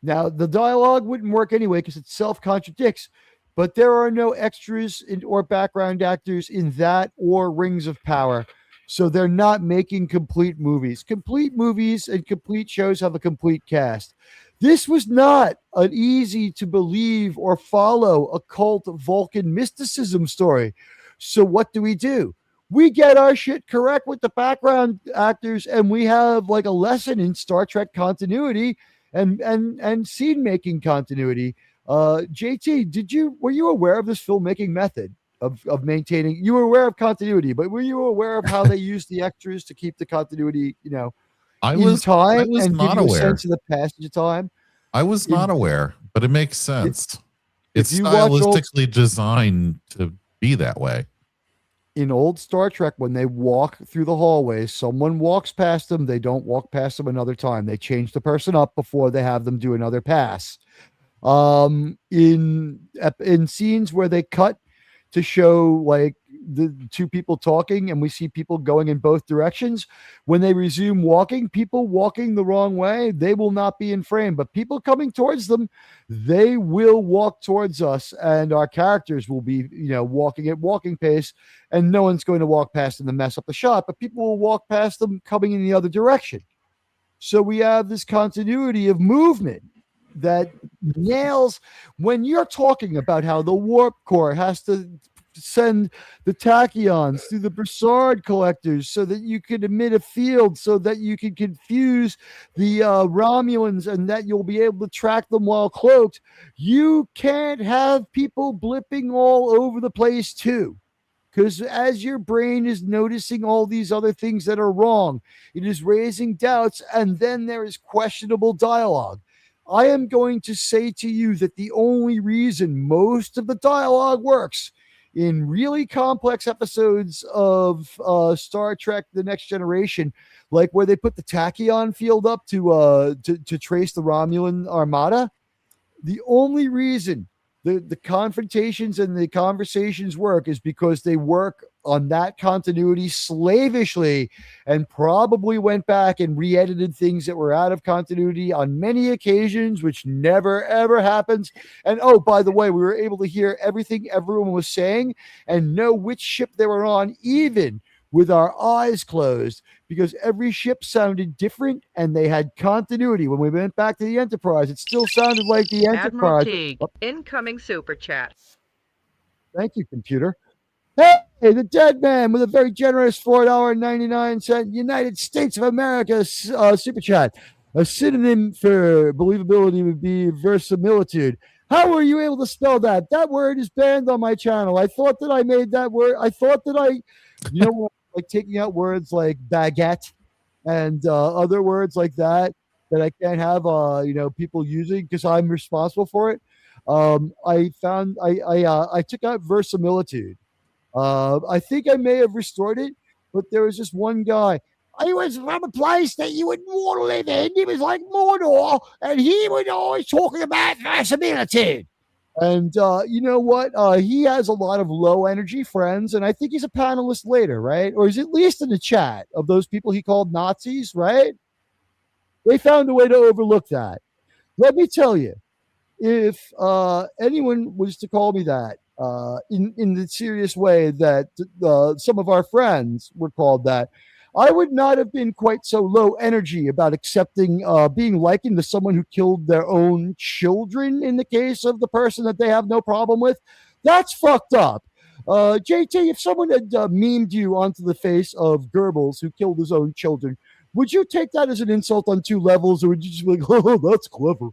Now, the dialogue wouldn't work anyway because it self-contradicts, but there are no extras or background actors in that or Rings of Power. So they're not making complete movies. Complete movies and complete shows have a complete cast. This was not an easy to believe or follow occult Vulcan mysticism story. So what do? We get our shit correct with the background actors, and we have like a lesson in Star Trek continuity and scene making continuity. JT, were you aware of this filmmaking method of maintaining? You were aware of continuity, but were you aware of how they use the extras to keep the continuity, I was not aware. A sense of the passage of time? I was not aware, but it makes sense. It's you watch stylistically designed to be that way. In old Star Trek, when they walk through the hallways, someone walks past them. They don't walk past them another time. They change the person up before they have them do another pass. In scenes where they cut to show like the two people talking and we see people going in both directions, when they resume walking, people walking the wrong way, they will not be in frame, but people coming towards them, they will walk towards us, and our characters will be walking at walking pace, and no one's going to walk past them to mess up the shot, but people will walk past them coming in the other direction. So we have this continuity of movement that nails when you're talking about how the warp core has to send the tachyons through the Broussard collectors so that you can emit a field so that you can confuse the Romulans and that you'll be able to track them while cloaked. You can't have people blipping all over the place too, because as your brain is noticing all these other things that are wrong, it is raising doubts, and then there is questionable dialogue. I am going to say to you that the only reason most of the dialogue works in really complex episodes of Star Trek: The Next Generation, like where they put the tachyon field up to trace the Romulan armada, the only reason the confrontations and the conversations work is because they work on that continuity slavishly, and probably went back and re-edited things that were out of continuity on many occasions, which never ever happens. And oh, by the way, we were able to hear everything everyone was saying and know which ship they were on, even with our eyes closed, because every ship sounded different and they had continuity. When we went back to the Enterprise, it still sounded like the Admiral Enterprise. Teague, incoming super chat. Thank you, computer. Hey, the dead man with a very generous $4.99 United States of America super chat. A synonym for believability would be verisimilitude. How were you able to spell that? That word is banned on my channel. I thought that I made that word. I thought that like taking out words like baguette and other words like that I can't have people using because I'm responsible for it. I found I took out verisimilitude. I think I may have restored it, but there was just one guy. He was from a place that you wouldn't want to live in. He was like Mordor, and he was always talking about verisimilitude. And you know what? He has a lot of low energy friends, and I think he's a panelist later, right? Or he's at least in the chat of those people he called Nazis, right? They found a way to overlook that. Let me tell you, if anyone was to call me that in the serious way that some of our friends were called that, I would not have been quite so low energy about accepting being likened to someone who killed their own children in the case of the person that they have no problem with. That's fucked up. JT, if someone had memed you onto the face of Goebbels who killed his own children, would you take that as an insult on two levels, or would you just be like, oh, that's clever?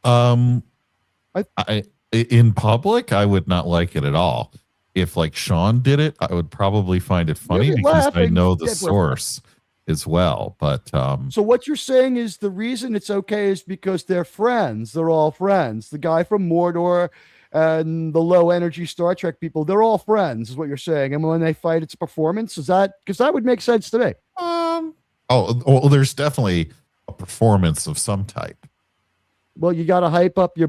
I in public, I would not like it at all. If like Sean did it, I would probably find it funny because I know the source as well. But so what you're saying is the reason it's okay is because they're friends. They're all friends. The guy from Mordor and the low energy Star Trek people, they're all friends, is what you're saying. And when they fight, it's a performance. Is that because that would make sense to me? Well, there's definitely a performance of some type. Well, you got to hype up your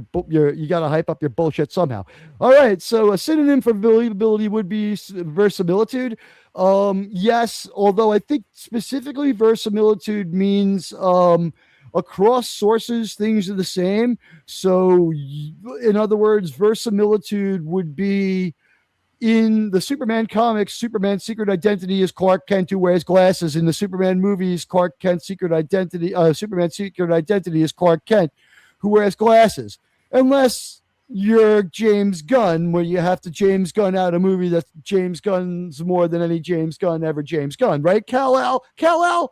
bullshit somehow. All right, so a synonym for believability would be verisimilitude. Yes, although I think specifically verisimilitude means across sources things are the same. So, in other words, verisimilitude would be in the Superman comics. Superman's secret identity is Clark Kent, who wears glasses. In the Superman movies, Superman's secret identity is Clark Kent, who wears glasses, unless you're James Gunn, where you have to James Gunn out a movie that's James Gunn's more than any James Gunn ever James Gunn, right? Kal-El,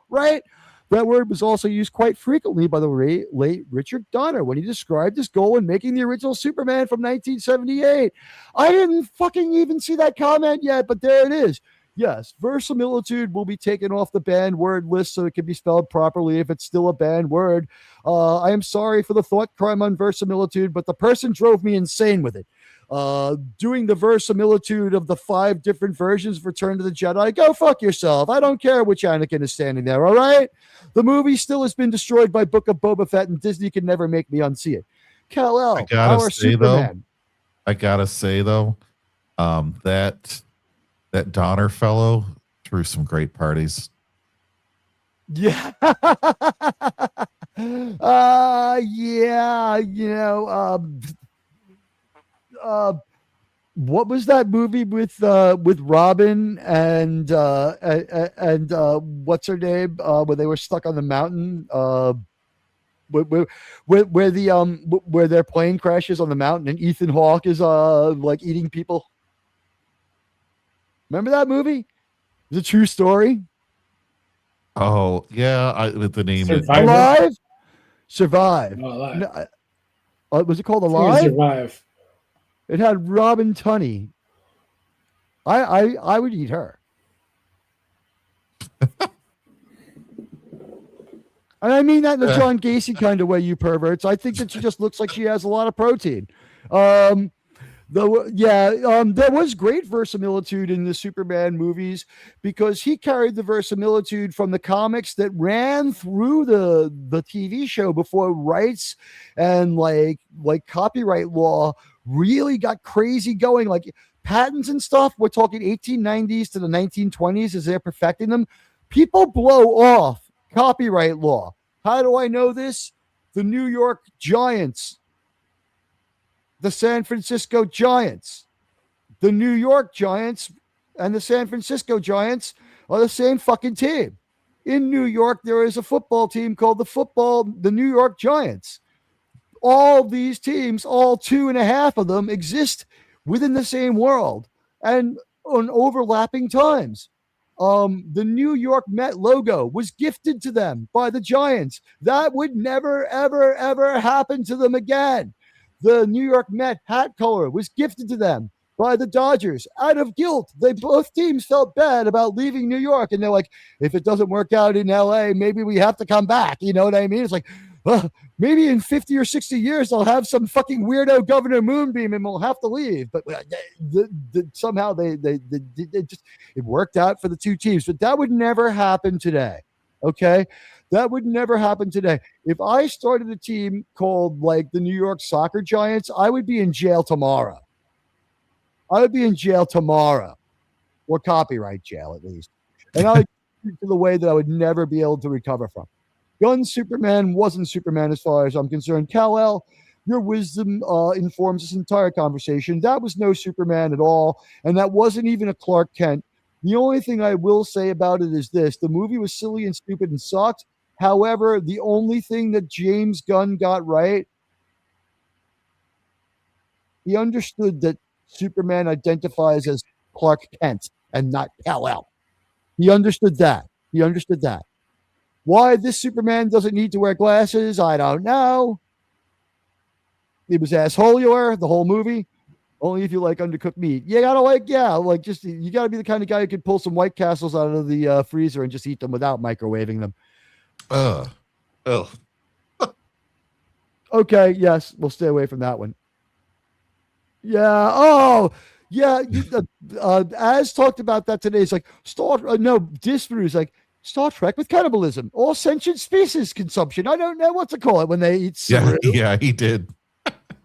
right? That word was also used quite frequently by the late Richard Donner when he described his goal in making the original Superman from 1978. I didn't fucking even see that comment yet, but there it is. Yes, verisimilitude will be taken off the banned word list so it can be spelled properly if it's still a banned word. I am sorry for the thought crime on verisimilitude, but the person drove me insane with it. Doing the verisimilitude of the 5 different versions of Return to the Jedi, go fuck yourself. I don't care which Anakin is standing there, all right? The movie still has been destroyed by Book of Boba Fett, and Disney can never make me unsee it. Kal-El, our Superman. I gotta say, though, that Donner fellow threw some great parties. Yeah. What was that movie with Robin and what's her name? Where they were stuck on the mountain, where their plane crashes on the mountain and Ethan Hawke is like eating people. Remember that movie? It's a true story. Oh yeah, with the name Alive. Survive. Oh, Alive. No, was it called Alive? Survive. It had Robin Tunney. I would eat her. And I mean that in a John Gacy kind of way, you perverts. I think that she just looks like she has a lot of protein. There was great verisimilitude in the Superman movies because he carried the verisimilitude from the comics that ran through the TV show before rights and like copyright law really got crazy going. Like patents and stuff, we're talking 1890s to the 1920s as they're perfecting them. People blow off copyright law. How do I know this? The New York Giants, the San Francisco Giants, the New York Giants, and the San Francisco Giants are the same fucking team. In New York, there is a football team called the New York Giants. All these teams, all 2.5 of them, exist within the same world and on overlapping times. The New York Met logo was gifted to them by the Giants. That would never, ever, ever happen to them again. The New York Met hat color was gifted to them by the Dodgers out of guilt. Both teams felt bad about leaving New York, and they're like, if it doesn't work out in LA, maybe we have to come back. You know what I mean? It's like, maybe in 50 or 60 years, they'll have some fucking weirdo Governor Moonbeam and we'll have to leave. But somehow it worked out for the two teams. But that would never happen today. Okay? That would never happen today. If I started a team called like the New York Soccer Giants, I would be in jail tomorrow. Or copyright jail at least. And I would to the way that I would never be able to recover from. Gunn Superman wasn't Superman as far as I'm concerned. Kal-El, your wisdom informs this entire conversation. That was no Superman at all, and that wasn't even a Clark Kent. The only thing I will say about it is this. The movie was silly and stupid and sucked. However, the only thing that James Gunn got right, he understood that Superman identifies as Clark Kent and not Kal-El. He understood that. Why this Superman doesn't need to wear glasses, I don't know. He was assholeular the whole movie. Only if you like undercooked meat. You gotta you gotta be the kind of guy who could pull some White Castles out of the freezer and just eat them without microwaving them. Okay, yes, we'll stay away from that one. Yeah. Oh, yeah. As talked about that today. It's like Disparu's like Star Trek with cannibalism, all sentient species consumption. I don't know what to call it when they eat cereal. Yeah, he did.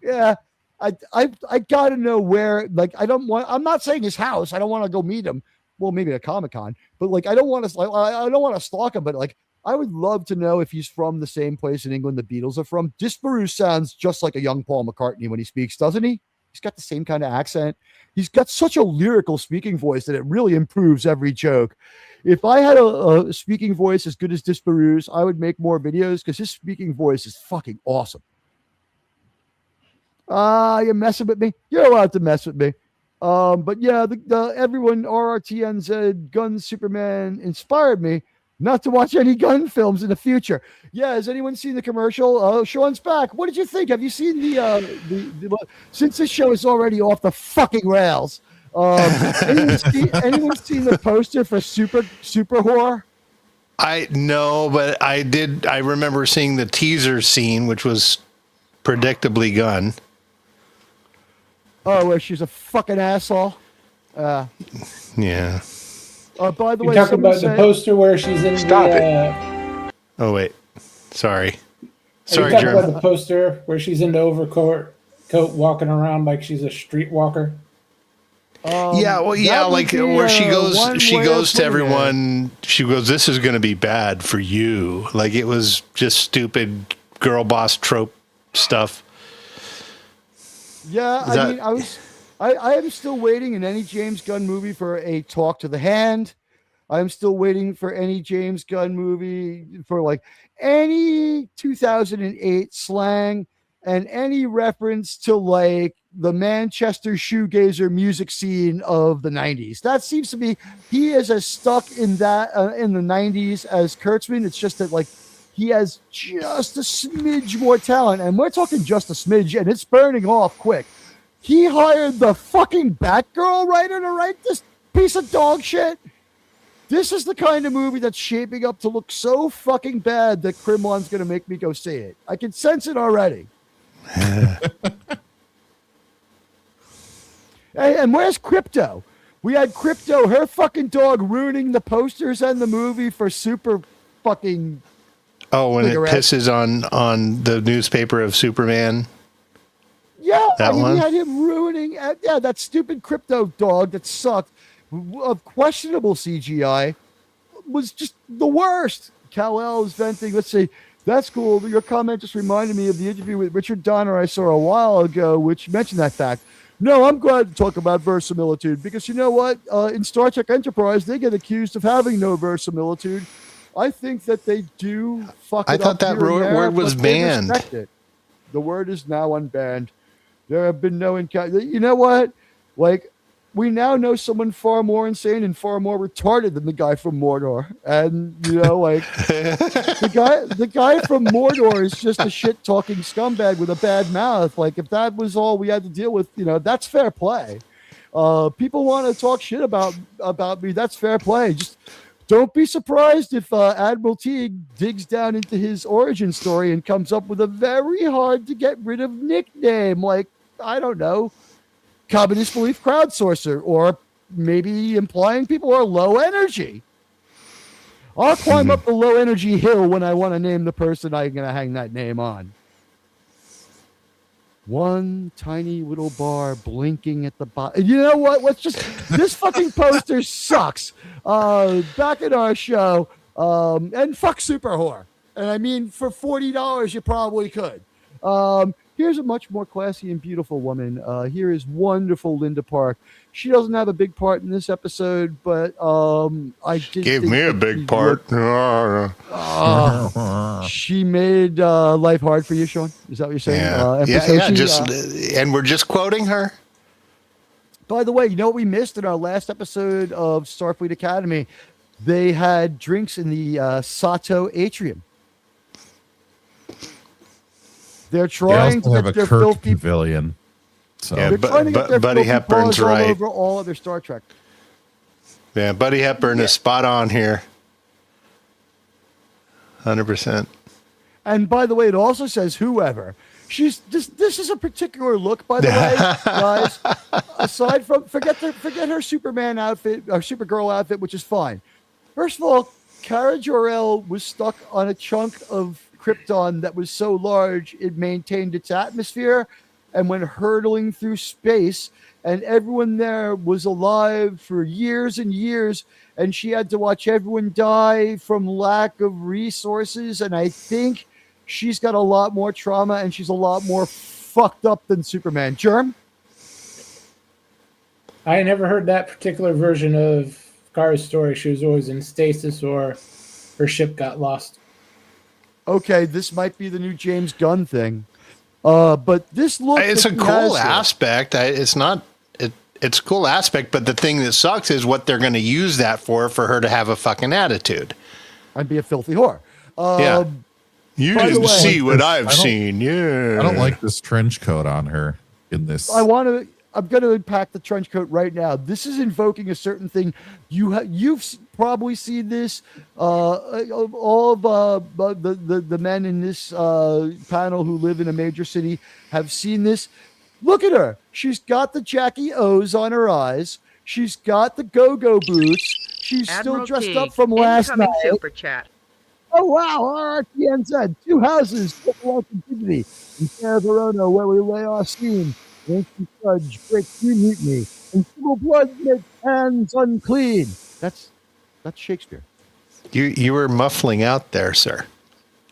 Yeah. I gotta know where. Like, I'm not saying his house. I don't want to go meet him. Well, maybe at Comic-Con, but like, I don't want to stalk him. But like, I would love to know if he's from the same place in England the Beatles are from. Disparu sounds just like a young Paul McCartney when he speaks, doesn't he? He's got the same kind of accent. He's got such a lyrical speaking voice that it really improves every joke. If I had a speaking voice as good as Disparu's, I would make more videos because his speaking voice is fucking awesome. You're messing with me. You're allowed to mess with me. But yeah, everyone RRTN said Gunn Superman inspired me not to watch any gun films in the future. Yeah, has anyone seen the commercial? Sean's back. What did you think? Have you seen the since this show is already off the fucking rails? Anyone seen the poster for Super Whore? No, but I did. I remember seeing the teaser scene, which was predictably Gunn. Oh, where she's a fucking asshole. Yeah. By the way, talk about the poster where she's in Oh wait, sorry, talking Jeremy. about the poster where she's in the overcoat walking around like she's a streetwalker. Like where she goes to everyone. She goes, "This is going to be bad for you." Like it was just stupid girl boss trope stuff. Yeah, I am still waiting in any James Gunn movie for a talk to the hand. I'm still waiting for any James Gunn movie for like any 2008 slang and any reference to like the Manchester shoegazer music scene of the 90s. That seems to be, he is as stuck in that in the 90s as Kurtzman. It's just that like he has just a smidge more talent, and we're talking just a smidge, and it's burning off quick. He hired the fucking Batgirl writer to write this piece of dog shit. This is the kind of movie that's shaping up to look so fucking bad that Krimwan's going to make me go see it. I can sense it already. And where's Crypto? We had Crypto, her fucking dog, ruining the posters and the movie for super fucking... Oh, when cigarette. it pisses on the newspaper of Superman. Yeah, That one? we had him ruining... that stupid Crypto dog that sucked. Of questionable CGI was just the worst. Kal-El is venting. Let's see. That's cool. Your comment just reminded me of the interview with Richard Donner I saw a while ago, which mentioned that fact. No, I'm glad to talk about verisimilitude because you know what? In Star Trek Enterprise, they get accused of having no verisimilitude. I think that they do fuck it up. I thought that word was banned. The word is now unbanned. There have been no encounter. You know what? Like, we now know someone far more insane and far more retarded than the guy from Mordor. And, you know, like, the guy from Mordor is just a shit-talking scumbag with a bad mouth. Like, if that was all we had to deal with, you know, that's fair play. People want to talk shit about me. That's fair play. Just don't be surprised if Admiral Teague digs down into his origin story and comes up with a very hard-to-get-rid-of nickname. Like, I don't know, communist belief crowdsourcer, or maybe implying people are low energy. I'll climb up the low energy hill when I want to name the person I'm going to hang that name on. One tiny little bar blinking at the bottom. You know what? This fucking poster sucks. Back at our show, and fuck Super Whore. And I mean, for $40, you probably could. Here's a much more classy and beautiful woman. Here is wonderful Linda Park. She doesn't have a big part in this episode, but I did gave me a big part. She made life hard for you, Sean. Is that what you're saying? And we're just quoting her. By the way, you know what we missed in our last episode of Starfleet Academy? They had drinks in the Sato atrium. They're trying to have get a their Kirk filthy pavilion. So Yeah, they're trying to get their Buddy filthy Hepburn's paws all right. over all other Star Trek. Yeah, Buddy Hepburn is spot on here. 100%. And by the way, it also says whoever. She's this is a particular look, by the way, guys. Aside from forget her Superman outfit or Supergirl outfit, which is fine. First of all, Kara Jor-El was stuck on a chunk of Krypton that was so large it maintained its atmosphere and went hurtling through space, and everyone there was alive for years and years, and she had to watch everyone die from lack of resources. And I think she's got a lot more trauma and she's a lot more fucked up than Superman. Germ? I never heard that particular version of Kara's story. She was always in stasis or her ship got lost. Okay, this might be the new James Gunn thing. But this look... It's a cool aspect. It's a cool aspect, but the thing that sucks is what they're going to use that for her to have a fucking attitude. I'd be a filthy whore. Yeah. You didn't see what I've seen. Yeah. I don't like this trench coat on her in this. I'm going to unpack the trench coat right now. This is invoking a certain thing. You've probably seen this. All of the men in this panel who live in a major city have seen this. Look at her. She's got the Jackie O's on her eyes. She's got the go-go boots. She's Admiral still dressed Teague, up from last incoming night. Super Chat. Oh, wow. RTNZ. 2 houses. Dignity. In Terra Verona, where we lay our scene. Ancient Judge breaks through mutiny. And civil blood makes hands unclean. That's Shakespeare. You were muffling out there, sir.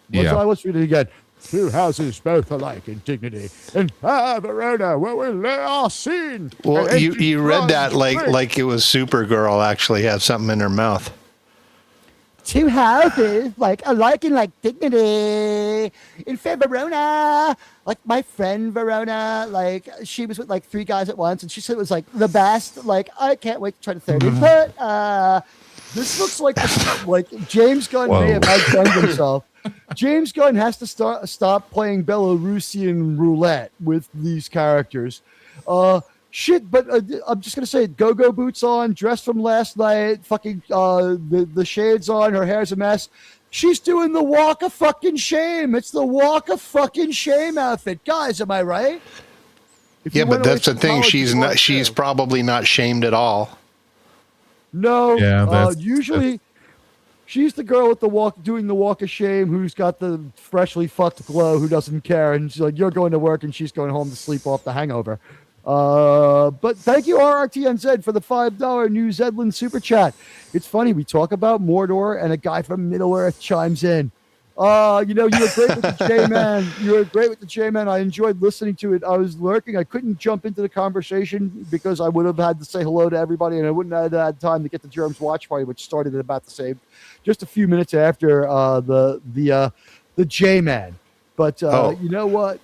Yeah. Let's read it again. 2 houses, both alike in dignity. In Verona, where we lay our scene. Well, you read that like it was Supergirl actually had something in her mouth. 2 houses, alike in dignity. In Verona, my friend Verona, she was with 3 guys at once, and she said it was the best. I can't wait to try the 30th. But this looks like James Gunn may have outgunned himself. James Gunn has to stop playing Belarusian roulette with these characters. Shit, but I'm just gonna say, go-go boots on, dressed from last night, fucking the shades on, her hair's a mess. She's doing the walk of fucking shame. It's the walk of fucking shame outfit, guys. Am I right? Yeah, but that's the thing. She's not. She's probably not shamed at all. No. Yeah, usually she's the girl with the walk, doing the walk of shame, who's got the freshly fucked glow, who doesn't care, and she's like, you're going to work, and she's going home to sleep off the hangover. But thank you, RRTNZ, for the $5 New Zedlin super chat. It's funny, we talk about Mordor, and a guy from Middle Earth chimes in. You were great with the J-Man. You were great with the J-Man. I enjoyed listening to it. I was lurking. I couldn't jump into the conversation because I would have had to say hello to everybody, and I wouldn't have had time to get the Germs watch party, which started at about the same, just a few minutes after the J-Man. But you know what?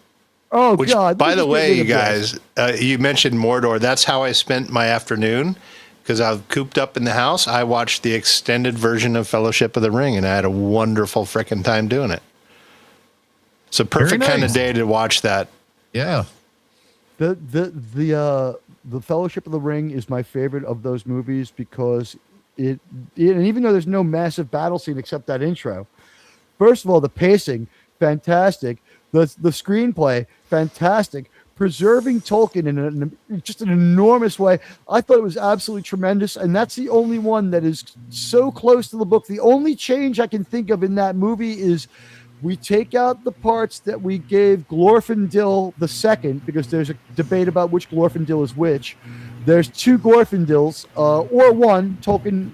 Oh, Which, God. by the way, you guys, you mentioned Mordor. That's how I spent my afternoon, because I was cooped up in the house. I watched the extended version of Fellowship of the Ring, and I had a wonderful freaking time doing it. It's a perfect kind of day to watch that. Yeah. The Fellowship of the Ring is my favorite of those movies because and even though there's no massive battle scene except that intro, first of all, the pacing, fantastic. The screenplay, fantastic. Preserving Tolkien in just an enormous way. I thought it was absolutely tremendous, and that's the only one that is so close to the book. The only change I can think of in that movie is we take out the parts that we gave Glorfindel II, because there's a debate about which Glorfindel is which. There's two Glorfindels, or one. Tolkien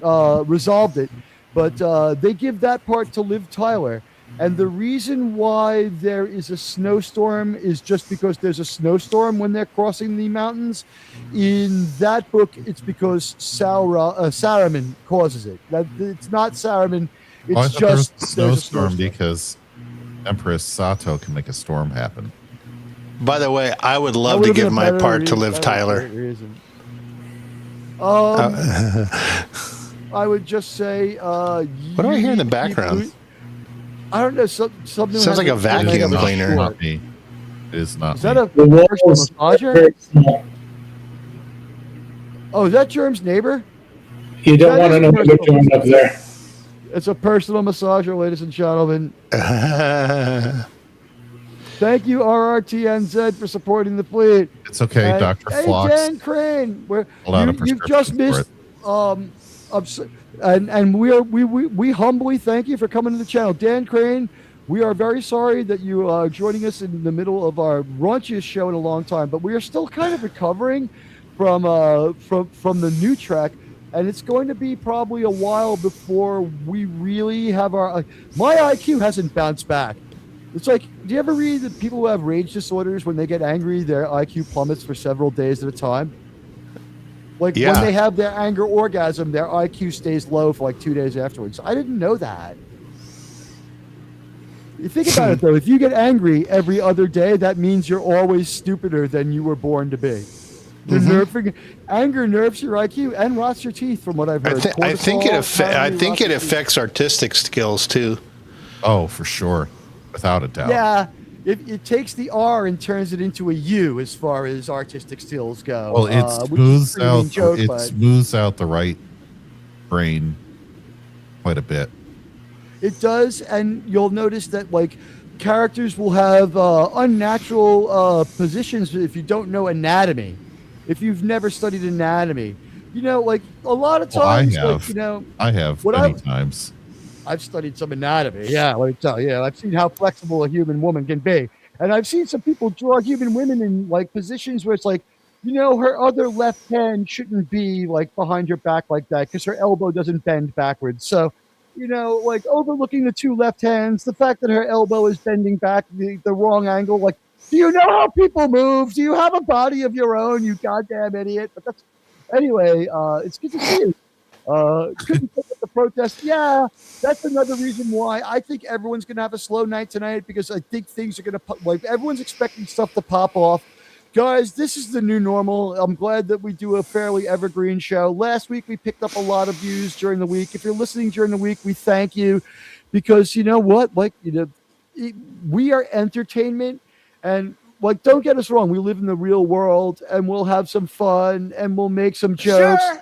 resolved it, but they give that part to Liv Tyler. And the reason why there is a snowstorm is just because there's a snowstorm when they're crossing the mountains. In that book, it's because Saruman causes it. It's not Saruman. It's just a snowstorm because Empress Sato can make a storm happen. By the way, I would love to give my part to Liv Tyler. I would just say... what do I hear in the background? I don't know. Something sounds like a vacuum cleaner. Not me. It is not. Is that a personal massager? Oh, is that Germ's neighbor? You don't want to know what's going up there. It's a personal massager, ladies and gentlemen. Thank you, RRTNZ, for supporting the fleet. It's okay, Dr. Flox. Hey, Dan Crane, you've just missed. And we humbly thank you for coming to the channel. Dan Crane, we are very sorry that you are joining us in the middle of our raunchiest show in a long time, but we are still kind of recovering from the new Trek, and it's going to be probably a while before we really have my IQ hasn't bounced back. It's like, do you ever read that people who have rage disorders, when they get angry, their IQ plummets for several days at a time? When they have their anger orgasm, their IQ stays low for like 2 days afterwards. I didn't know that. You think about it, though. If you get angry every other day, that means you're always stupider than you were born to be. Anger nerves your IQ and rots your teeth, from what I've heard. I think it affects artistic skills, too. Oh, for sure. Without a doubt. Yeah. It takes the R and turns it into a U as far as artistic skills go. Well, it smooths out the right brain quite a bit. It does, and you'll notice that like characters will have unnatural positions if you don't know anatomy. If you've never studied anatomy, like a lot of times, I have many times. I've studied some anatomy. Yeah, let me tell you. I've seen how flexible a human woman can be. And I've seen some people draw human women in like positions where it's like, her other left hand shouldn't be like behind her back like that because her elbow doesn't bend backwards. So, like overlooking the two left hands, the fact that her elbow is bending back the wrong angle. Like, do you know how people move? Do you have a body of your own, you goddamn idiot? But anyway, it's good to see you. Couldn't pick up the protest. Yeah, that's another reason why I think everyone's going to have a slow night tonight, because I think things are going to everyone's expecting stuff to pop off. Guys, this is the new normal. I'm glad that we do a fairly evergreen show. Last week, we picked up a lot of views during the week. If you're listening during the week, we thank you, because you know what? We are entertainment, and like, don't get us wrong. We live in the real world, and we'll have some fun, and we'll make some jokes. Sure.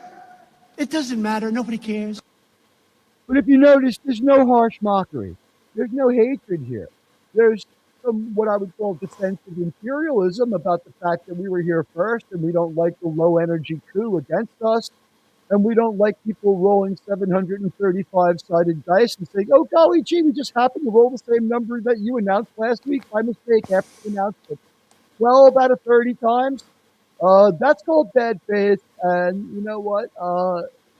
It doesn't matter. Nobody cares. But if you notice, there's no harsh mockery. There's no hatred here. There's some what I would call defensive imperialism about the fact that we were here first, and we don't like the low energy coup against us, and we don't like people rolling 735 sided dice and saying, "Oh golly gee, we just happened to roll the same number that you announced last week by mistake after you announced it." Well, about 30 times. That's called bad faith. And you know what?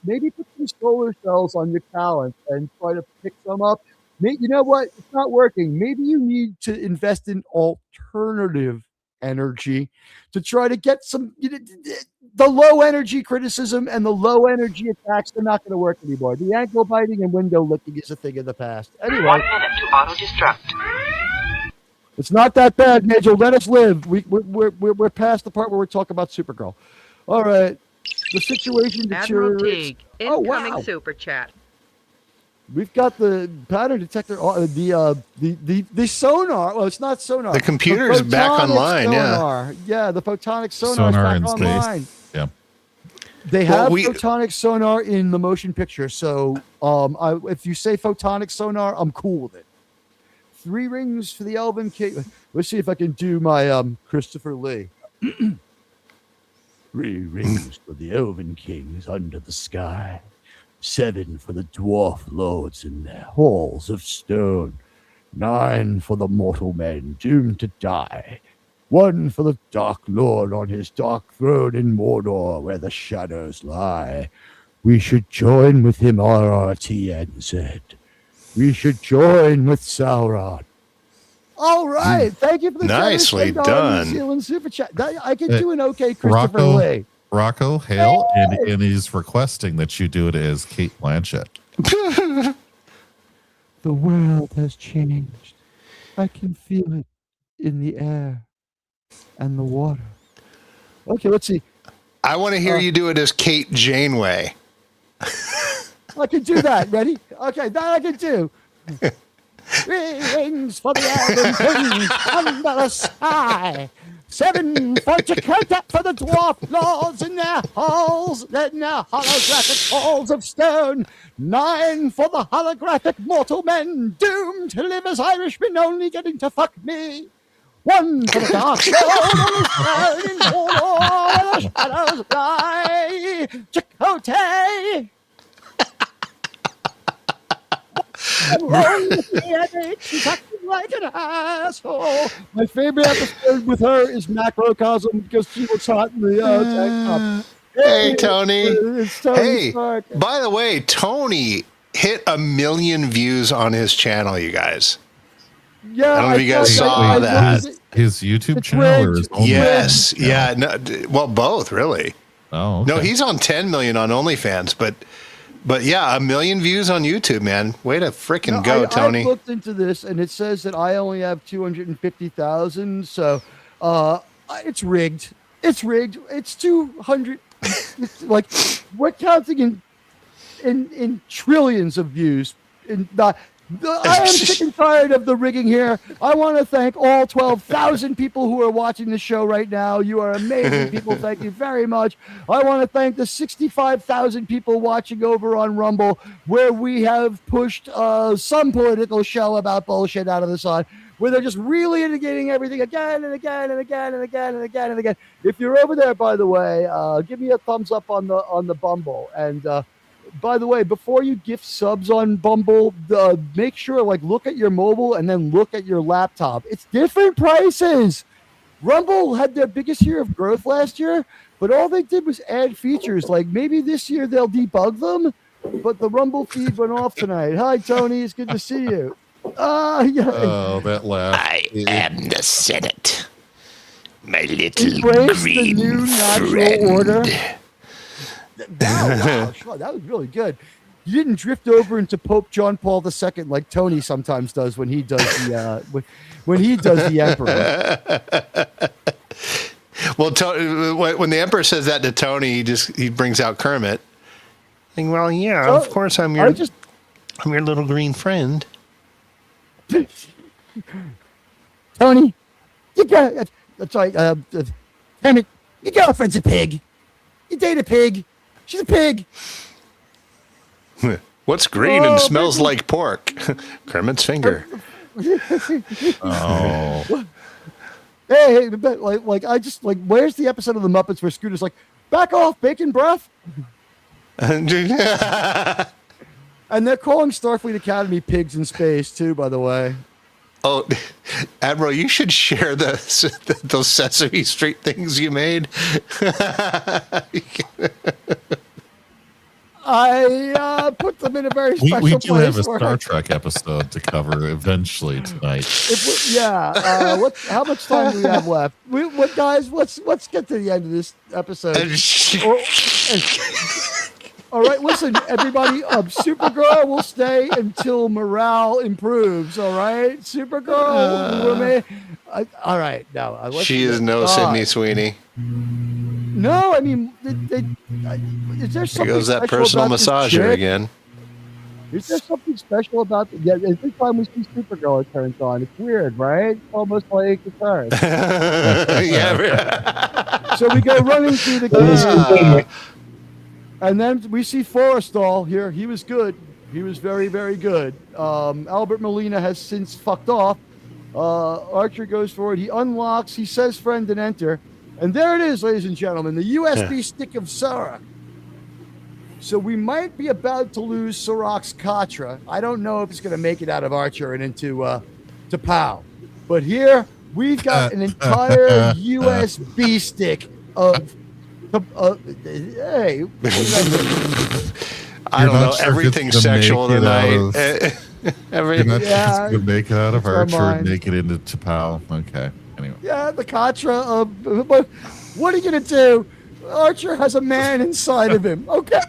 Maybe put some solar cells on your talent and try to pick some up. You know what? It's not working. Maybe you need to invest in alternative energy to try to get some. The low energy criticism and the low energy attacks, they're not going to work anymore. The ankle biting and window licking is a thing of the past. Anyway. 1 minute to auto destruct. It's not that bad, Nigel. Let us live. We're past the part where we're talking about Supergirl. All right. The situation Admiral deteriorates. Teague, Oh, incoming wow. super chat. We've got the pattern detector, the sonar. Well, it's not sonar. The computer's back online, sonar. Yeah, the photonic sonar is back in online. space. Yeah. They have photonic sonar in the motion picture. So if you say photonic sonar, I'm cool with it. 3 rings for the Elven King. Let's see if I can do my Christopher Lee. 3 rings for the Elven Kings under the sky. 7 for the dwarf lords in their halls of stone. 9 for the mortal men doomed to die. 1 for the Dark Lord on his dark throne in Mordor where the shadows lie. We should join with him, RRTNZ. We should join with Sauron. All right. Thank you for the nicely done. New Zealand super chat. I can do an okay Christopher Lee. Rocco Hale, and he's requesting that you do it as Kate Blanchett. The world has changed. I can feel it in the air and the water. Okay, let's see. I want to hear you do it as Kate Janeway. I can do that. Ready? Okay, that I can do. 3 rings for the Elven Kings under the sky. 7 for Chakotay for the dwarf lords in their halls, in their holographic halls of stone. 9 for the holographic mortal men doomed to live as Irishmen, only getting to fuck me. 1 for the dark lord in Mordor where the shadows lie. Chakotay. She's acting like an asshole. My favorite episode with her is Macrocosm because she looks hot in the tank top. Hey, Tony. It's Tony Stark. By the way, Tony hit 1 million views on his channel, you guys. Yeah, I don't know if you guys saw that. His YouTube channel or his own Yes. Yeah. No, well, both, really. Oh, okay. No, he's on 10 million on OnlyFans, but yeah, 1 million views on YouTube, man. Way to frickin' go, Tony. I looked into this, and it says that I only have 250,000, so it's rigged. It's rigged. It's 200. It's like we're counting in trillions of views. I am sick and tired of the rigging here. I want to thank all 12,000 people who are watching the show right now. You are amazing people. Thank you very much. I want to thank the 65,000 people watching over on Rumble, where we have pushed some political show about bullshit out of the sun, where they're just really indicating everything again and again and again and again and again and again. If you're over there, by the way, give me a thumbs up on the Bumble. And by the way, before you gift subs on Bumble, make sure look at your mobile and then look at your laptop. It's different prices. Rumble had their biggest year of growth last year, but all they did was add features. Like maybe this year they'll debug them, but the Rumble feed went off tonight. Hi, Tony. It's good to see you. Yeah. Oh, that laugh. I am the Senate. My little Embrace green the new natural friend. order. Wow, sure, that was really good. You didn't drift over into Pope John Paul II like Tony sometimes does when he does the when he does the emperor. Well, when the emperor says that to Tony, he brings out Kermit. Saying, well, yeah, of course I'm your little green friend. Tony, you got That's right. Damn it, your girlfriend's a pig. You date a pig. She's a pig. What's green and smells like pork? Kermit's finger. Oh. Hey, like I just like. Where's the episode of the Muppets where Scooter's like, "Back off, bacon breath"? And they're calling Starfleet Academy pigs in space too, by the way. Oh, Admiral, you should share those Sesame Street things you made. I put them in a very special we place. do have a Star Trek episode to cover eventually tonight. How much time do we have left? Guys, let's get to the end of this episode. All right, listen, everybody. Supergirl will stay until morale improves. All right, Supergirl. All right, now she is no Sydney Sweeney. No, I mean, is there something? Here goes that personal massager again. Is there something special about? Every time we see Supergirl, it turns on. It's weird, right? Almost like it turns. Yeah. So we go running through the. And then we see Forrestal here. He was good. He was very, very good. Albert Molina has since fucked off. Archer goes forward. He unlocks. He says friend and enter. And there it is, ladies and gentlemen, the USB stick of Surak. So we might be about to lose Surak's Katra. I don't know if it's going to make it out of Archer and into to POW. But here we've got an entire USB stick of... hey. I don't know. Sure everything's sexual tonight. You're not going to make it out of Archer and make it into T'Pau. Okay. Anyway. Yeah, the Katra. But what are you going to do? Archer has a man inside of him. Okay.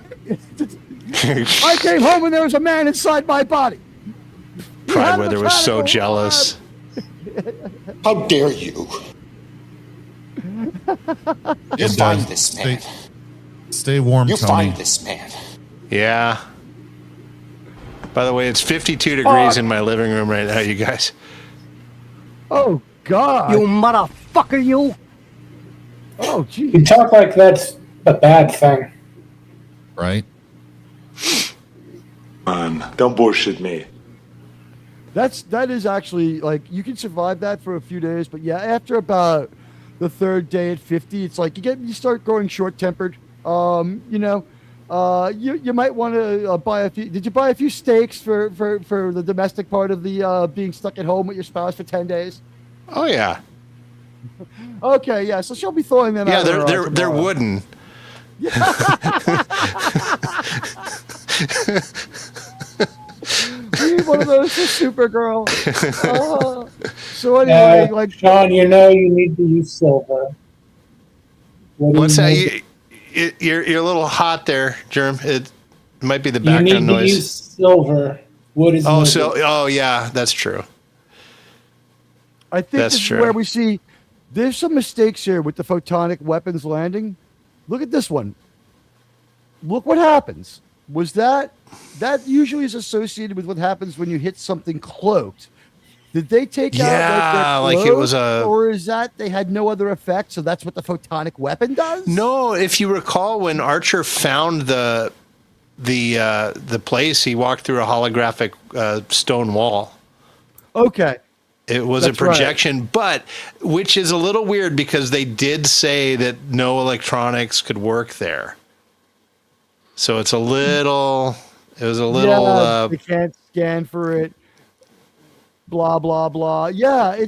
I came home and there was a man inside my body. Pride Weather was so jealous. How dare you? You find this man. Stay warm, you Tony. Find this man. Yeah. By the way, it's 52 degrees in my living room right now, you guys. Oh, God. You motherfucker, you. Oh, geez. You talk like that's a bad thing. Right? Man, don't bullshit me. That is actually, like, you can survive that for a few days, but yeah, after about the third day at 50, it's like you start growing short-tempered. You might want to buy a few. Did you buy a few steaks for the domestic part of the being stuck at home with your spouse for 10 days? Oh yeah. Okay, yeah. So she'll be throwing them out. Yeah, they're wooden. We need one of those for Supergirl. So anyway, like Sean, you need to use silver. What's that? You're a little hot there, Germ. It might be the background noise. You need noise. to use silver. Wood is yeah, that's true. I think this is where we see there's some mistakes here with the photonic weapons landing. Look at this one. Look what happens. Was that usually is associated with what happens when you hit something cloaked? Did they take out like it was or is that they had no other effect, so that's what the photonic weapon does? No, if you recall, when Archer found the place, he walked through a holographic stone wall. Okay. It was a projection, but which is a little weird because they did say that no electronics could work there. So it was a little. Yeah, they can't scan for it. Blah blah blah. Yeah, I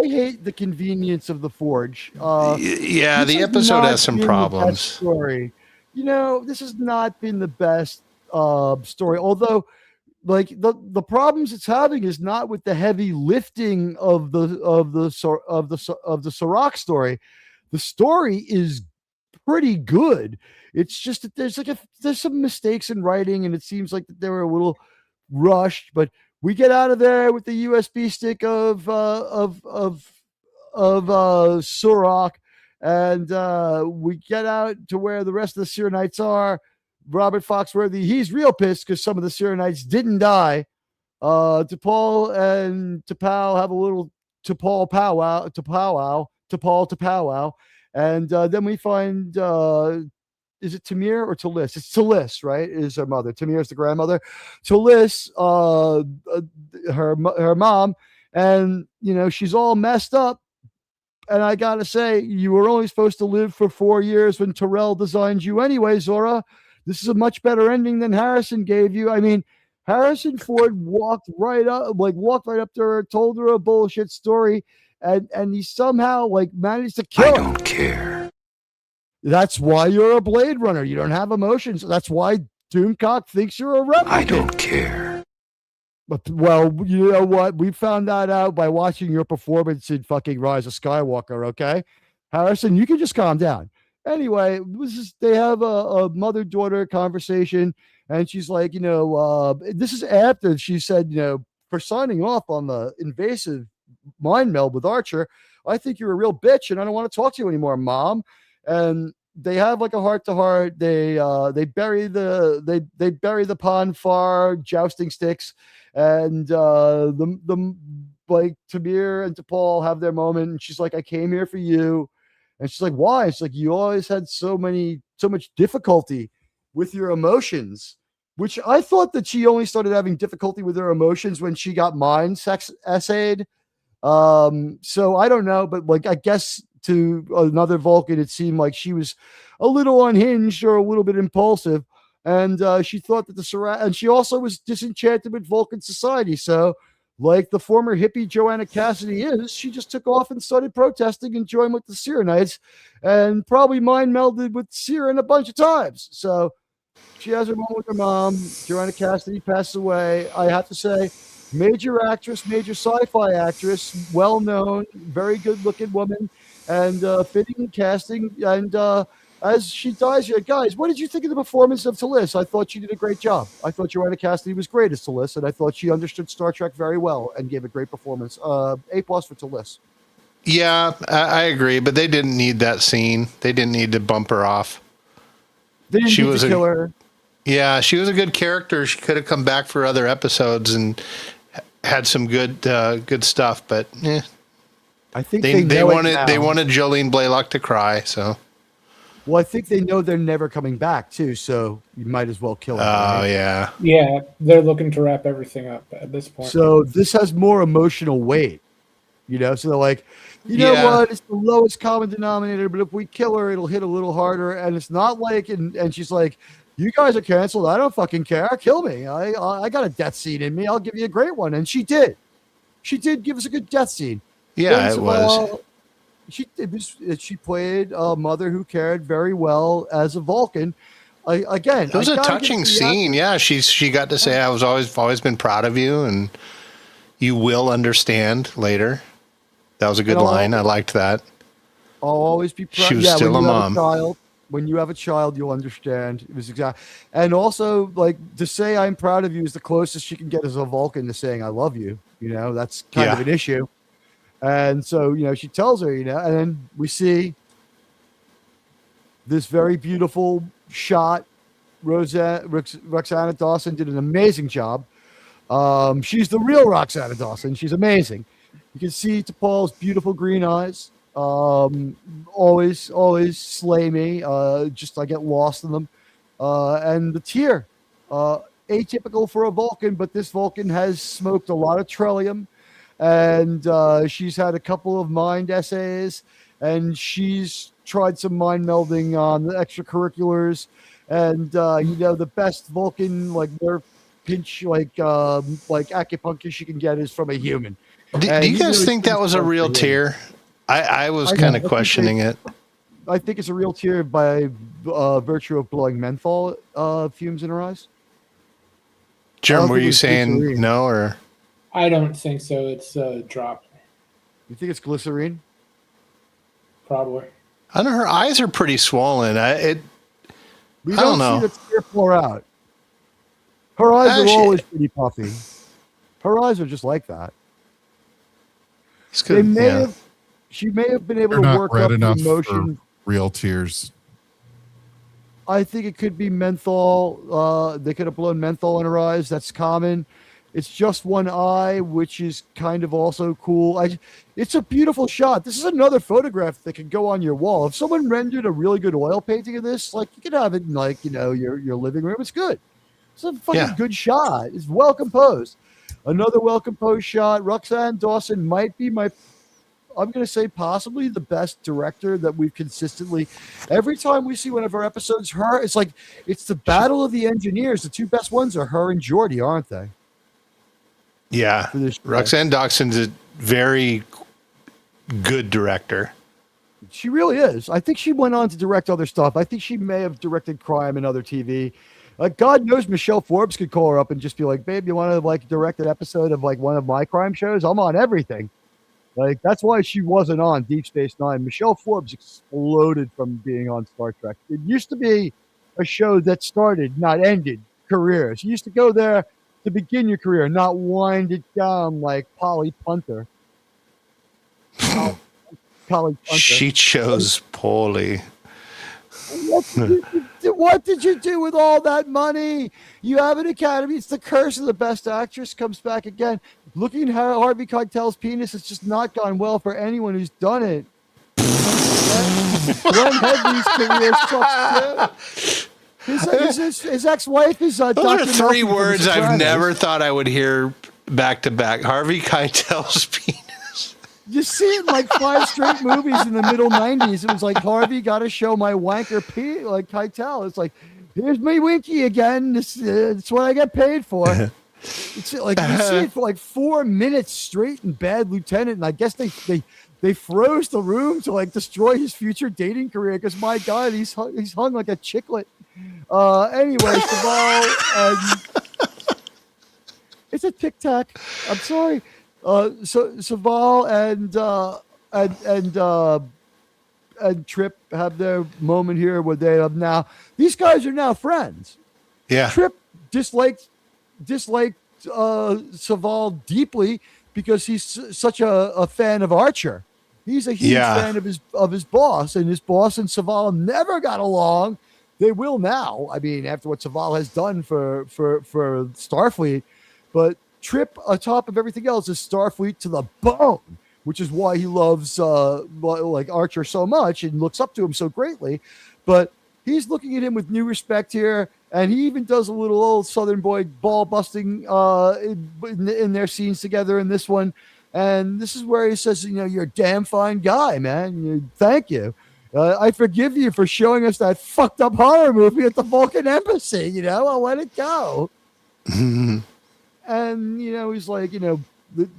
hate the convenience of the Forge. The episode has some problems. Story, this has not been the best story. Although, like the problems it's having is not with the heavy lifting of the Surak story. The story is pretty good. It's just that there's some mistakes in writing, and it seems like that they were a little rushed. But we get out of there with the USB stick of Surak, and we get out to where the rest of the Syrrannites are. Robert Foxworthy, he's real pissed because some of the Syrrannites didn't die. T'Pol and T'Pau have a little to Paul powwow to powwow to Paul to powwow, and then we find is it Tamir or Talis? It's Talis, right? Is her mother. Tamir is the grandmother. Talis, her mom, and she's all messed up. And I gotta say, you were only supposed to live for 4 years when Terrell designed you anyway, Zora. This is a much better ending than Harrison gave you. I mean, Harrison Ford walked right up to her, told her a bullshit story, and he somehow managed to kill her. I don't care. That's why you're a Blade Runner. You don't have emotions. That's why Doomcock thinks you're a replicant. I don't care. But, well, you know what? We found that out by watching your performance in fucking Rise of Skywalker, okay? Harrison, you can just calm down. Anyway, they have a mother-daughter conversation, and she's like, this is after she said, for signing off on the invasive mind meld with Archer, I think you're a real bitch, and I don't want to talk to you anymore, Mom. And they have a heart-to-heart. They bury the Ponfar jousting sticks, and the Tamir and T'Pol have their moment. And she's like, "I came here for you," and she's like, "Why?" It's like, "You always had so much difficulty with your emotions," which I thought that she only started having difficulty with her emotions when she got mind sex essayed. So I don't know, but I guess to another Vulcan, it seemed like she was a little unhinged or a little bit impulsive. And she thought that and she also was disenchanted with Vulcan society. So like the former hippie Joanna Cassidy is, she just took off and started protesting and joined with the Syrrannites and probably mind melded with Syrran a bunch of times. So she has her moment with her mom. Joanna Cassidy passes away. I have to say, major actress, major sci-fi actress, well-known, very good-looking woman, and fitting casting. And as she dies, guys, what did you think of the performance of Talis? I thought she did a great job. I thought Joanna Cassidy was great as Talis, and I thought she understood Star Trek very well and gave a great performance. A+ for Talis. Yeah, I agree, but they didn't need that scene. They didn't need to bump her off. They didn't need to kill her. Yeah, she was a good character. She could have come back for other episodes and had some good stuff, but I think they wanted Jolene Blaylock to cry. So, well, I think they know they're never coming back too. So you might as well kill her. Oh right? Yeah, they're looking to wrap everything up at this point. So this has more emotional weight, So they're like, what? It's the lowest common denominator, but if we kill her, it'll hit a little harder. And it's not like, and she's like, "You guys are canceled. I don't fucking care. Kill me. I got a death scene in me. I'll give you a great one." And she did. She did give us a good death scene. Yeah, it was. She played a mother who cared very well as a Vulcan. It was a touching scene. Yeah, she got to say, "I was always been proud of you, and you will understand later." That was a good line. I liked that. I'll always be proud. She was still a mom. When you have a child, you'll understand. It was and also to say "I'm proud of you" is the closest she can get as a Vulcan to saying "I love you." That's kind of an issue. And so she tells her, and then we see this very beautiful shot. Roxana Dawson did an amazing job. She's the real Roxana Dawson. She's amazing. You can see T'Pol's beautiful green eyes. Always slay me. I get lost in them. And the tear, atypical for a Vulcan, but this Vulcan has smoked a lot of Trillium, and she's had a couple of mind essays, and she's tried some mind melding on the extracurriculars, and the best Vulcan nerve pinch acupuncture she can get is from a human. Do you guys think that was a real tear? I was kind of questioning it. I think it's a real tear by virtue of blowing menthol fumes in her eyes. Jim, were you saying no, or? I don't think so. It's a drop. You think it's glycerine? Probably. I know her eyes are pretty swollen. I don't know. See the tear pour out. Her eyes are always pretty puffy. Her eyes are just like that. She may have been able to work up the emotion. Real tears. I think it could be menthol. They could have blown menthol in her eyes. That's common. It's just one eye, which is kind of also cool. It's a beautiful shot. This is another photograph that could go on your wall. If someone rendered a really good oil painting of this, like you could have it in like, your living room. It's good. It's a fucking good shot. It's well composed. Another well composed shot. Roxanne Dawson might be I'm going to say possibly the best director that we've consistently, every time we see one of our episodes, it's the battle of the engineers. The two best ones are her and Geordie, aren't they? Yeah. Roxanne Dawson's a very good director. She really is. I think she went on to direct other stuff. I think she may have directed crime and other TV. God knows Michelle Forbes could call her up and just be like, babe, you want to like direct an episode of like one of my crime shows? I'm on everything. Like, that's why she wasn't on Deep Space Nine. Michelle Forbes exploded from being on Star Trek. It used to be a show that started, not ended, careers. You used to go there to begin your career, not wind it down like Polly Punter. Polly Punter. She chose poorly. What did you do with all that money? You have an Academy. It's the curse of the best actress comes back again. Looking at Harvey Keitel's penis has just not gone well for anyone who's done it. Glenn Headley's career sucks too. His ex-wife is Those Dr. are three Melfi words I've never thought I would hear back to back. Harvey Keitel's penis. You see it in like 5 straight movies in the middle 90s. It was like, Harvey, got to show my wanker like Keitel. It's like, here's my winky again. It's what I get paid for. It's like you see it for like 4 minutes straight in Bad Lieutenant, and I guess they froze the room to like destroy his future dating career because my God, he's hung like a chicklet. Anyway, Saval, it's a tic tac. I'm sorry. So Saval and Trip have their moment here where they have now. These guys are now friends. Yeah. Trip disliked Saval deeply because he's such a fan of Archer. He's a huge fan of his boss, and his boss and Saval never got along. They will now. I mean, after what Saval has done for Starfleet, but Trip, on top of everything else, is Starfleet to the bone, which is why he loves like Archer so much and looks up to him so greatly. But he's looking at him with new respect here, and he even does a little old Southern boy ball busting in their scenes together in this one. And this is where he says, you're a damn fine guy, man. Thank you. I forgive you for showing us that fucked up horror movie at the Vulcan Embassy. I'll let it go. And, he's like,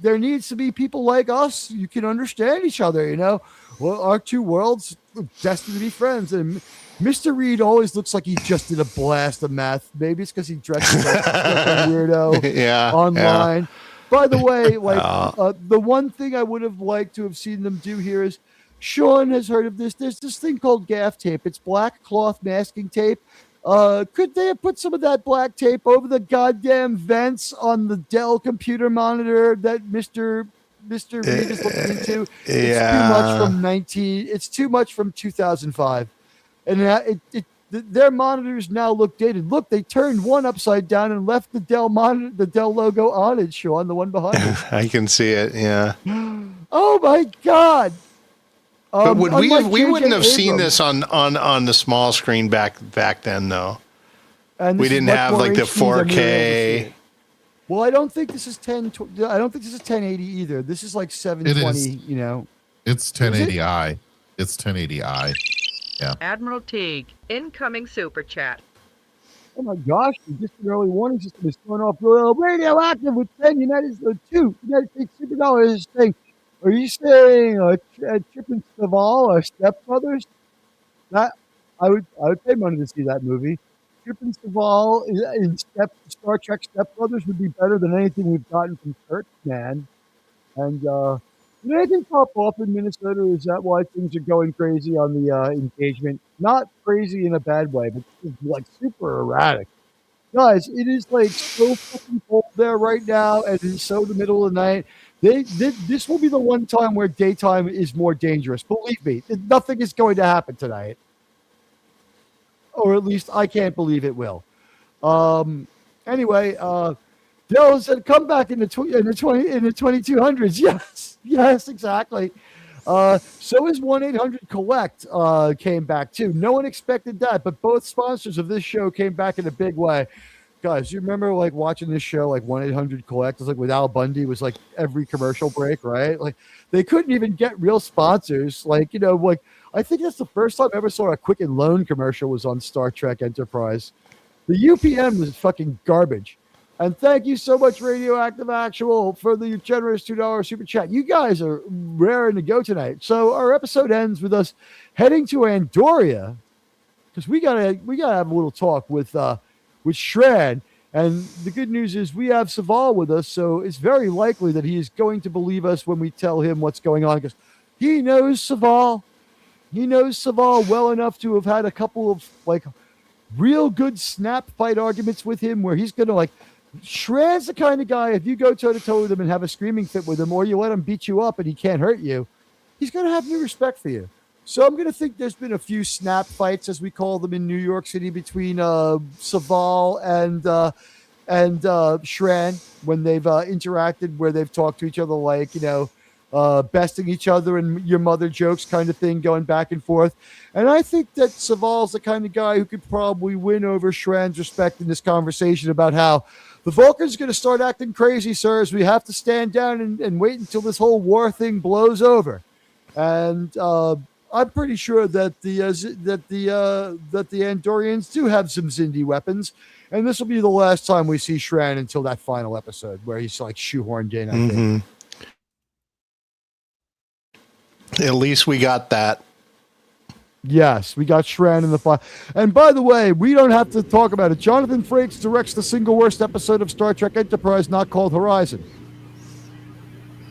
there needs to be people like us. You can understand each other, Well, our two worlds are destined to be friends. And Mr. Reed always looks like he just did a blast of meth. Maybe it's because he dresses like a weirdo online. Yeah. By the way, the one thing I would have liked to have seen them do here is, Sean has heard of this. There's this thing called gaff tape. It's black cloth masking tape. Could they have put some of that black tape over the goddamn vents on the Dell computer monitor that Mr. Reed is looking into? It's too much from 2005. And their monitors now look dated. Look, they turned one upside down and left the Dell monitor, the Dell logo on it, Sean, the one behind it. I can see it, yeah. Oh my God. But we wouldn't have seen this on the small screen back then, though. And we didn't have like the 4K. Well, I don't think this is 1080 either. This is like 720. It's 1080i. It's 1080i. Yeah. Admiral Teague, incoming super chat. Oh my gosh! Just an early warning system is going off. Radioactive with 2 United States superdollars thing. Are you saying Chip and Saval are stepbrothers? That I would pay money to see that movie. Chip and Saval in Star Trek stepbrothers would be better than anything we've gotten from Kirk, man. And did anything pop off in Minnesota? Is that why things are going crazy on the engagement? Not crazy in a bad way, but like super erratic. Guys, it is like so fucking cold there right now, and it's so the middle of the night. This will be the one time where daytime is more dangerous. Believe me, nothing is going to happen tonight. Or at least I can't believe it will. Anyway, Dylan said, "Come back in the 2200s." Yes, exactly. So is 1-800-COLLECT came back too. No one expected that, but both sponsors of this show came back in a big way. Guys, you remember like watching this show, like 1-800-COLLECT was like with Al Bundy was like every commercial break, right? Like they couldn't even get real sponsors. Like, like I think that's the first time I ever saw a Quicken Loan commercial was on Star Trek Enterprise. The UPN was fucking garbage. And thank you so much, Radioactive Actual, for the generous $2 super chat. You guys are raring to go tonight. So our episode ends with us heading to Andoria because we gotta have a little talk with Shred. And the good news is we have Saval with us, so it's very likely that he is going to believe us when we tell him what's going on because he knows Saval. He knows Saval well enough to have had a couple of like real good snap fight arguments with him where he's gonna like. Shred's the kind of guy, if you go toe-to-toe with him and have a screaming fit with him, or you let him beat you up and he can't hurt you, he's going to have new respect for you. So I'm going to think there's been a few snap fights, as we call them in New York City, between Saval and Shred when they've interacted, where they've talked to each other like, besting each other and your mother jokes kind of thing going back and forth. And I think that Saval's the kind of guy who could probably win over Shred's respect in this conversation about how the Vulcan's going to start acting crazy, sirs. We have to stand down and wait until this whole war thing blows over. And I'm pretty sure that the Andorians do have some Zindi weapons, and this will be the last time we see Shran until that final episode where he's like shoehorned in. I think. At least we got that. Yes, we got Shran in the final. And by the way, we don't have to talk about it. Jonathan Frakes directs the single worst episode of Star Trek Enterprise, not called Horizon.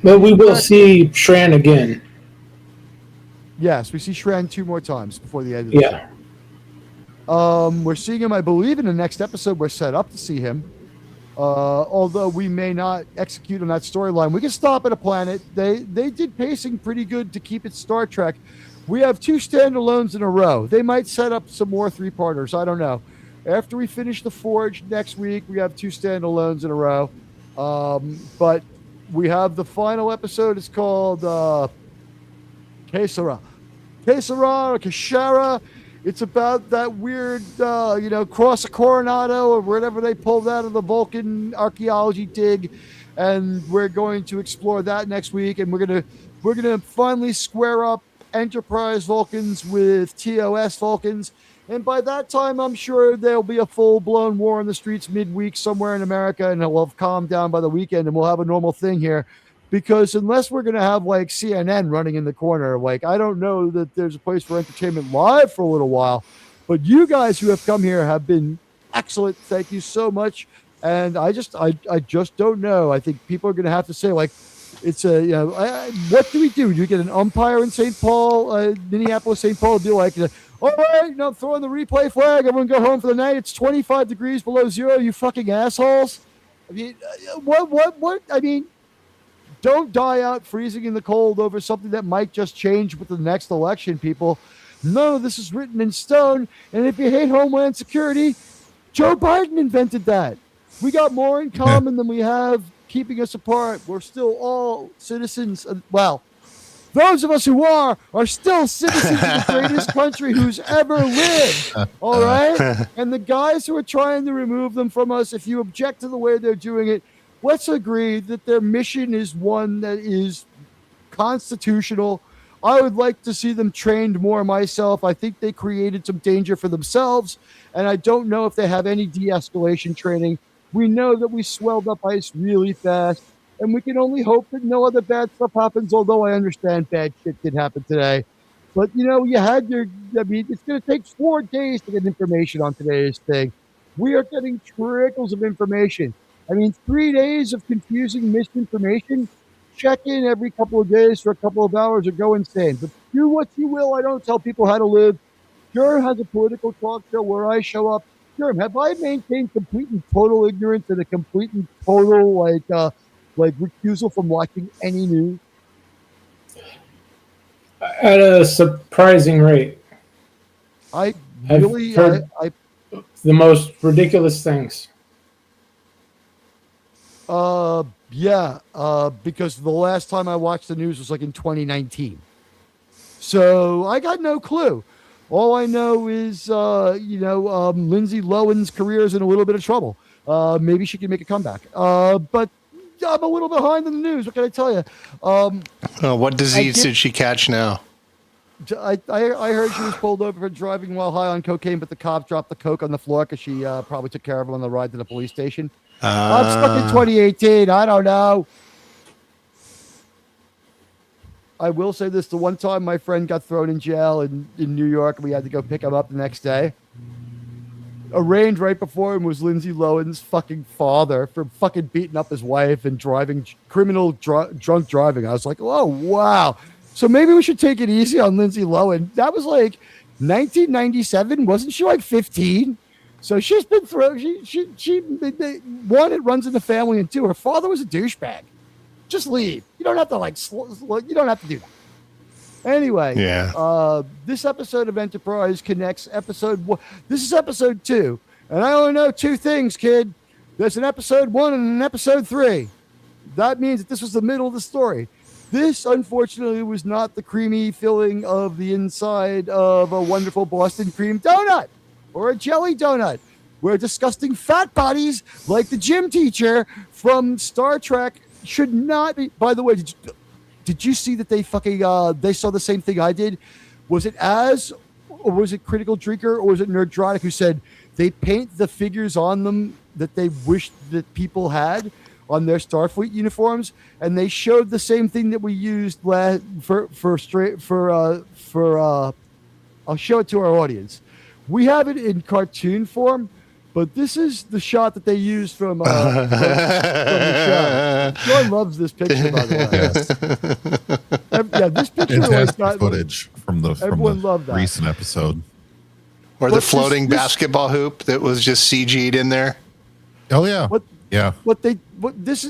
But we will see Shran again. Yes, we see Shran 2 more times before the end of the show. We're seeing him, I believe, in the next episode. We're set up to see him. Although we may not execute on that storyline. We can stop at a planet. They did pacing pretty good to keep it Star Trek. We have 2 standalones in a row. They might set up some more 3-parters. I don't know. After we finish The Forge next week, we have 2 standalones in a row. But we have the final episode. It's called Kesara or Keshara. It's about that weird, Cross of Coronado or whatever they pulled out of the Vulcan archaeology dig, and we're going to explore that next week. And we're gonna finally square up Enterprise Vulcans with TOS Vulcans, and by that time, I'm sure there'll be a full-blown war in the streets midweek somewhere in America, and it'll have calmed down by the weekend, and we'll have a normal thing here. Because unless we're going to have like CNN running in the corner, like I don't know that there's a place for entertainment live for a little while. But you guys who have come here have been excellent. Thank you so much. And I just don't know. I think people are going to have to say like, it's what do we do? Do we get an umpire in St. Paul, Minneapolis, St. Paul, to be like, all right, I'm throwing the replay flag. Everyone go home for the night. It's 25 degrees below zero. You fucking assholes. I mean, what? I mean. Don't die out freezing in the cold over something that might just change with the next election, people. No, this is written in stone. And if you hate Homeland Security, Joe Biden invented that. We got more in common than we have keeping us apart. We're still all citizens. Well, those of us who are still citizens of the greatest country who's ever lived. All right? And the guys who are trying to remove them from us, if you object to the way they're doing it, let's agree that their mission is one that is constitutional. I would like to see them trained more myself. I think they created some danger for themselves, and I don't know if they have any de-escalation training. We know that we swelled up ice really fast, and we can only hope that no other bad stuff happens, although I understand bad shit did happen today. But, it's going to take 4 days to get information on today's thing. We are getting trickles of information. 3 days of confusing misinformation. Check in every couple of days for a couple of hours or go insane. But do what you will. I don't tell people how to live. Sure has a political talk show where I show up. Sure, have I maintained complete and total ignorance and a complete and total recusal from watching any news? At a surprising rate. I've heard the most ridiculous things. Yeah, because the last time I watched the news was like in 2019. So I got no clue. All I know is, Lindsay Lohan's career is in a little bit of trouble. Maybe she can make a comeback. But I'm a little behind in the news. What can I tell you? What disease did she catch now? I heard she was pulled over for driving while high on cocaine, but the cops dropped the coke on the floor because she probably took care of him on the ride to the police station. I'm stuck in 2018. I don't know. I will say this. The one time my friend got thrown in jail in New York, and we had to go pick him up the next day. Arraigned right before him was Lindsay Lohan's fucking father for fucking beating up his wife and driving drunk driving. I was like, oh, wow. So maybe we should take it easy on Lindsay Lohan. That was like 1997. Wasn't she like 15? So she's been through. One, it runs in the family, and two, her father was a douchebag. Just leave. You don't have to you don't have to do that. Anyway, this episode of Enterprise connects episode 1. This is episode 2, and I only know 2 things, kid. There's an episode 1 and an episode 3. That means that this was the middle of the story. This, unfortunately, was not the creamy filling of the inside of a wonderful Boston cream donut or a jelly donut, where disgusting fat bodies like the gym teacher from Star Trek should not be. By the way, did you see that they fucking they saw the same thing I did? Was it or was it Critical Drinker, or was it Nerdrotic who said they paint the figures on them that they wish that people had on their Starfleet uniforms, and they showed the same thing that we used for I'll show it to our audience. We have it in cartoon form, but this is the shot that they used from the show. John loves this picture, by the way. This picture fantastic footage from the loved that. recent episode. Or the floating basketball hoop that was just CG'd in there. Oh yeah. This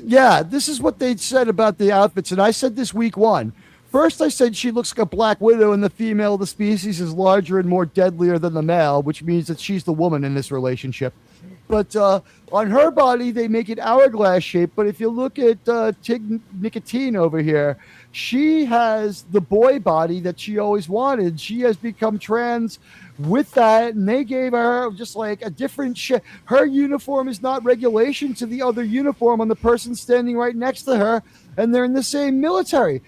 is what they said about the outfits, and I said this week 1. First, I said she looks like a black widow, and the female of the species is larger and more deadlier than the male, which means that she's the woman in this relationship. But on her body, they make it hourglass shape. But if you look at Tig Nicotine over here, she has the boy body that she always wanted. She has become trans with that, and they gave her just like a different her uniform is not regulation to the other uniform on the person standing right next to her, and they're in the same military.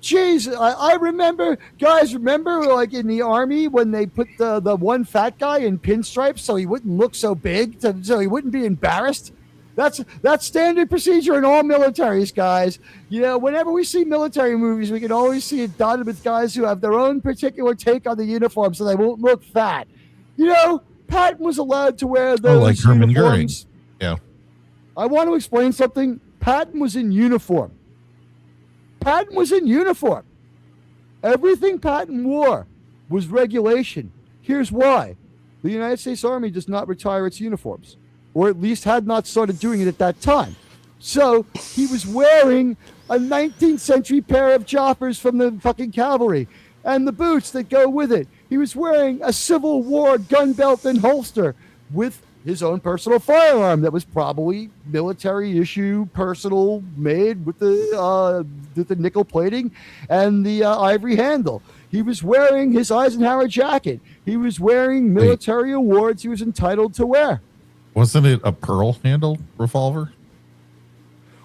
Jeez, I remember, guys, like in the Army when they put the one fat guy in pinstripes so he wouldn't look so big, so he wouldn't be embarrassed? That's standard procedure in all militaries, guys. You know, whenever we see military movies, we can always see it done with guys who have their own particular take on the uniform so they won't look fat. You know, Patton was allowed to wear those like Herman uniforms. Goering. Yeah. I want to explain something. Patton was in uniform. Patton was in uniform. Everything Patton wore was regulation. Here's why. The United States Army does not retire its uniforms, or at least had not started doing it at that time. So he was wearing a 19th century pair of choppers from the fucking cavalry and the boots that go with it. He was wearing a Civil War gun belt and holster with his own personal firearm that was probably military issue, personal, made with the nickel plating and the ivory handle. He was wearing his Eisenhower jacket. He was wearing military awards he was entitled to wear. Wasn't it a pearl handle revolver?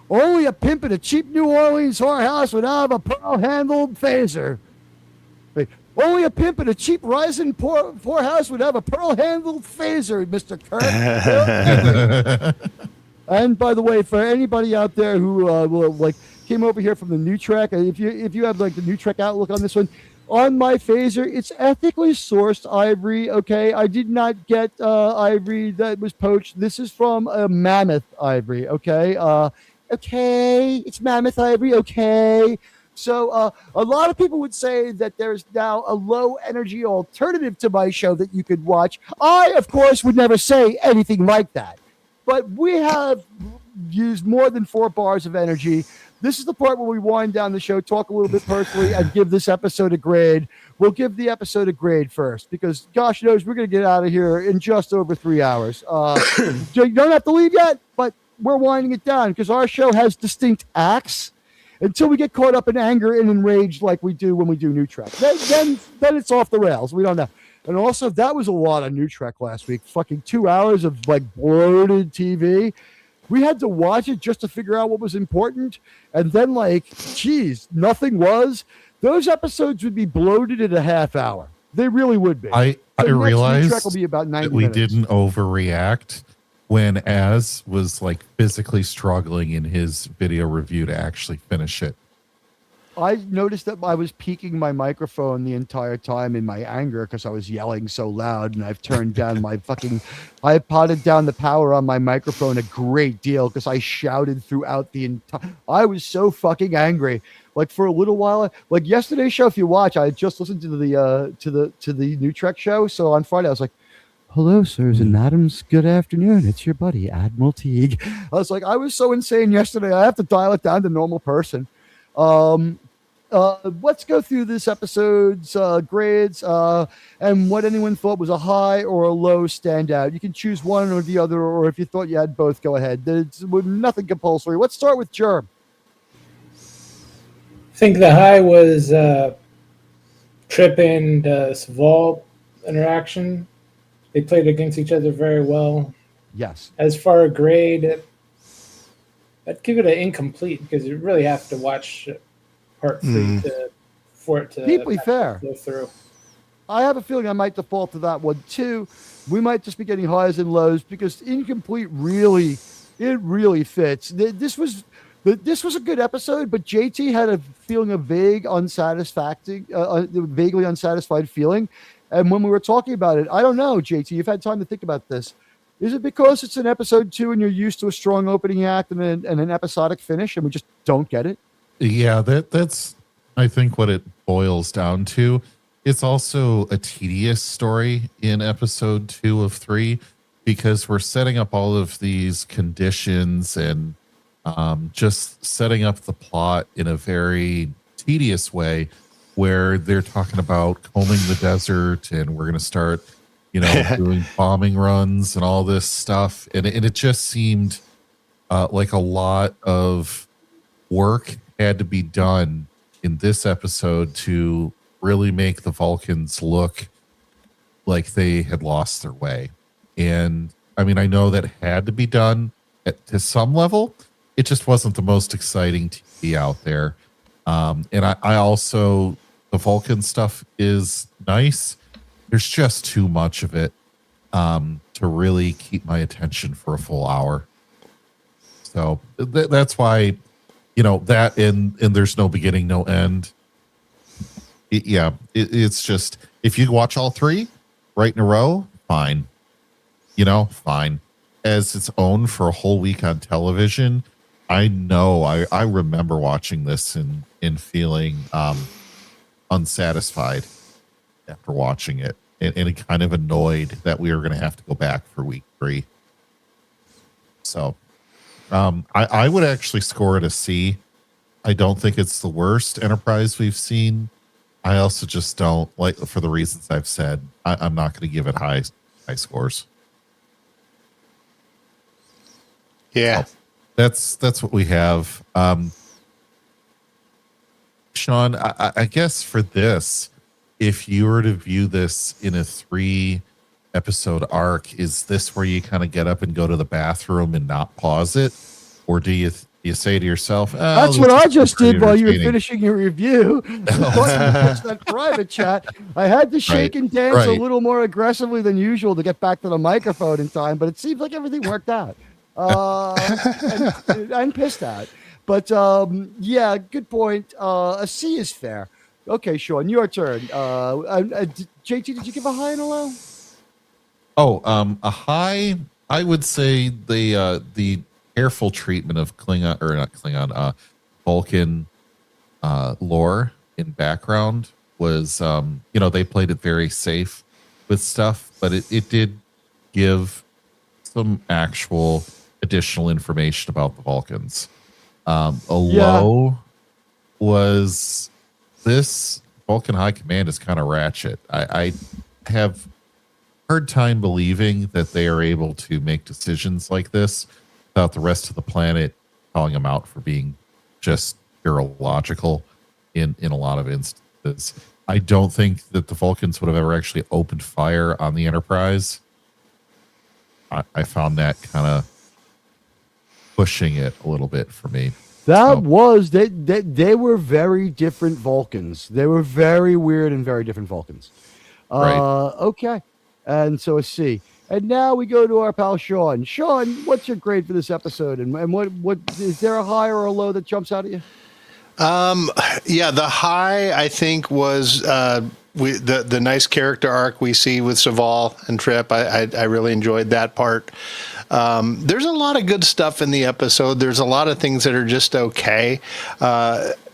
Only a pimp in a cheap New Orleans whorehouse would have a pearl-handled phaser. Only a pimp in a cheap rising poorhouse would have a pearl-handled phaser, Mr. Kirk. And by the way, for anybody out there who came over here from the New Trek, if you have like the New Trek outlook on this one, on my phaser, it's ethically sourced ivory. Okay, I did not get ivory that was poached. This is from a mammoth ivory. Okay, it's mammoth ivory. Okay. So a lot of people would say that there's now a low energy alternative to my show that you could watch. I, of course, would never say anything like that. But we have used more than 4 bars of energy. This is the part where we wind down the show, talk a little bit personally, and give this episode a grade. We'll give the episode a grade first because, gosh knows, we're going to get out of here in just over 3 hours. You don't have to leave yet, but we're winding it down because our show has distinct acts until we get caught up in anger and enraged like we do when we do New Trek. Then it's off the rails. We don't know. And also, that was a lot of New Trek last week. Fucking 2 hours of like bloated TV. We had to watch it just to figure out what was important. And then, like, geez, nothing was. Those episodes would be bloated in a half hour. They really would be. I realized Trek will be about 90 that we minutes. didn't overreact when Az was like physically struggling in his video review to actually finish it. I noticed that I was peaking my microphone the entire time in my anger because I was yelling so loud, and I've turned down I potted down the power on my microphone a great deal because I shouted throughout the entire. I was so fucking angry. Like for a little while, like yesterday's show, if you watch, I had just listened to the New Trek show. So on Friday, I was like, "Hello, sirs and madams. Good afternoon. It's your buddy Admiral Teague." I was like, I was so insane yesterday. I have to dial it down to normal person. Let's go through this episode's grades and what anyone thought was a high or a low standout. You can choose one or the other, or if you thought you had both, go ahead. It's nothing compulsory. Let's start with Germ. I think the high was Trip and Saval interaction. They played against each other very well. Yes. As far as grade, I'd give it an incomplete because you really have to watch part 3 for it to Deeply fair. go through. I have a feeling I might default to that one too. We might just be getting highs and lows because incomplete really fits. This was a good episode, but JT had a feeling of vaguely unsatisfied feeling. And when we were talking about it, I don't know, JT, you've had time to think about this. Is it because it's an episode 2 and you're used to a strong opening act and an episodic finish and we just don't get it? Yeah, that's I think what it boils down to. It's also a tedious story in episode 2 of 3 because we're setting up all of these conditions and just setting up the plot in a very tedious way where they're talking about combing the desert and we're going to start, doing bombing runs and all this stuff. And it just seemed like a lot of work had to be done in this episode to really make the Vulcans look like they had lost their way. And I mean, I know that had to be done to some level. It just wasn't the most exciting TV out there. And I also, the Vulcan stuff is nice. There's just too much of it to really keep my attention for a full hour. So that's why, that and there's no beginning, no end. It's just, if you watch all 3 right in a row, fine. Fine. As its own for a whole week on television, I know I remember watching this and feeling unsatisfied after watching it and kind of annoyed that we were going to have to go back for week 3. So I would actually score it a C. I don't think it's the worst Enterprise we've seen. I also just don't, like, for the reasons I've said, I'm not going to give it high scores. Yeah. So that's what we have. Sean, I guess for this, if you were to view this in a 3-episode arc, is this where you kind of get up and go to the bathroom and not pause it? Or do you say to yourself, that's what I just did while you were finishing your review. That private chat. I had to shake and dance a little more aggressively than usual to get back to the microphone in time, but it seems like everything worked out. I'm pissed at. But yeah, good point. A C is fair. Okay, Sean, your turn. JT, did you give a high and a low? Oh, a high. I would say the careful treatment of Vulcan lore in background was, they played it very safe with stuff, but it did give some actual additional information about the Vulcans. Low was this Vulcan High Command is kind of ratchet. I have hard time believing that they are able to make decisions like this without the rest of the planet calling them out for being just illogical in a lot of instances. I don't think that the Vulcans would have ever actually opened fire on the Enterprise. I found that kind of pushing it a little bit for me. That was they were very different Vulcans. They were very weird and very different Vulcans. Right. Okay. And so a C. And now we go to our pal Sean. Sean, what's your grade for this episode? And what is there a high or a low that jumps out at you? Yeah, the high I think was the nice character arc we see with Saval and Trip. I really enjoyed that part. There's a lot of good stuff in the episode. There's a lot of things that are just okay.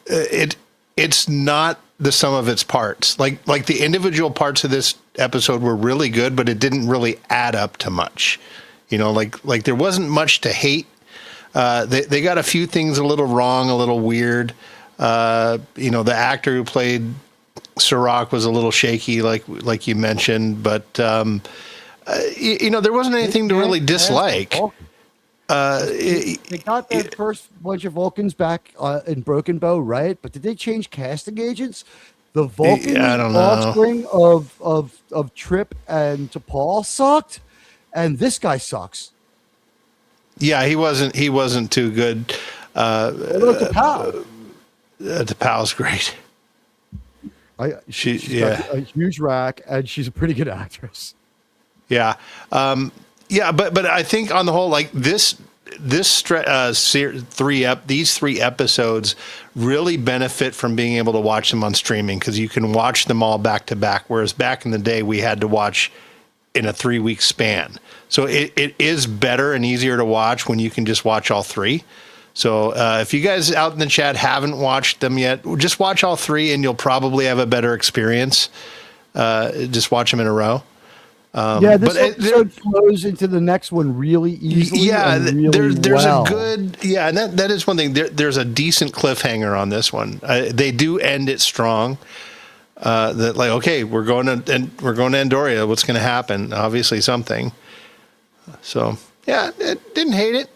It's not the sum of its parts. Like the individual parts of this episode were really good, but it didn't really add up to much. Like there wasn't much to hate. They got a few things a little wrong, a little weird. The actor who played Sirach was a little shaky, like you mentioned, but there wasn't anything to really dislike. They got their first bunch of Vulcans back in Broken Bow, right? But did they change casting agents? The Vulcan offspring of Trip and T'Pol sucked, and this guy sucks. Yeah, he wasn't too good. T'Pol's great. She's got a huge rack, and she's a pretty good actress. Yeah, but I think on the whole, like these three episodes really benefit from being able to watch them on streaming, because you can watch them all back to back. Whereas back in the day, we had to watch in a 3-week span. So it is better and easier to watch when you can just watch all three. So if you guys out in the chat haven't watched them yet, just watch all three and you'll probably have a better experience. Just watch them in a row. This episode flows into the next one really easily. Yeah, and really there's well. a good, and that is one thing. There's a decent cliffhanger on this one. They do end it strong. That like, okay, we're going to Andoria. What's going to happen? Obviously something. So yeah, didn't hate it.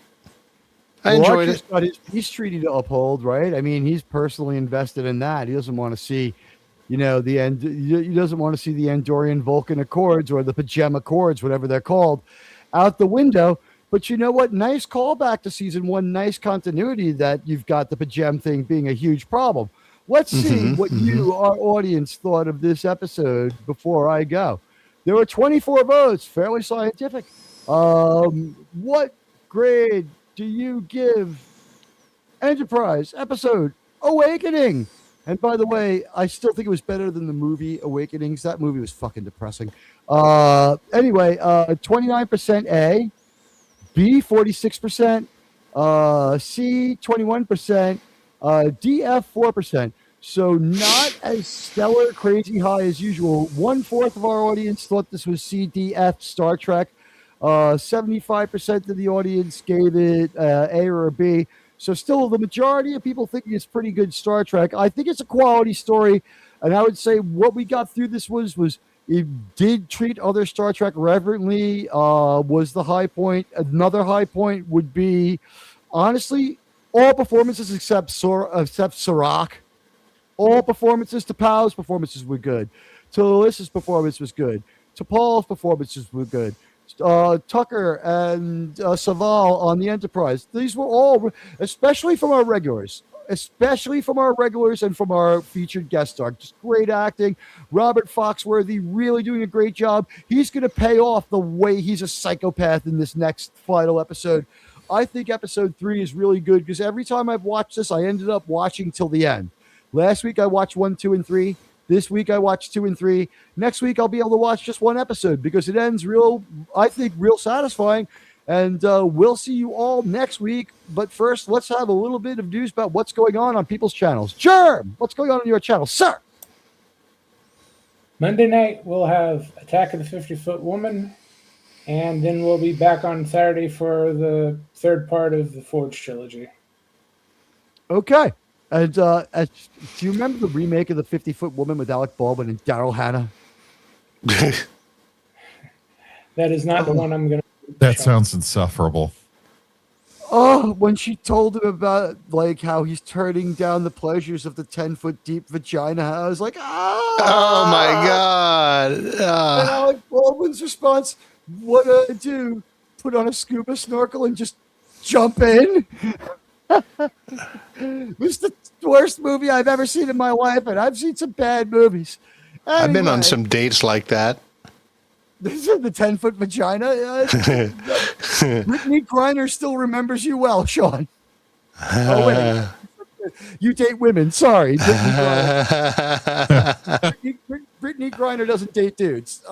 I enjoyed it. Got his peace treaty to uphold, right? I mean, he's personally invested in that. He doesn't want to see, the end. He doesn't want to see the Andorian Vulcan Accords or the Pajama Accords, whatever they're called, out the window. But you know what? Nice callback to season 1. Nice continuity that you've got the Pajam thing being a huge problem. Let's see what you, our audience, thought of this episode before I go. There were 24 votes, fairly scientific. What grade do you give Enterprise episode Awakening? And by the way, I still think it was better than the movie Awakenings. That movie was fucking depressing. Anyway, 29% A, B 46%, C 21%, DF 4%. So not as stellar, crazy high as usual. 1/4 of our audience thought this was C, D, F Star Trek. 75% of the audience gave it A or a B. So still the majority of people thinking it's pretty good Star Trek. I think it's a quality story. And I would say what we got through this was it did treat other Star Trek reverently, was the high point. Another high point would be, honestly, all performances except Sirach. All performances. T'Pol's performances were good. Talissa's performance was good. T'Pol's performances were good. Tucker and Saval on the Enterprise. These were all, especially from our regulars and from our featured guest star. Just great acting. Robert Foxworthy really doing a great job. He's going to pay off the way he's a psychopath in this next final episode. I think episode 3 is really good because every time I've watched this, I ended up watching till the end. Last week I watched 1, 2, and 3. This week I watched 2 and 3. Next week I'll be able to watch just one episode because it ends real satisfying. And we'll see you all next week. But first, let's have a little bit of news about what's going on people's channels. Germ, what's going on your channel, sir? Monday night we'll have Attack of the 50-Foot Woman, and then we'll be back on Saturday for the third part of the Forge trilogy. Okay. And do you remember the remake of the 50-Foot Woman with Alec Baldwin and Daryl Hannah? That is not the one I'm going to. That sounds insufferable. Oh, when she told him about like how he's turning down the pleasures of the 10-foot deep vagina, I was like, Oh my God. And Alec Baldwin's response, what do I do? Put on a scuba snorkel and just jump in? It was the worst movie I've ever seen in my life, and I've seen some bad movies. Anyway, I've been on some dates like that. This is the 10-foot vagina. Brittany Griner still remembers you well, Sean. Oh, wait. You date women. Sorry. Brittany Griner doesn't date dudes.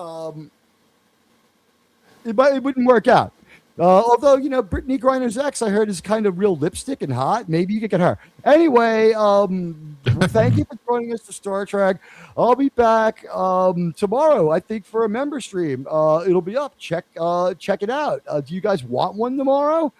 It wouldn't work out. Although, Brittany Griner's ex, I heard, is kind of real lipstick and hot. Maybe you could get her. Anyway, thank you for joining us for Star Trek. I'll be back tomorrow, I think, for a member stream. It'll be up. Check it out. Do you guys want one tomorrow?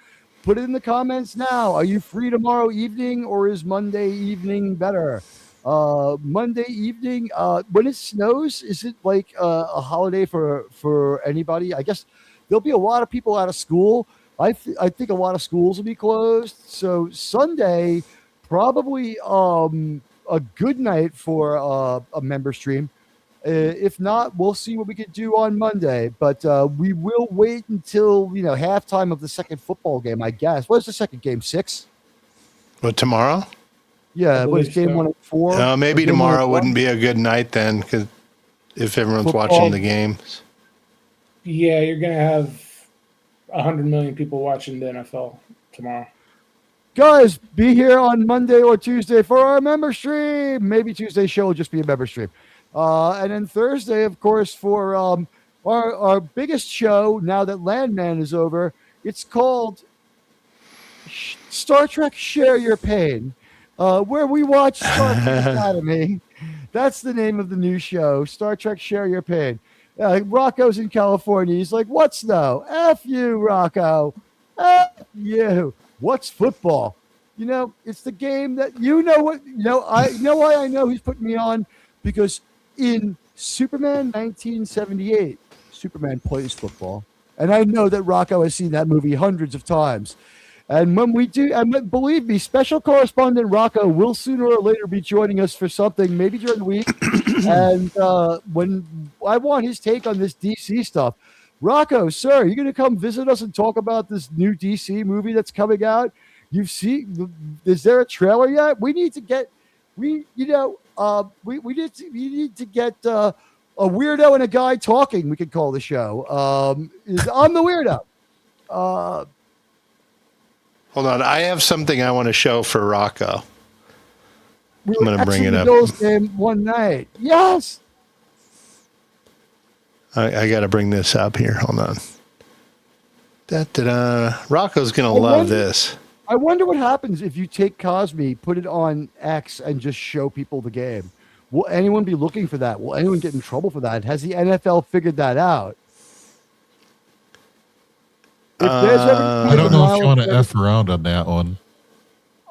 Put it in the comments now. Are you free tomorrow evening, or is Monday evening better? Monday evening, when it snows, is it like a holiday for anybody? I guess there'll be a lot of people out of school. I think a lot of schools will be closed. So Sunday, probably a good night for a member stream. If not, we'll see what we can do on Monday. But we will wait until halftime of the second football game, I guess. What's the second game? 6? What, tomorrow? Yeah, what is game 1 at 4? Maybe tomorrow wouldn't be a good night then, because if everyone's watching the games. Yeah, you're going to have 100 million people watching the NFL tomorrow. Guys, be here on Monday or Tuesday for our member stream. Maybe Tuesday's show will just be a member stream. And then Thursday, of course, for our biggest show, now that Landman is over, it's called Star Trek Share Your Pain, where we watch Star Trek Academy. That's the name of the new show, Star Trek Share Your Pain. Rocco's in California. He's like, what snow? F you, Rocco. F you. What's football? It's the game that I know why I know he's putting me on, because in Superman 1978, Superman plays football. And I know that Rocco has seen that movie hundreds of times. And when we do, and believe me, special correspondent Rocco will sooner or later be joining us for something, maybe during the week. And when I want his take on this DC stuff, Rocco, sir, are you going to come visit us and talk about this new DC movie that's coming out? Is there a trailer yet? We need to get, we need to get a weirdo and a guy talking. We could call the show. I'm the weirdo. Hold on, I have something I want to show for Rocco. I'm going to bring it up. Bills game one night. Yes. I got to bring this up here. Hold on. Rocco's going to love this. I wonder what happens if you take Cosme, put it on X, and just show people the game. Will anyone be looking for that? Will anyone get in trouble for that? Has the NFL figured that out? I don't know if you want to F around on that one.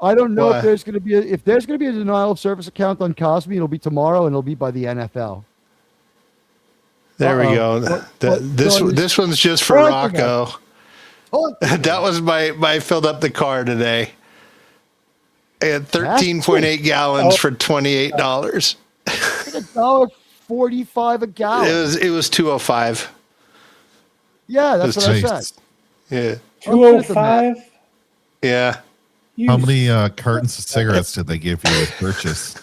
I don't know if there's going to be a denial of service account on Cosme. It'll be tomorrow, and it'll be by the NFL. There we go. This one's just for Rocco. That was my filled up the car today. I had 13.8 gallons for $28. $1.45 a gallon. It was 205. Yeah, that's what I said. Yeah. 205? Yeah. How many cartons of cigarettes did they give you with purchase?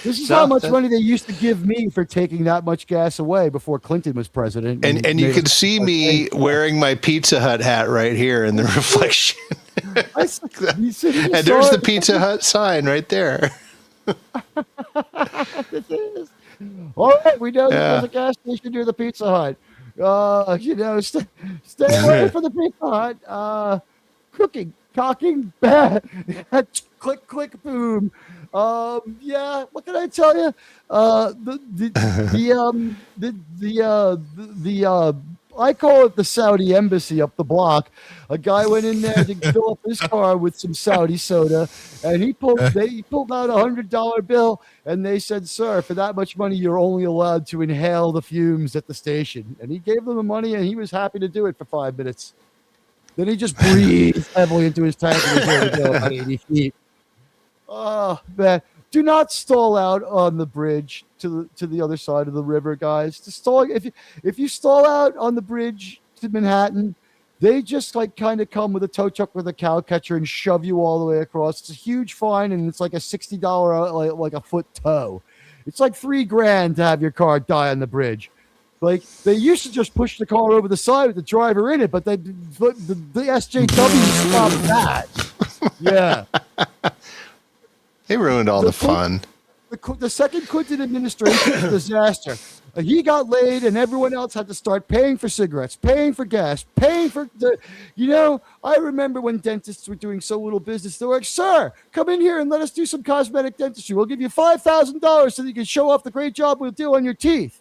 This is how much money they used to give me for taking that much gas away before Clinton was president. And you can see me wearing my Pizza Hut hat right here in the reflection. And there's the Pizza Hut sign right there. All right, we know there's a gas station near the Pizza Hut. Stay away from the Pizza Hut. Cocking, bad. Click, click, boom. What can I tell you? I call it the Saudi embassy up the block. A guy went in there to fill up his car with some Saudi soda, and he pulled out $100 bill, and they said, "Sir, for that much money, you're only allowed to inhale the fumes at the station." And he gave them the money, and he was happy to do it for 5 minutes. Then he just breathes heavily into his tank and he's able to go about 80 feet. Oh, man. Do not stall out on the bridge to the other side of the river, guys. To stall, if you stall out on the bridge to Manhattan, they just like kind of come with a tow truck with a cow catcher and shove you all the way across. It's a huge fine, and it's like a $60 like a foot tow. It's like $3,000 to have your car die on the bridge. Like they used to just push the car over the side with the driver in it, but the SJW stopped that. Yeah. They ruined all the fun. The second Clinton administration was a disaster. He got laid, and everyone else had to start paying for cigarettes, paying for gas, paying for the. I remember when dentists were doing so little business. They were like, "Sir, come in here and let us do some cosmetic dentistry. We'll give you $5,000 so that you can show off the great job we'll do on your teeth."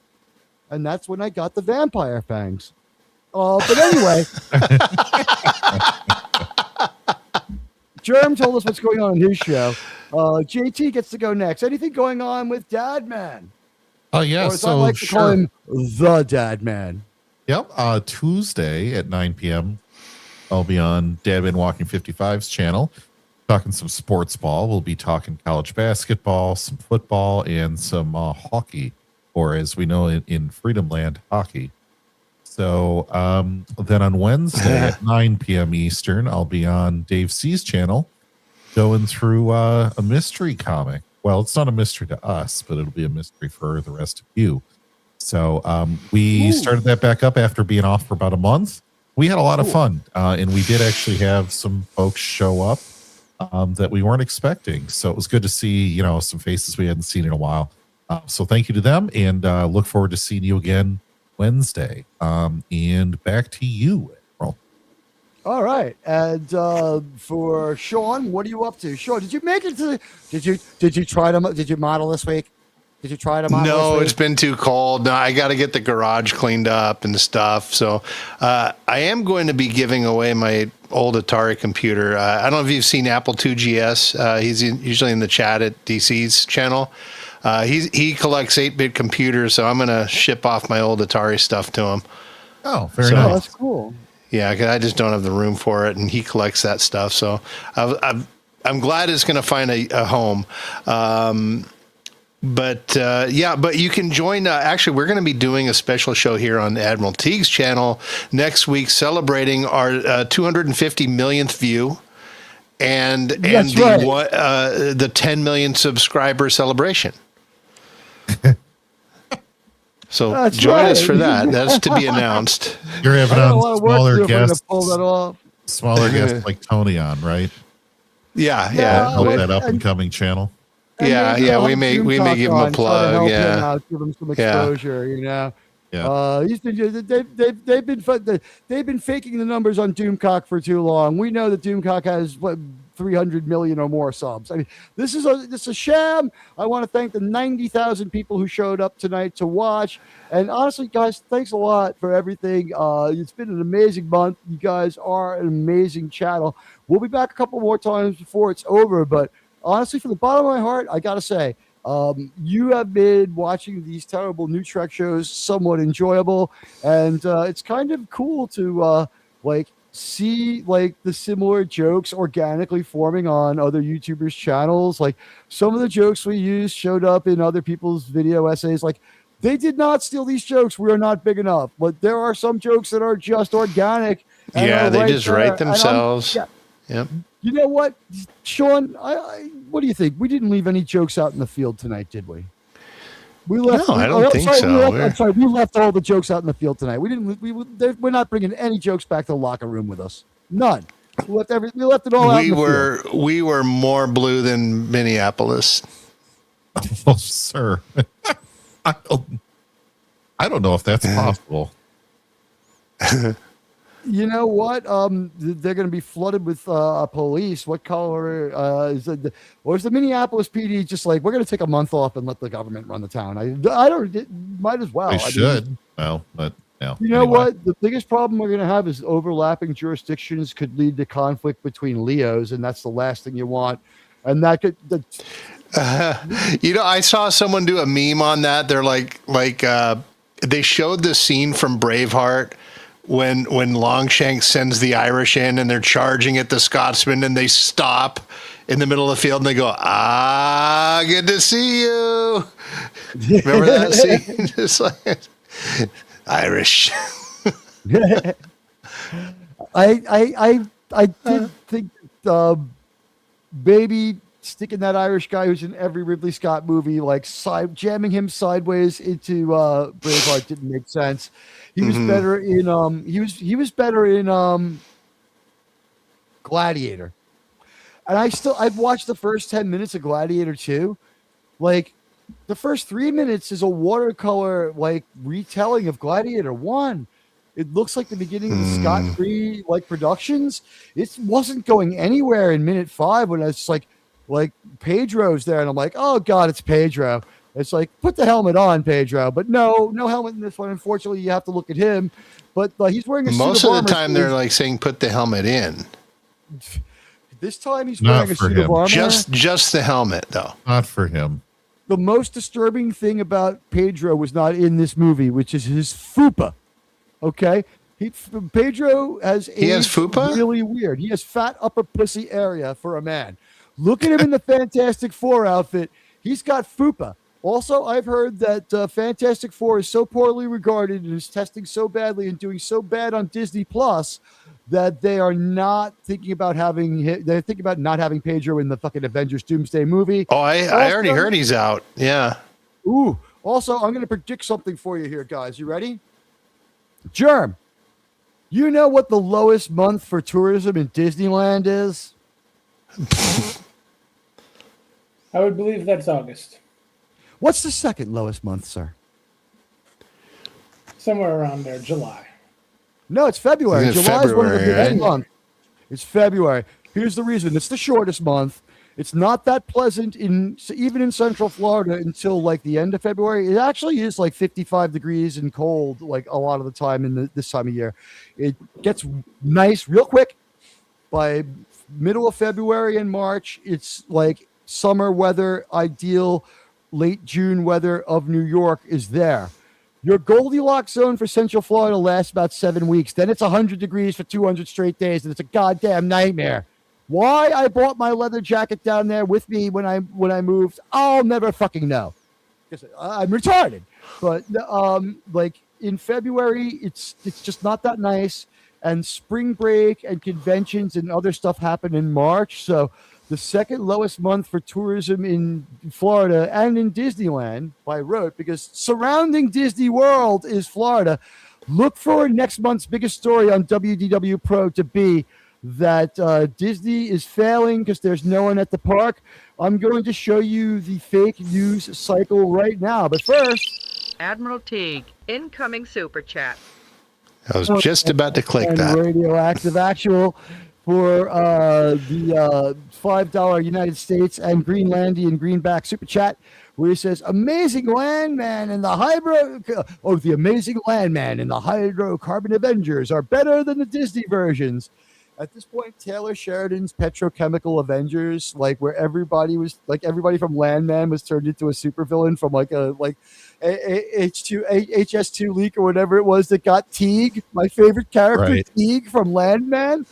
And that's when I got the vampire fangs. But anyway. Germ told us what's going on in his show. JT gets to go next. Anything going on with Dad Man? Oh, yeah. Or as I like to call him, the Dad Man. Yep. Tuesday at 9 p.m., I'll be on Dad Man Walking 55's channel talking some sports ball. We'll be talking college basketball, some football, and some hockey, or as we know in Freedom Land, hockey. So then on Wednesday at 9 p.m. Eastern, I'll be on Dave C's channel going through a mystery comic. Well, it's not a mystery to us, but it'll be a mystery for the rest of you. So we started that back up after being off for about a month. We had a lot of fun, and we did actually have some folks show up that we weren't expecting. So it was good to see, some faces we hadn't seen in a while. So thank you to them, and look forward to seeing you again Wednesday. And back to you, Admiral. All right. And for Sean, what are you up to? Sean, did you make it to did you try to did you model this week? Did you try to model this No, week? it's been too cold. No, I got to get the garage cleaned up and stuff. So I am going to be giving away my old Atari computer. I don't know if you've seen Apple II GS. He's usually in the chat at DC's channel. He collects 8-bit computers, so I'm going to ship off my old Atari stuff to him. Oh, very nice. That's cool. Yeah, 'cause I just don't have the room for it, and he collects that stuff. So I'm glad it's going to find a home. But you can join. Actually, we're going to be doing a special show here on Admiral Teague's channel next week, celebrating our 250 millionth view. And the 10 million subscriber celebration. So That's join us right. for that. That's to be announced. You're having on smaller guests, pull that off. smaller guests like Tony on, right? Yeah. Help that up and coming channel. Yeah. We may give him a plug. Yeah. Give him some exposure. Yeah. They've been faking the numbers on Doomcock for too long. We know that Doomcock has 300 million or more subs. I mean, this is a sham. I want to thank the 90,000 people who showed up tonight to watch. And honestly, guys, thanks a lot for everything. It's been an amazing month. You guys are an amazing channel. We'll be back a couple more times before it's over. But honestly, from the bottom of my heart, I got to say, you have made watching these terrible New Trek shows somewhat enjoyable, and it's kind of cool to see the similar jokes organically forming on other YouTubers' channels. Like some of the jokes we used showed up in other people's video essays. Like they did not steal these jokes. We are not big enough, but there are some jokes that are just organic. Yeah, they just write themselves. Yep. You know what, Sean? What do you think? We didn't leave any jokes out in the field tonight, did we? We left. No, I don't think so. I'm sorry. We left all the jokes out in the field tonight. We didn't. We're not bringing any jokes back to the locker room with us. None. We left it all out. We were more blue than Minneapolis. Oh, sir. I don't know if that's possible. You know what? They're going to be flooded with police. What color is it? Or is the Minneapolis PD just like, we're going to take a month off and let the government run the town? I don't. Might as well. They should. But no. You know what? The biggest problem we're going to have is overlapping jurisdictions could lead to conflict between Leos, and that's the last thing you want. And that could. I saw someone do a meme on that. They're like they showed the scene from Braveheart when Longshanks sends the Irish in and they're charging at the Scotsman and they stop in the middle of the field and they go, good to see you. Remember that scene? Just like Irish. I did think maybe sticking that Irish guy who's in every Ridley Scott movie, like jamming him sideways into Braveheart didn't make sense. He was better in he was better in Gladiator. And I've watched the first 10 minutes of Gladiator 2. Like the first 3 minutes is a watercolor like retelling of Gladiator 1. It looks like the beginning of the Scott Free like productions. It wasn't going anywhere in minute 5 when it's like Pedro's there, and I'm like, oh god, it's Pedro. It's like, put the helmet on, Pedro. But no helmet in this one. Unfortunately, you have to look at him. But he's wearing a most suit of of the armor. time they're like saying put the helmet in. This time he's Not wearing a for suit him. of armor. Just the helmet though. Not for him. The most disturbing thing about Pedro was not in this movie, which is his fupa. Okay, Pedro has fupa? Really weird. He has fat upper pussy area for a man. Look at him in the Fantastic Four outfit. He's got fupa. Also, I've heard that Fantastic Four is so poorly regarded and is testing so badly and doing so bad on Disney Plus that they are not thinking about they're thinking about not having Pedro in the fucking Avengers Doomsday movie. Oh, I already heard he's out. Yeah. Ooh. Also, I'm going to predict something for you here, guys. You ready? Germ, you know what the lowest month for tourism in Disneyland is? I would believe that's August. What's the second lowest month, sir? Somewhere around there, July. No, it's February. Is it July is one of the February, biggest right? months. It's February. Here's the reason. It's the shortest month. It's not that pleasant even in Central Florida until like the end of February. It actually is like 55 degrees and cold like a lot of the time in this time of year. It gets nice real quick. By middle of February and March, it's like summer weather, ideal late June weather of New York is there. Your Goldilocks zone for Central Florida lasts about 7 weeks. Then it's 100 degrees for 200 straight days, and it's a goddamn nightmare. Why I bought my leather jacket down there with me when I moved, I'll never fucking know. I'm retarded. But like in February, it's just not that nice. And spring break and conventions and other stuff happen in March. So the second lowest month for tourism in Florida and in Disneyland by road, because surrounding Disney World is Florida. Look for next month's biggest story on WDW Pro to be that Disney is failing because there's no one at the park. I'm going to show you the fake news cycle right now. But first, Admiral Teague, incoming super chat. I was just about to click and that. Radioactive Actual for the $5 United States and Greenlandian Greenback Super Chat, where he says, "Amazing Landman and the the Amazing Landman and the Hydrocarbon Avengers are better than the Disney versions." At this point, Taylor Sheridan's Petrochemical Avengers, like where everybody from Landman was turned into a supervillain from like a HS2 leak or whatever it was that got Teague, my favorite character, Right. Teague from Landman.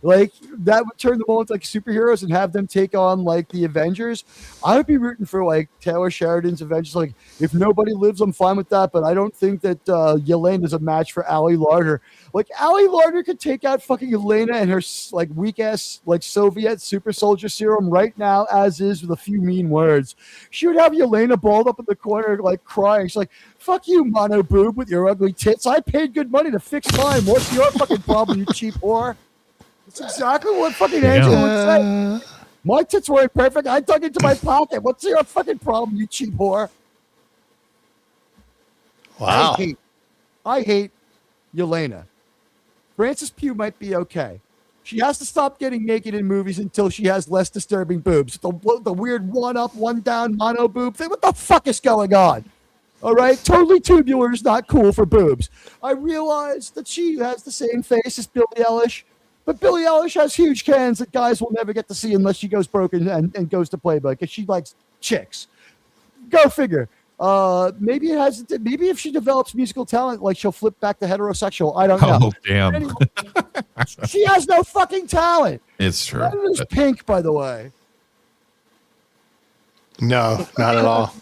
Like that would turn them all into like superheroes and have them take on like the Avengers. I would be rooting for like Taylor Sheridan's Avengers. Like if nobody lives, I'm fine with that. But I don't think that Yelena is a match for Allie Larder. Like Allie Larder could take out fucking Yelena and her like weak ass like Soviet super soldier serum right now as is with a few mean words. She would have Yelena balled up in the corner like crying. She's like, "Fuck you, mono boob with your ugly tits. I paid good money to fix mine. What's your fucking problem, you cheap whore?" That's exactly what fucking Angela would say. My tits weren't perfect. I dug into my pocket. What's your fucking problem, you cheap whore? Wow. I hate Yelena. Frances Pugh might be okay. She has to stop getting naked in movies until she has less disturbing boobs. The weird one up, one down mono boob thing. What the fuck is going on? All right, totally tubular is not cool for boobs. I realize that she has the same face as Billie Eilish. But Billie Eilish has huge cans that guys will never get to see unless she goes broke and goes to Playboy because she likes chicks. Go figure. Maybe it hasn't. Maybe if she develops musical talent, like she'll flip back to heterosexual. I don't know. Oh, damn. Anyway, she has no fucking talent. It's true. That is pink, by the way. No, not at all.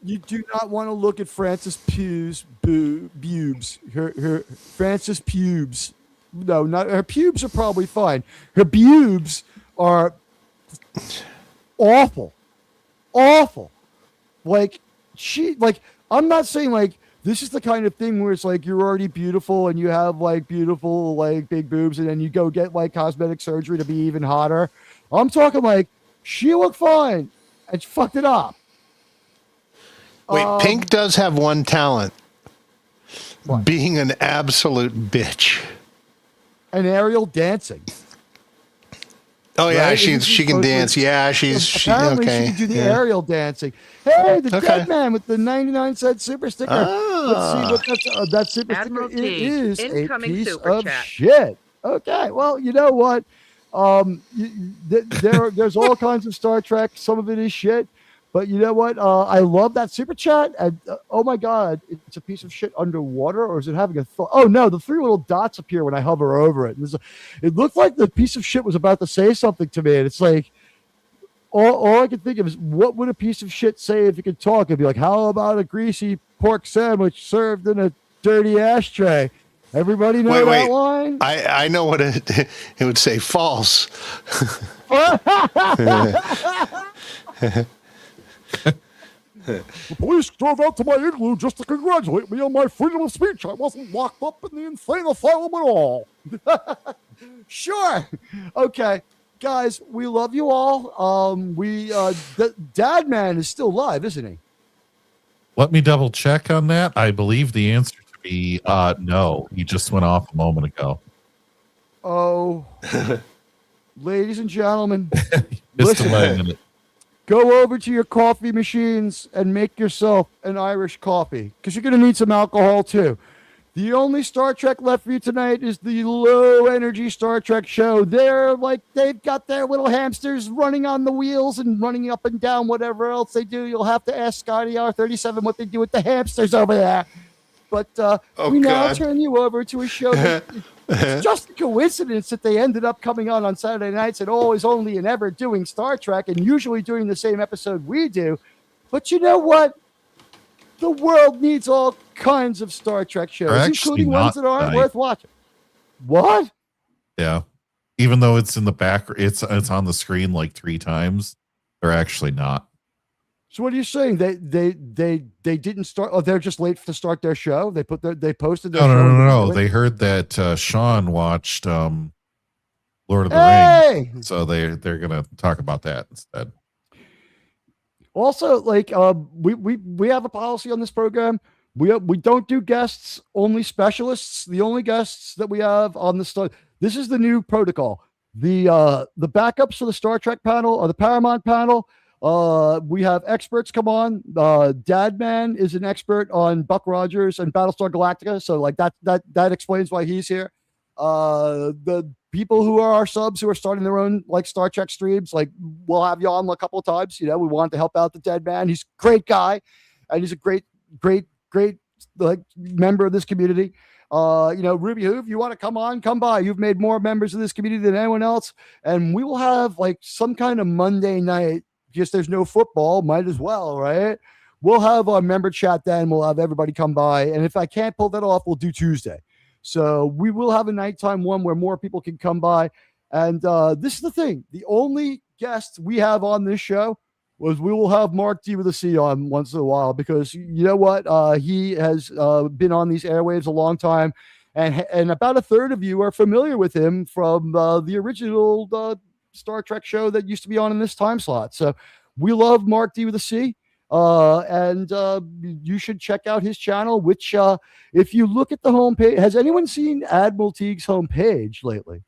You do not want to look at Frances Pugh's pubes. Her Frances pubes. No, not her pubes are probably fine. Her pubes are awful. Like I'm not saying like this is the kind of thing where it's like you're already beautiful and you have like beautiful like big boobs and then you go get like cosmetic surgery to be even hotter. I'm talking like she looked fine and she fucked it up. Wait, Pink does have one talent. What? Being an absolute bitch. And aerial dancing. Oh yeah, Right? she can dance. Yeah, she apparently okay. she can do the Yeah. aerial dancing. Hey, the Okay. dead man with the 99-cent super sticker. Ah. Let's see what that super Admiral sticker T, is. A incoming piece super of chat. shit. Okay, well, you know what? There's all kinds of Star Trek. Some of it is shit. But you know what? I love that super chat. And oh my God, it's a piece of shit underwater, or is it having a thought? Oh no, the 3 little dots appear when I hover over it. It looked like the piece of shit was about to say something to me, and it's like all I can think of is what would a piece of shit say if it could talk? It'd be like, how about a greasy pork sandwich served in a dirty ashtray? Everybody know that line? I know what it would say. False. The police drove out to my igloo just to congratulate me on my freedom of speech. I wasn't locked up in the insane asylum at all. Sure. Okay. Guys, we love you all. Dad Man is still live, isn't he? Let me double check on that. I believe the answer to be no. He just went off a moment ago. Oh, ladies and gentlemen, Just a listen. minute. Go over to your coffee machines and make yourself an Irish coffee because you're going to need some alcohol too. The only Star Trek left for you tonight is the low energy Star Trek show. They've got their little hamsters running on the wheels and running up and down, whatever else they do. You'll have to ask Scotty R37 what they do with the hamsters over there. But we now turn you over to a show that it's just a coincidence that they ended up coming on Saturday nights and always only and ever doing Star Trek and usually doing the same episode we do. But you know what? The world needs all kinds of Star Trek shows, including ones that aren't worth watching. What? Yeah. Even though it's in the back, it's on the screen like 3 times. They're actually not. So what are you saying? They didn't start. Oh, they're just late to start their show. They posted their show. No. They heard that Sean watched Lord of the Rings, so they're gonna talk about that instead. Also, like we have a policy on this program. We don't do guests, only specialists. The only guests that we have on the this is the new protocol. The backups for the Star Trek panel or the Paramount panel. We have experts come on. Dadman is an expert on Buck Rogers and Battlestar Galactica, so like that explains why he's here. The people who are our subs who are starting their own like Star Trek streams, like we'll have you on a couple of times. You know, we want to help out the Dead Man. He's a great guy, and he's a great like member of this community. Ruby Hoo, if you want to come on, come by. You've made more members of this community than anyone else, and we will have like some kind of Monday night. Just there's no football, might as well, right? We'll have our member chat then. We'll have everybody come by. And if I can't pull that off, we'll do Tuesday. So we will have a nighttime one where more people can come by. And this is the thing. The only guest we have on this show was we will have Mark D with a C on once in a while because you know what? He has been on these airwaves a long time. And about a third of you are familiar with him from the original Star Trek show that used to be on in this time slot. So we love Mark D with a C. And you should check out his channel, which if you look at the homepage, has anyone seen Admiral Teague's homepage lately?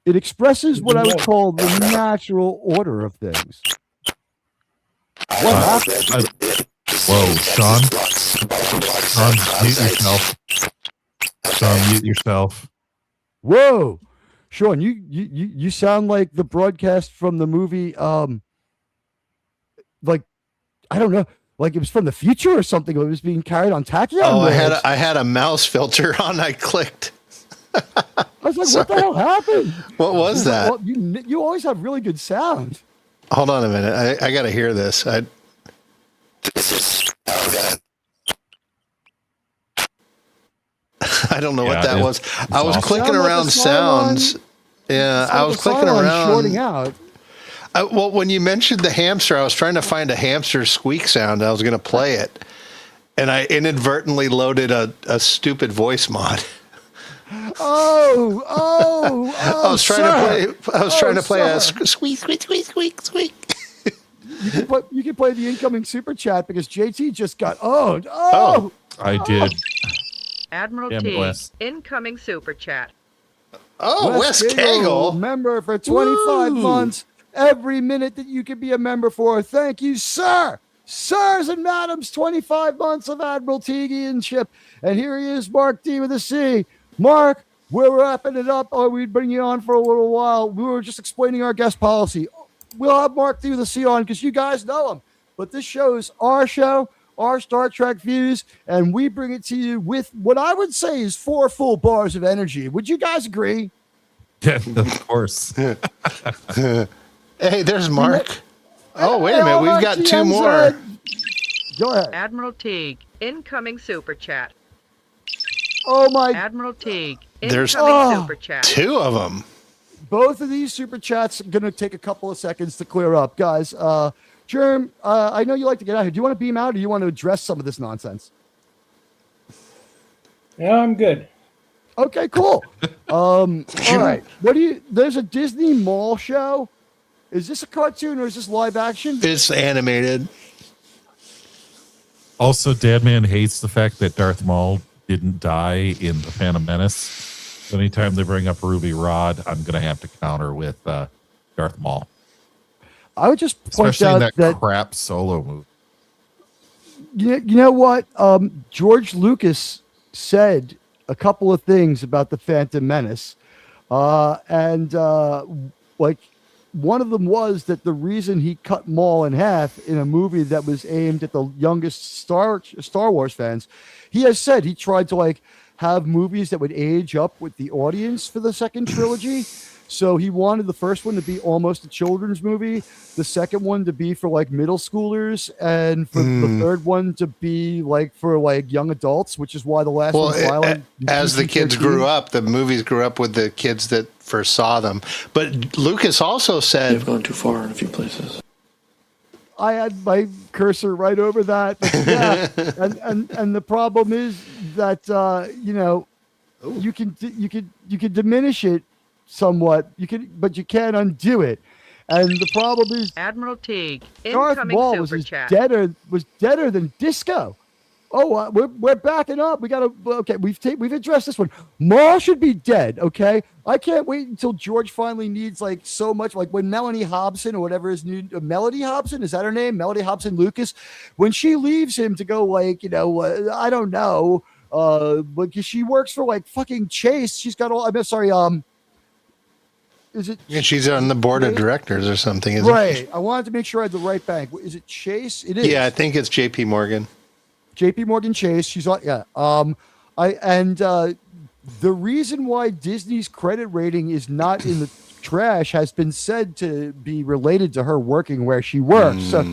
It expresses what I would call the natural order of things. What happened? Whoa, Sean, mute yourself. Sean, mute yourself. Whoa, Sean, you sound like the broadcast from the movie like, I don't know, like it was from the future or something. It was being carried on tachyon. Oh, I had a mouse filter on. I clicked. I was like, what the hell happened? What was that? Well, you always have really good sound. Hold on a minute. I got to hear this. I don't know what that was. I was awesome. clicking around sounds. Yeah, I was clicking around. Shorting out. Well, when you mentioned the hamster, I was trying to find a hamster squeak sound. I was going to play it, and I inadvertently loaded a stupid voice mod. Oh! I was trying to play a squeak, squeak, squeak, squeak, squeak. You can play the incoming super chat because JT just got owned. Oh! I did. Admiral Damn it, T, Wes. incoming super chat. Oh, Wes Cagle. Member for 25 months. Every minute that you can be a member for. Thank you, sir. Sirs and madams, 25 months of Admiraltianship. And here he is, Mark D with a C. Mark, we're wrapping it up. Or we'd bring you on for a little while. We were just explaining our guest policy. We'll have Mark D with a C on because you guys know him. But this show is our show, our Star Trek views, and we bring it to you with what I would say is 4 full bars of energy. Would you guys agree? Yeah, of course. Hey, there's Mark. Oh, wait a minute. We've got 2 more. Go ahead. Admiral Teague, incoming super chat. Oh, my. Admiral Teague, There's incoming super chat. 2 of them. Both of these super chats are going to take a couple of seconds to clear up. Guys, Germ, I know you like to get out here. Do you want to beam out or do you want to address some of this nonsense? Yeah, I'm good. Okay, cool. All right. There's a Disney Mall show. Is this a cartoon or is this live action? It's animated. Also, Dadman hates the fact that Darth Maul didn't die in The Phantom Menace. So anytime they bring up Ruby Rod, I'm going to have to counter with Darth Maul. I would just point Especially out in that crap solo movie. You know what? George Lucas said a couple of things about The Phantom Menace. Like one of them was that the reason he cut Maul in half in a movie that was aimed at the youngest Star Wars fans, he has said he tried to like have movies that would age up with the audience for the second trilogy. So he wanted the first one to be almost a children's movie, the second one to be for like middle schoolers, and for the third one to be like for like young adults, which is why the last one was violent. As the kids grew up, the movies grew up with the kids that first saw them. But Lucas also said, "You've gone too far in a few places." I had my cursor right over that, but yeah, and the problem is that you can diminish it somewhat. But you can't undo it. And the problem is Admiral Teague, Darth incoming Maul super chat. was deader than Disco. Oh, we're backing up. We've addressed this one. Maul should be dead. Okay, I can't wait until George finally needs like so much, like when Melanie Hobson or whatever his new Melody Hobson, is that her name? Melody Hobson Lucas, when she leaves him to go like I don't know, because she works for like fucking Chase. She's got all. I'm sorry. Is it? Yeah, she's on the board of directors or something, isn't right. she? I wanted to make sure I had the right bank. Is it Chase? It is. Yeah, I think it's J.P. Morgan. J.P. Morgan Chase. She's on. Yeah. The reason why Disney's credit rating is not in the trash has been said to be related to her working where she works. So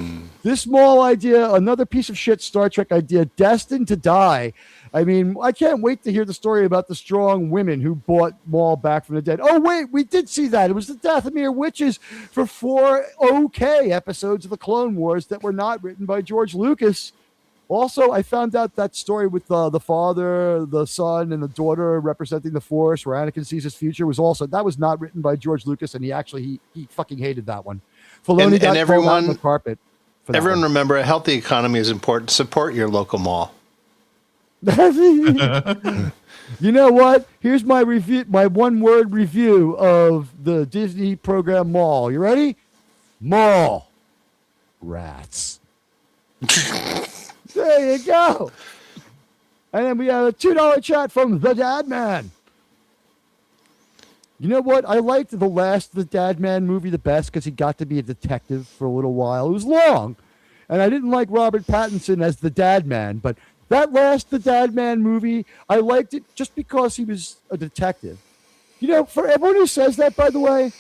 this Maul idea, another piece of shit Star Trek idea, destined to die. I mean, I can't wait to hear the story about the strong women who brought Maul back from the dead. Oh, wait, we did see that. It was the Dathomir Witches for 4 okay episodes of the Clone Wars that were not written by George Lucas. Also, I found out that story with the father, the son, and the daughter representing the Force, where Anakin sees his future, was not written by George Lucas, and he fucking hated that one. Filoni got called out on the carpet. Everyone remember, a healthy economy is important. Support your local mall. You know what? Here's my review, my one-word review of the Disney program Maul. You ready? Mall rats. There you go. And then we have a $2 chat from the Dad Man. You know what? I liked the Dad Man movie the best because he got to be a detective for a little while. It was long, And I didn't like Robert Pattinson as the Dad Man, but that last The Dad Man movie, I liked it just because he was a detective. You know, for everyone who says that, by the way,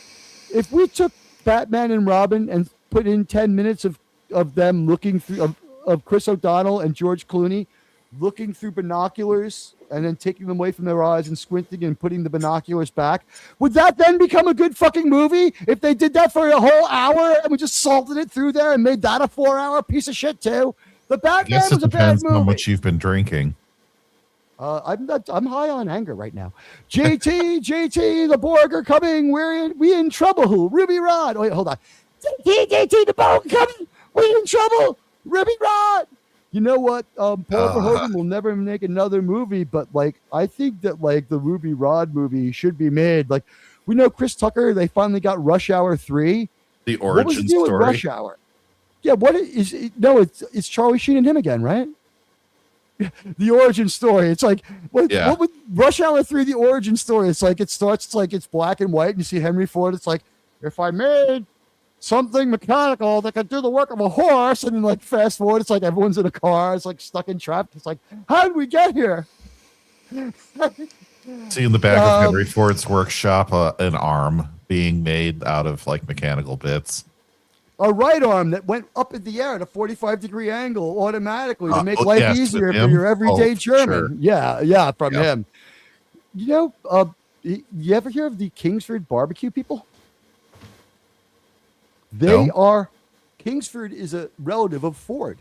if we took Batman and Robin and put in 10 minutes of them looking through, of Chris O'Donnell and George Clooney looking through binoculars and then taking them away from their eyes and squinting and putting the binoculars back, would that then become a good fucking movie? If they did that for a whole hour and we just salted it through there and made that a 4-hour piece of shit too? The I Batman guess it was a bad depends movie. on what you've been drinking. I'm high on anger right now. JT, the Borg are coming. We in trouble. Ruby Rod. Wait, hold on. JT, the Borg are coming. We in trouble. Ruby Rod. You know what? Paul Verhoeven will never make another movie, but like I think that like the Ruby Rod movie should be made. Like we know Chris Tucker. They finally got Rush Hour 3. The What was origin the deal with story. Rush Hour? Yeah. What is it? No? It's Charlie Sheen and him again, right? The origin story. It's like what would Rush Hour 3? The origin story. It's like it starts. It's like it's black and white, and you see Henry Ford. It's like if I made something mechanical that could do the work of a horse, and then like fast forward, it's like everyone's in a car. It's like stuck in traffic. It's like how did we get here? See in the back of Henry Ford's workshop an arm being made out of like mechanical bits. A right arm that went up in the air at a 45-degree angle automatically to make life easier for your everyday German. Sure. Yeah, from him. You know, you ever hear of the Kingsford barbecue people? They are. Kingsford is a relative of Ford.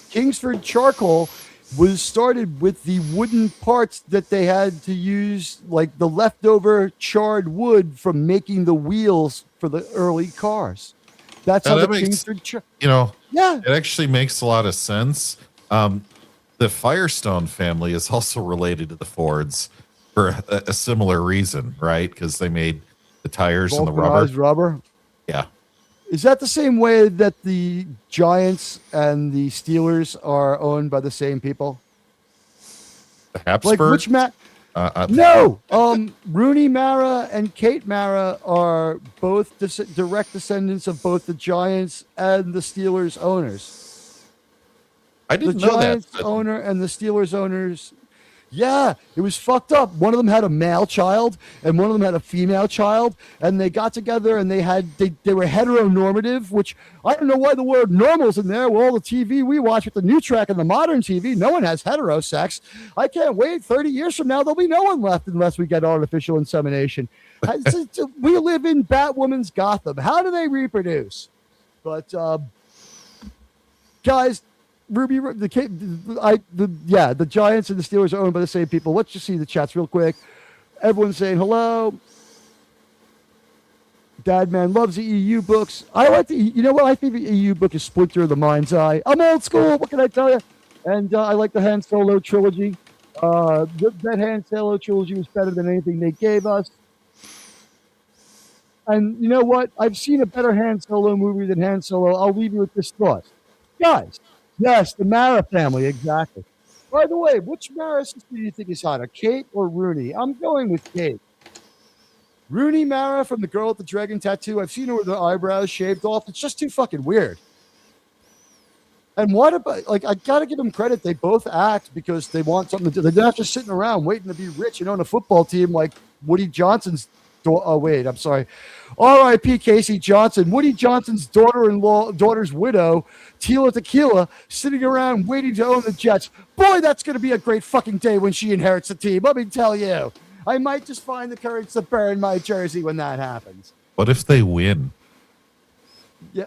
Kingsford charcoal was started with the wooden parts that they had to use, like the leftover charred wood from making the wheels for the early cars. That's how the Kingsford. It actually makes a lot of sense. The Firestone family is also related to the Fords for a similar reason, right? Because they made the tires and the rubber. Yeah. Is that the same way that the Giants and the Steelers are owned by the same people? The Habsburg? Like which No. Rooney Mara and Kate Mara are both direct descendants of both the Giants and the Steelers owners. I didn't know that. The Giants owner and the Steelers owners. Yeah, it was fucked up. One of them had a male child and one of them had a female child, and they got together and they were heteronormative, which I don't know why the word normal's in there. With all the TV we watch with the new track and the modern TV, no one has heterosex. I can't wait. 30 years from now, there'll be no one left unless we get artificial insemination. We live in Batwoman's Gotham. How do they reproduce? But guys, the Giants and the Steelers are owned by the same people. Let's just see the chats real quick. Everyone's saying hello. Dadman loves the EU books. I like you know what? I think the EU book is Splinter of the Mind's Eye. I'm old school. What can I tell you? And I like the Han Solo trilogy. That Han Solo trilogy was better than anything they gave us. And you know what? I've seen a better Han Solo movie than Han Solo. I'll leave you with this thought. Guys, yes, the Mara family, exactly. By the way, which Mara sister do you think is hotter, Kate or Rooney? I'm going with Kate. Rooney Mara from the girl with the dragon tattoo. I've seen her with her eyebrows shaved off. It's just too fucking weird. And what about, like, I got to give them credit. They both act because they want something to do. They're not just sitting around waiting to be rich and own a football team like Woody Johnson's. Oh, wait, I'm sorry. R.I.P. Casey Johnson. Woody Johnson's daughter's widow, Tila Tequila, sitting around waiting to own the Jets. Boy, that's going to be a great fucking day when she inherits the team. Let me tell you. I might just find the courage to burn my jersey when that happens. What if they win? Yeah.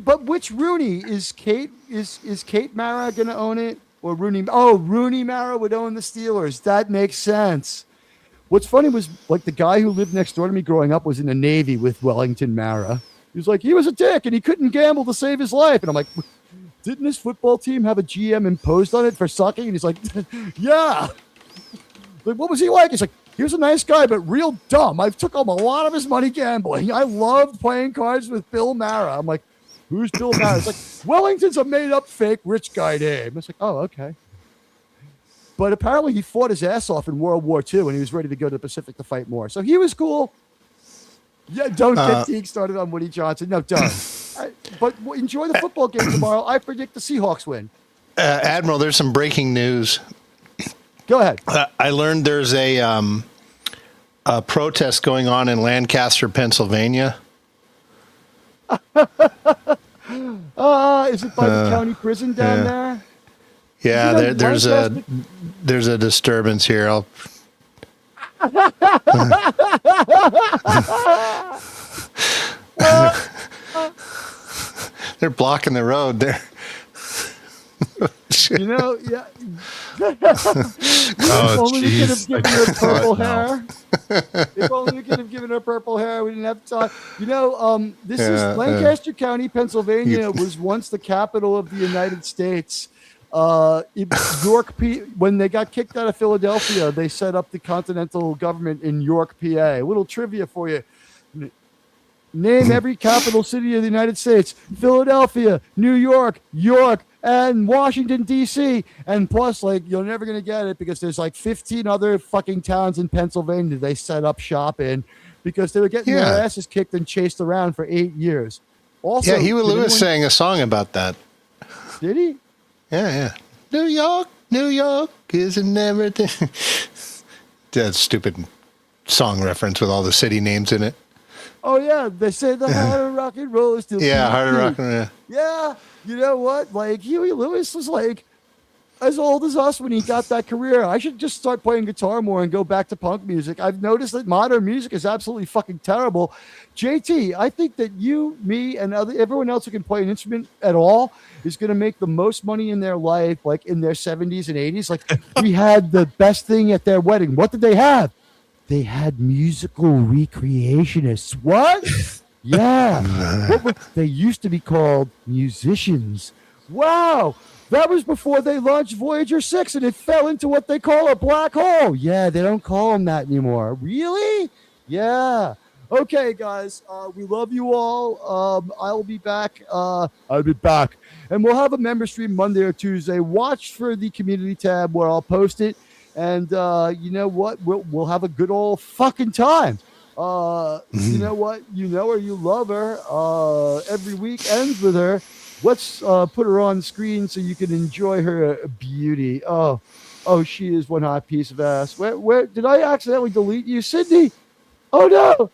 But which Rooney is Kate? Is Kate Mara going to own it, or Rooney? Oh, Rooney Mara would own the Steelers. That makes sense. What's funny was like the guy who lived next door to me growing up was in the Navy with Wellington Mara. He was like, he was a dick and he couldn't gamble to save his life. And I'm like, didn't his football team have a GM imposed on it for sucking? And he's like, yeah. Like, what was he like? He's like, he was a nice guy, but real dumb. I took him a lot of his money gambling. I loved playing cards with Bill Mara. I'm like, who's Bill Mara? It's like, Wellington's a made-up fake rich guy name. It's like, oh, okay. But apparently he fought his ass off in World War II and he was ready to go to the Pacific to fight more. So he was cool. Yeah, don't get Teague started on Woody Johnson. No, don't. But enjoy the football game tomorrow. I predict the Seahawks win. Admiral, there's some breaking news. Go ahead. I learned there's a protest going on in Lancaster, Pennsylvania. Is it by the county prison down there? Yeah, there's a disturbance here. They're blocking the road there. You know, yeah. Oh, only we could have jeez. given her purple hair. If only we could have given her purple hair, we didn't have time. You know, this is Lancaster County, Pennsylvania, was once the capital of the United States. When they got kicked out of Philadelphia, they set up the continental government in York, PA. A little trivia for you. Name every capital city of the United States: Philadelphia, New York, York, and Washington, D.C. And plus, like, you're never going to get it because there's like 15 other fucking towns in Pennsylvania they set up shop in because they were getting their asses kicked and chased around for 8 years. Also, Huey Lewis sang a song about that. Did he? Yeah. New York isn't everything. That stupid song reference with all the city names in it. Oh, yeah. They say the heart of rock and roll is still. Yeah, heart of rock and roll. Yeah. You know what? Like, Huey Lewis was like as old as us when he got that career. I should just start playing guitar more and go back to punk music. I've noticed that modern music is absolutely fucking terrible. JT, I think that you, me, and everyone else who can play an instrument at all is going to make the most money in their life, like in their 70s and 80s. Like, we had the best thing at their wedding. What did they have? They had musical recreationists. What? Yeah. They used to be called musicians. Wow. That was before they launched Voyager 6 and it fell into what they call a black hole. Yeah, they don't call them that anymore. Really? Yeah. Okay, guys. We love you all. I'll be back. I'll be back. And we'll have a member stream Monday or Tuesday. Watch for the community tab where I'll post it. And you know what? We'll have a good old fucking time. You know what? You know her, you love her. Every week ends with her. Let's put her on screen so you can enjoy her beauty. Oh, she is one hot piece of ass. Where did I accidentally delete you, Sydney? Oh no!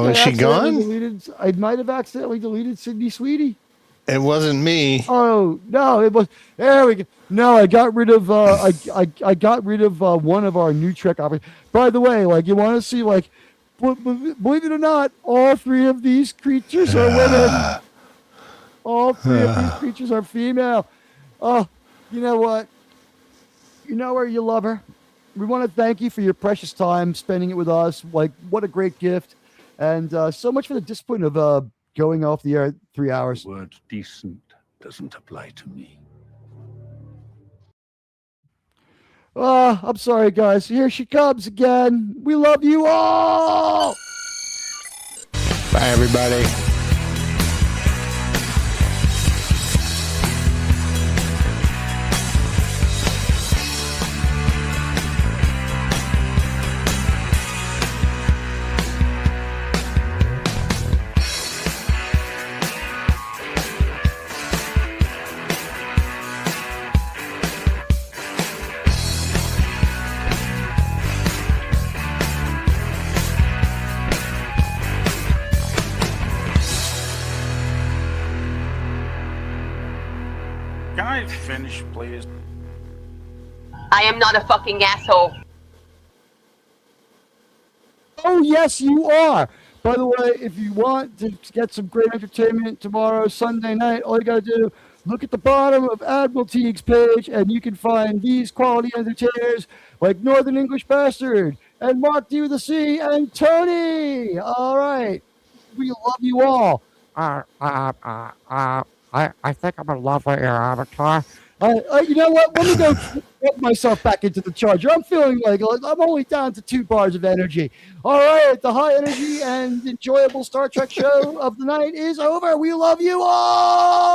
Is she gone? I might have accidentally deleted Sydney, sweetie. It wasn't me. Oh no! It was. There we go. No, I got rid of. I got rid of one of our new Trek offers. By the way, like, you want to see, like, believe it or not, all three of these creatures are women. All three of these creatures are female. Oh, you know what? You know her, you love her. We want to thank you for your precious time spending it with us. Like, what a great gift, and so much for the discipline of going off the air at 3 hours. The word decent doesn't apply to me. I'm sorry, guys. Here she comes again. We love you all. Bye, everybody. Can I finish, please? I am not a fucking asshole. Oh, yes, you are. By the way, if you want to get some great entertainment tomorrow, Sunday night, all you got to do, look at the bottom of Admiral Teague's page, and you can find these quality entertainers like Northern English Bastard and Mark D with the C and Tony. All right. We love you all. I think I'm in love with your avatar. You know what? Let me go get myself back into the charger. I'm feeling like I'm only down to 2 bars of energy. All right, the high energy and enjoyable Star Trek show of the night is over. We love you all.